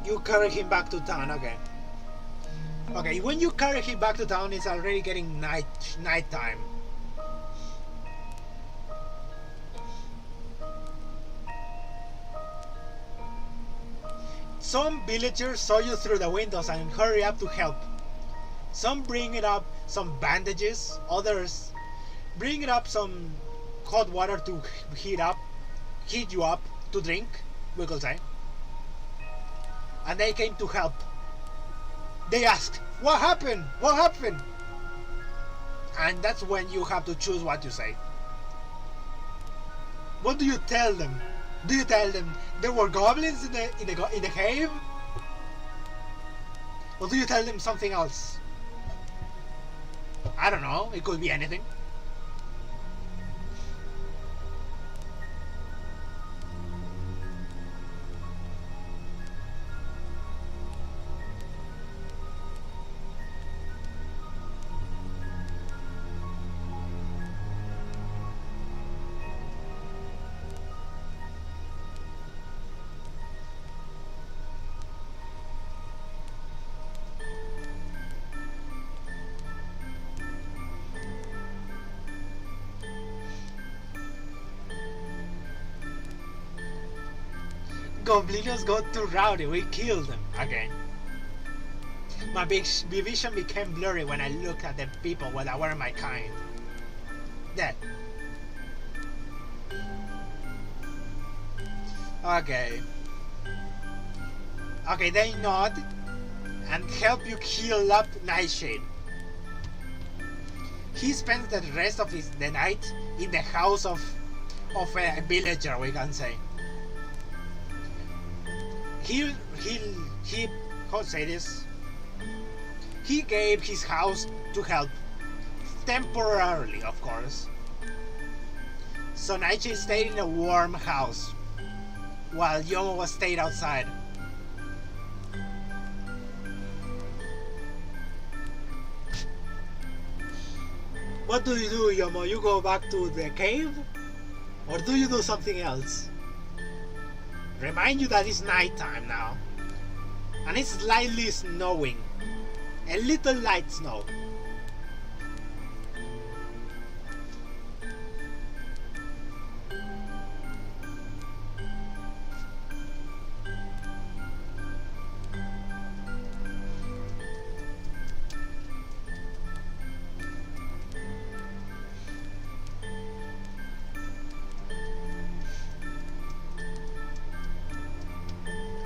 A: You carry him back to town, okay. Okay, when you carry him back to town, it's already getting night time. Some villagers saw you through the windows and hurry up to help. Some bring it up some bandages, others bring it up some hot water to heat you up to drink, we could say. And they came to help. They asked, what happened? What happened? And that's when you have to choose what to say. What do you tell them? Do you tell them there were goblins in the cave? Or do you tell them something else? I don't know, it could be anything. Goblinos got too rowdy, we killed them again. My vision became blurry when I looked at the people that were my kind. Dead. Okay. Okay, they nod and help you heal up Nightshade. He spends the rest of the night in the house of a villager, we can say. He how to say this? He gave his house to help, temporarily, of course. So Nightshade stayed in a warm house, while Yomo stayed outside. What do you do, Yomo? You go back to the cave? Or do you do something else? Remind you that it's nighttime now. And it's slightly snowing. A little light snow.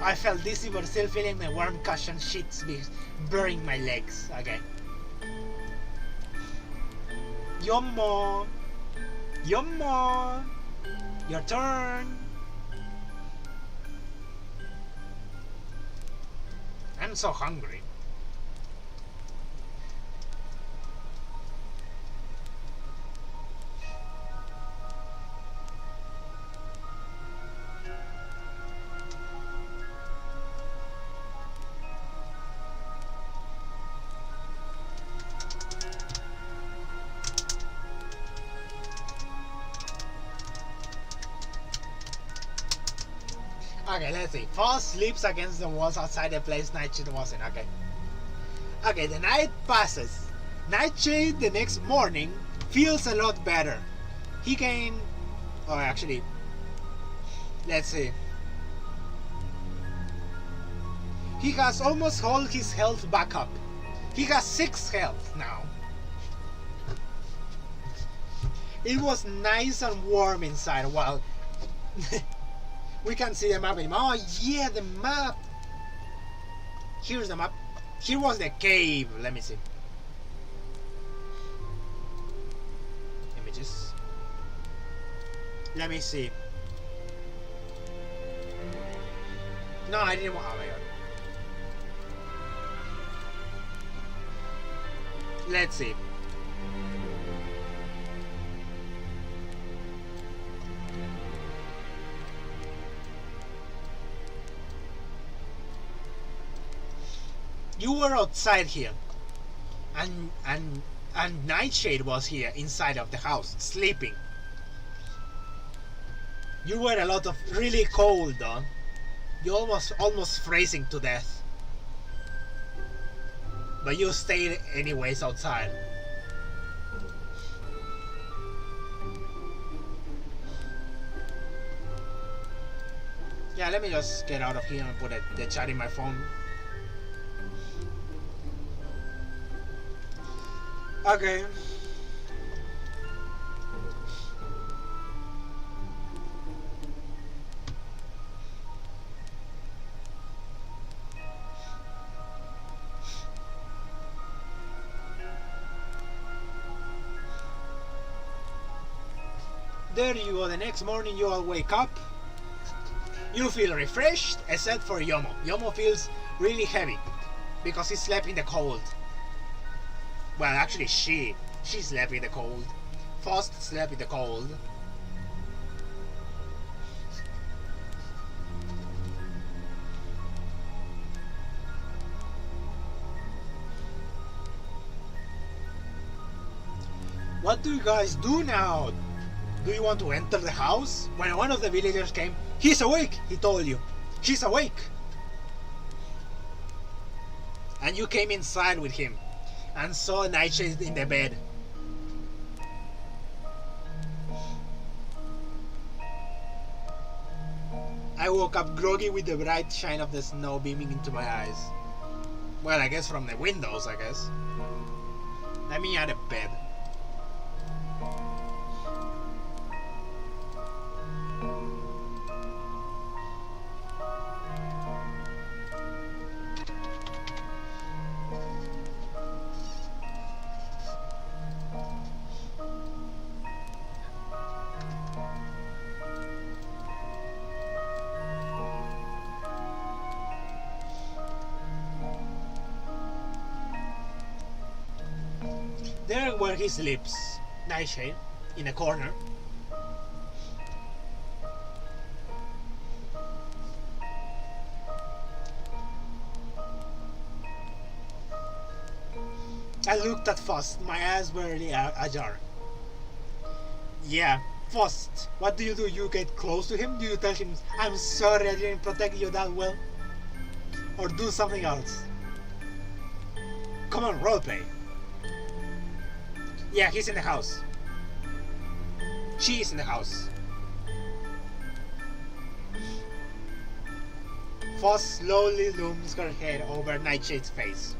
A: I felt dizzy but still feeling the warm cushion sheets burning my legs. Okay. Yomo! Yomo! Your turn! I'm so hungry. Okay, let's see. Foss sleeps against the walls outside the place Nightshade was in. Okay. Okay, the night passes. Nightshade the next morning feels a lot better. He gained... Oh, actually... Let's see. He has almost all his health back up. He has 6 health now. It was nice and warm inside while... We can see the map anymore. Oh yeah, the map. Here's the map. Here was the cave. Let me see. Images. Let me see. No, I didn't want. Oh my god. Let's see. You were outside here, and Nightshade was here inside of the house sleeping. You were a lot of really cold, though. You almost freezing to death, but you stayed anyways outside. Yeah, let me just get out of here and put the chat in my phone. Okay. There you go. The next morning you all wake up. You feel refreshed, except for Yomo. Yomo feels really heavy because he slept in the cold. Well, actually, she slept in the cold. Faust slept in the cold. What do you guys do now? Do you want to enter the house? When one of the villagers came, he's awake, he told you. She's awake. And you came inside with him and saw Nightshade in the bed. I woke up groggy with the bright shine of the snow beaming into my eyes. Well, I guess from the windows, I guess. Let me add a bed. There where he sleeps, Nightshade, in a corner. I looked at Faust, my eyes were really ajar. Yeah, Faust, what do? You get close to him? Do you tell him, I'm sorry I didn't protect you that well? Or do something else? Come on, roleplay. Yeah, he's in the house. She's in the house. Faust slowly looms her head over Nightshade's face.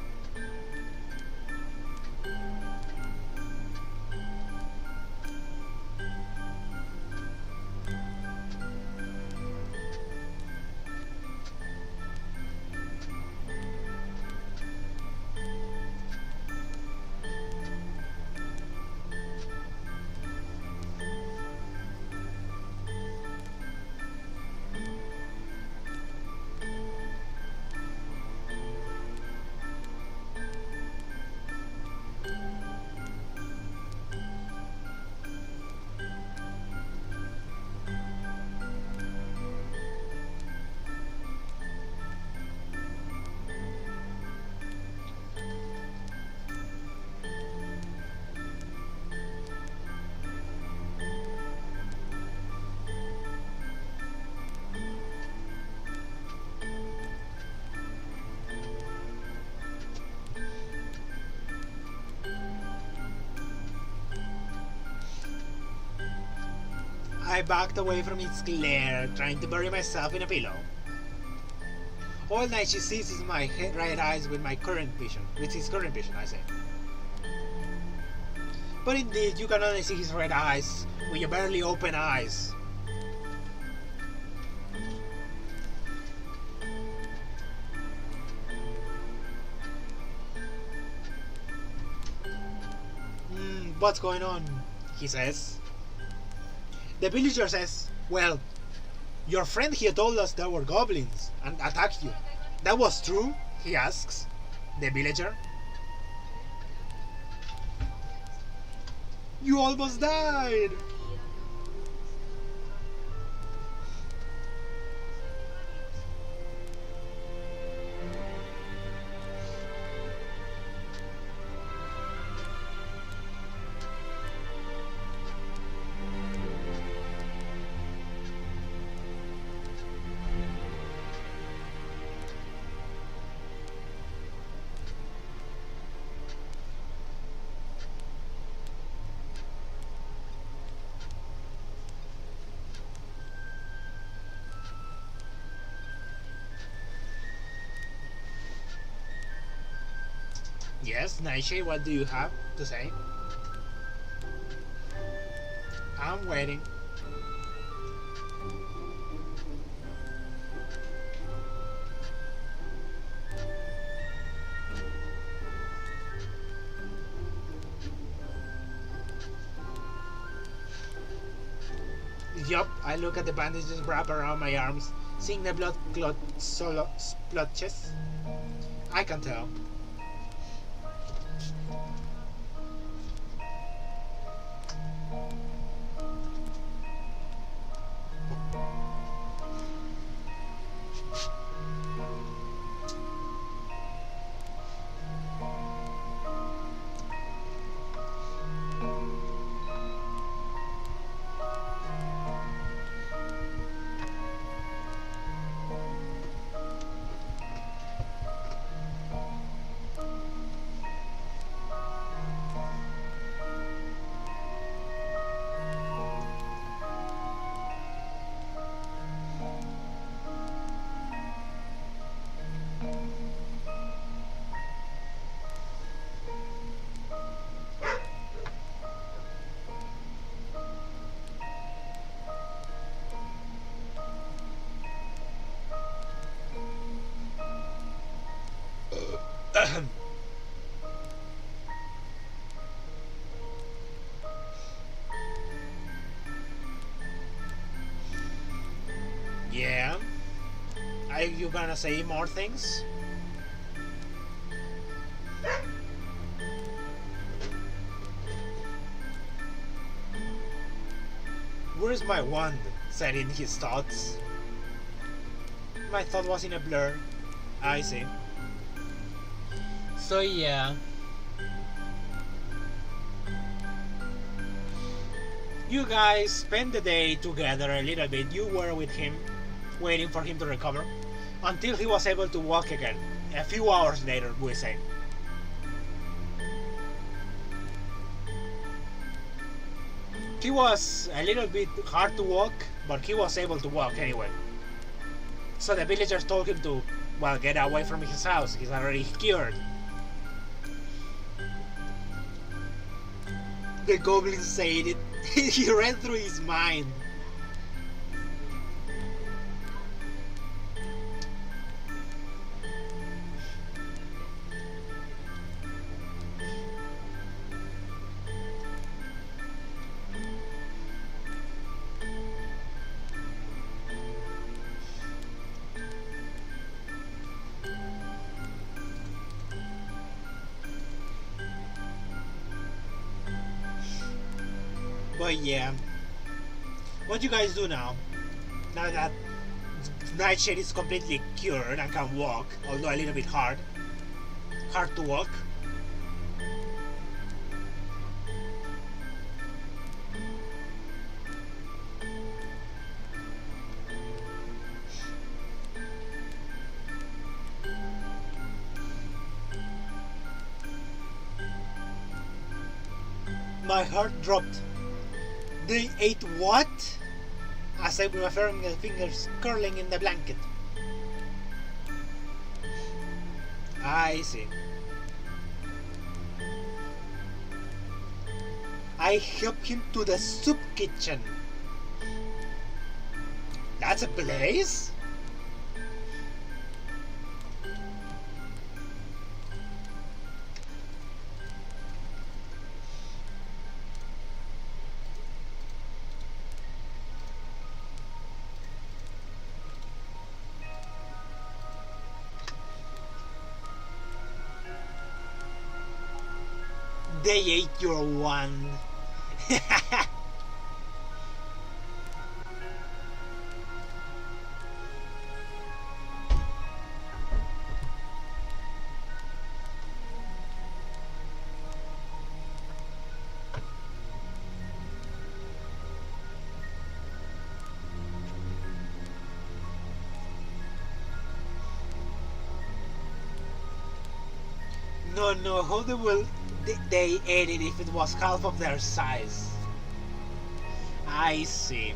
A: I backed away from its glare, trying to bury myself in a pillow. All night she sees is my right eyes with my current vision. With his current vision, I say. But indeed, you can only see his red eyes with your barely open eyes. What's going on? He says. The villager says, well, your friend here told us there were goblins and attacked you. That was true? He asks. The villager. You almost died! Yes, Nightshade, what do you have to say? I'm waiting. Yup, I look at the bandages wrapped around my arms, seeing the blood clot splotches. I can tell. Yeah. Are you gonna say more things? Where's my wand? Said in his thoughts. My thought was in a blur. I see. So yeah. You guys spent the day together a little bit. You were with him, waiting for him to recover, until he was able to walk again. A few hours later, we say. He was a little bit hard to walk, but he was able to walk anyway. So the villagers told him to, well, get away from his house. He's already cured. The goblin said it. He read through his mind. But yeah, what you guys do now? Now that Nightshade is completely cured and can walk, although a little bit hard to walk. My heart dropped. They ate what? I said with my fingers curling in the blanket. I see. I helped him to the soup kitchen. That's a place? They ate your wand. No, how they ate it if it was half of their size? I see.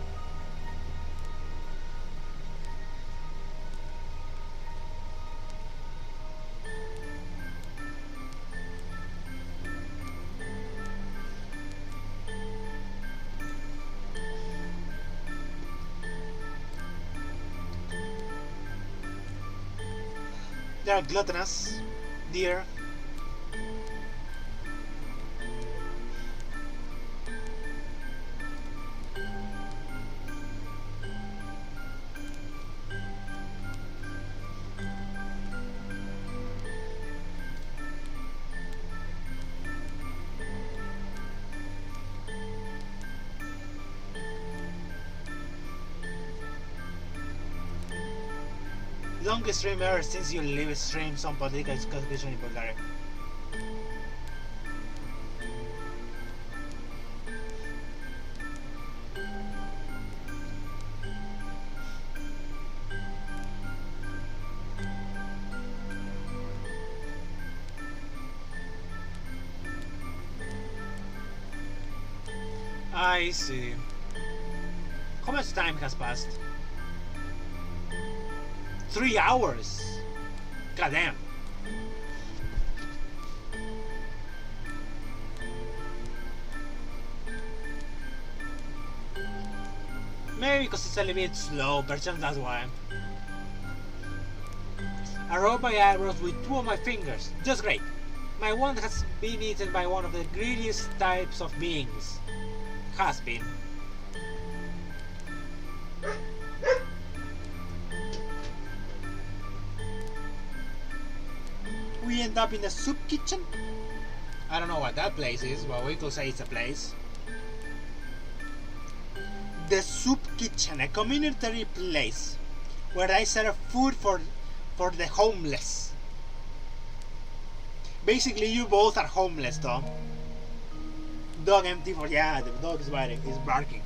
A: They are gluttonous, dear. Longest stream ever since you live streams on political discussion in Bulgaria. I see. How much time has passed? 3 hours. Goddamn. Maybe because it's a little bit slow, perchance that's why. I rub my eyebrows with 2 of my fingers. Just great. My wand has been eaten by one of the greediest types of beings. Has been. We end up in the soup kitchen? I don't know what that place is, but we could say it's a place. The soup kitchen, a community place where I serve food for the homeless. Basically, you both are homeless, though. dog empty for, yeah, the dog is biting, is barking.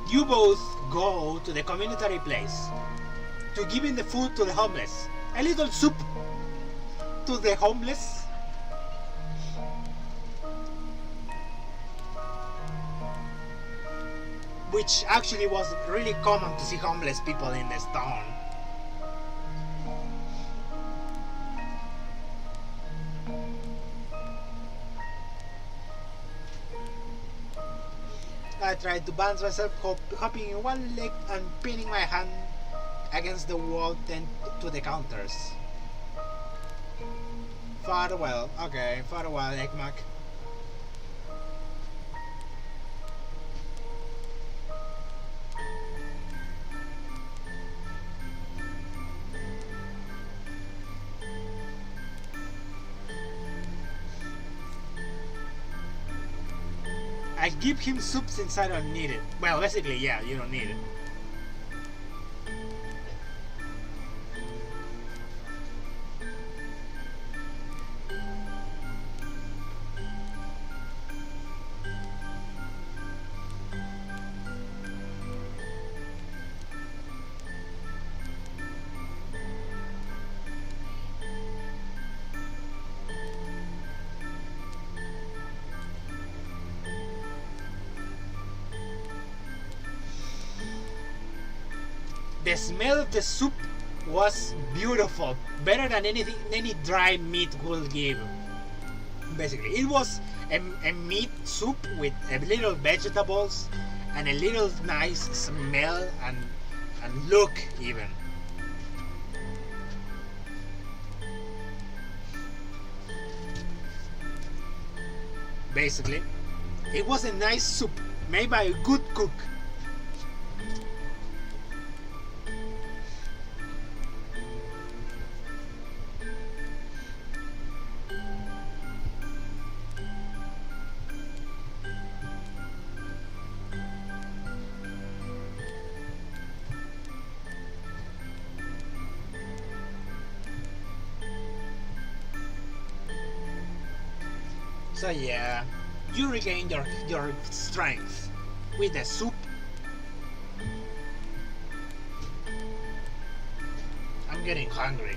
A: You both go to the community place to give in the food to the homeless. A little soup to the homeless. Which actually was really common to see homeless people in this town. I tried to balance myself, hopping in one leg and pinning my hand against the wall, then to the counters. Farewell. Okay, farewell, Ekmak. I give him soup since I don't need it. Well, basically, yeah, you don't need it. The smell of the soup was beautiful, better than anything any dry meat will give. Basically, it was a meat soup with a little vegetables and a little nice smell and look even. Basically, it was a nice soup made by a good cook. So yeah, you regain your strength with the soup. I'm getting hungry.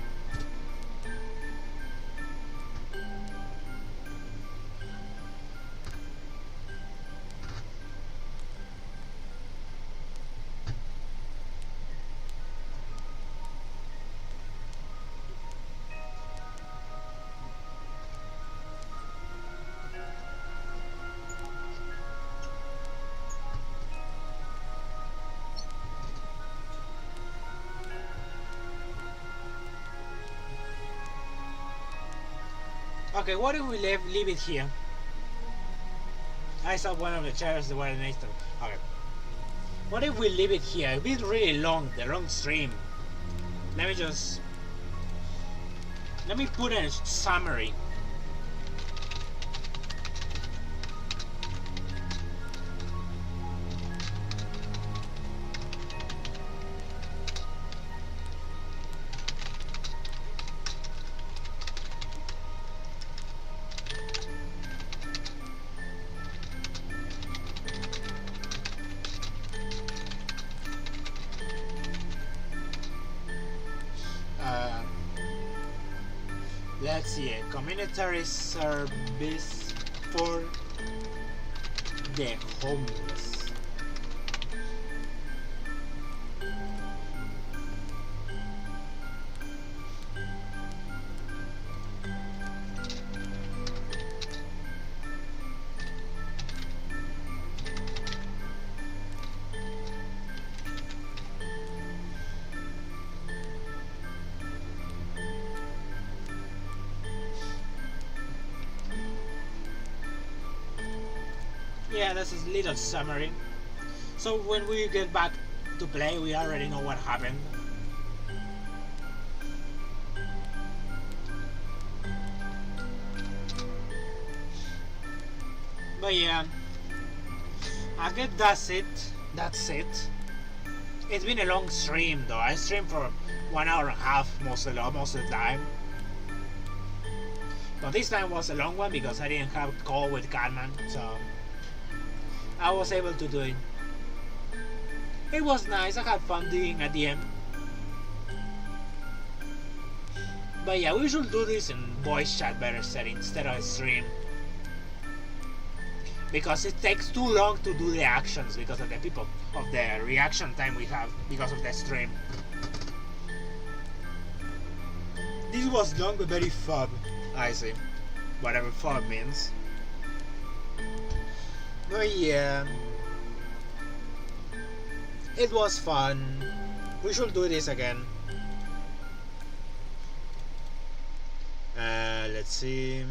A: Okay, what if we leave it here? I saw one of the chairs that were next to it. Okay. What if we leave it here? It's really long, the long stream. Let me put a summary. Let's see, a community service for the homeless. Yeah, that's a little summary. So when we get back to play, we already know what happened. But yeah, I guess that's it. That's it. It's been a long stream though. I streamed for 1 hour and a half most of the time. But this time was a long one because I didn't have a call with Carmen, so I was able to do it. It was nice. I had fun doing at the end. But yeah, we should do this in voice chat better instead of stream. Because it takes too long to do the actions because of the reaction time we have because of the stream. This was long but very fun. I see. Whatever fun means. But yeah. It was fun. We should do this again. Let's see.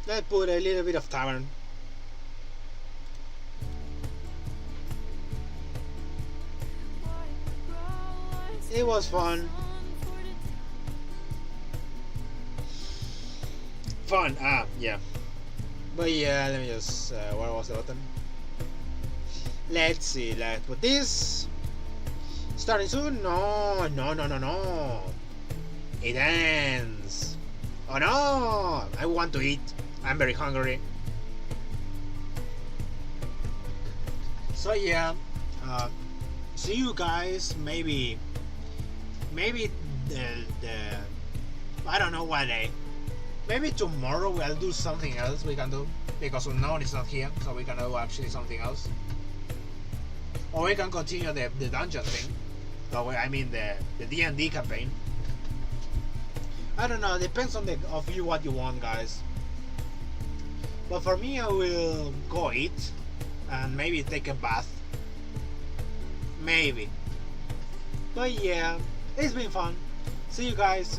A: Let's put a little bit of tavern. It was fun. Fun, yeah. But yeah, let me just, where was the button? Let's see, let's put this. Starting soon? No. It ends. Oh no! I want to eat. I'm very hungry. So yeah, see you guys. Maybe the I don't know what day. Maybe tomorrow we'll do something else we can do because Unknown is not here, so we can do actually something else. Or we can continue the dungeon thing. I mean the D&D campaign. I don't know. Depends on of you what you want, guys. But for me, I will go eat and maybe take a bath. Maybe. But yeah, it's been fun. See you guys.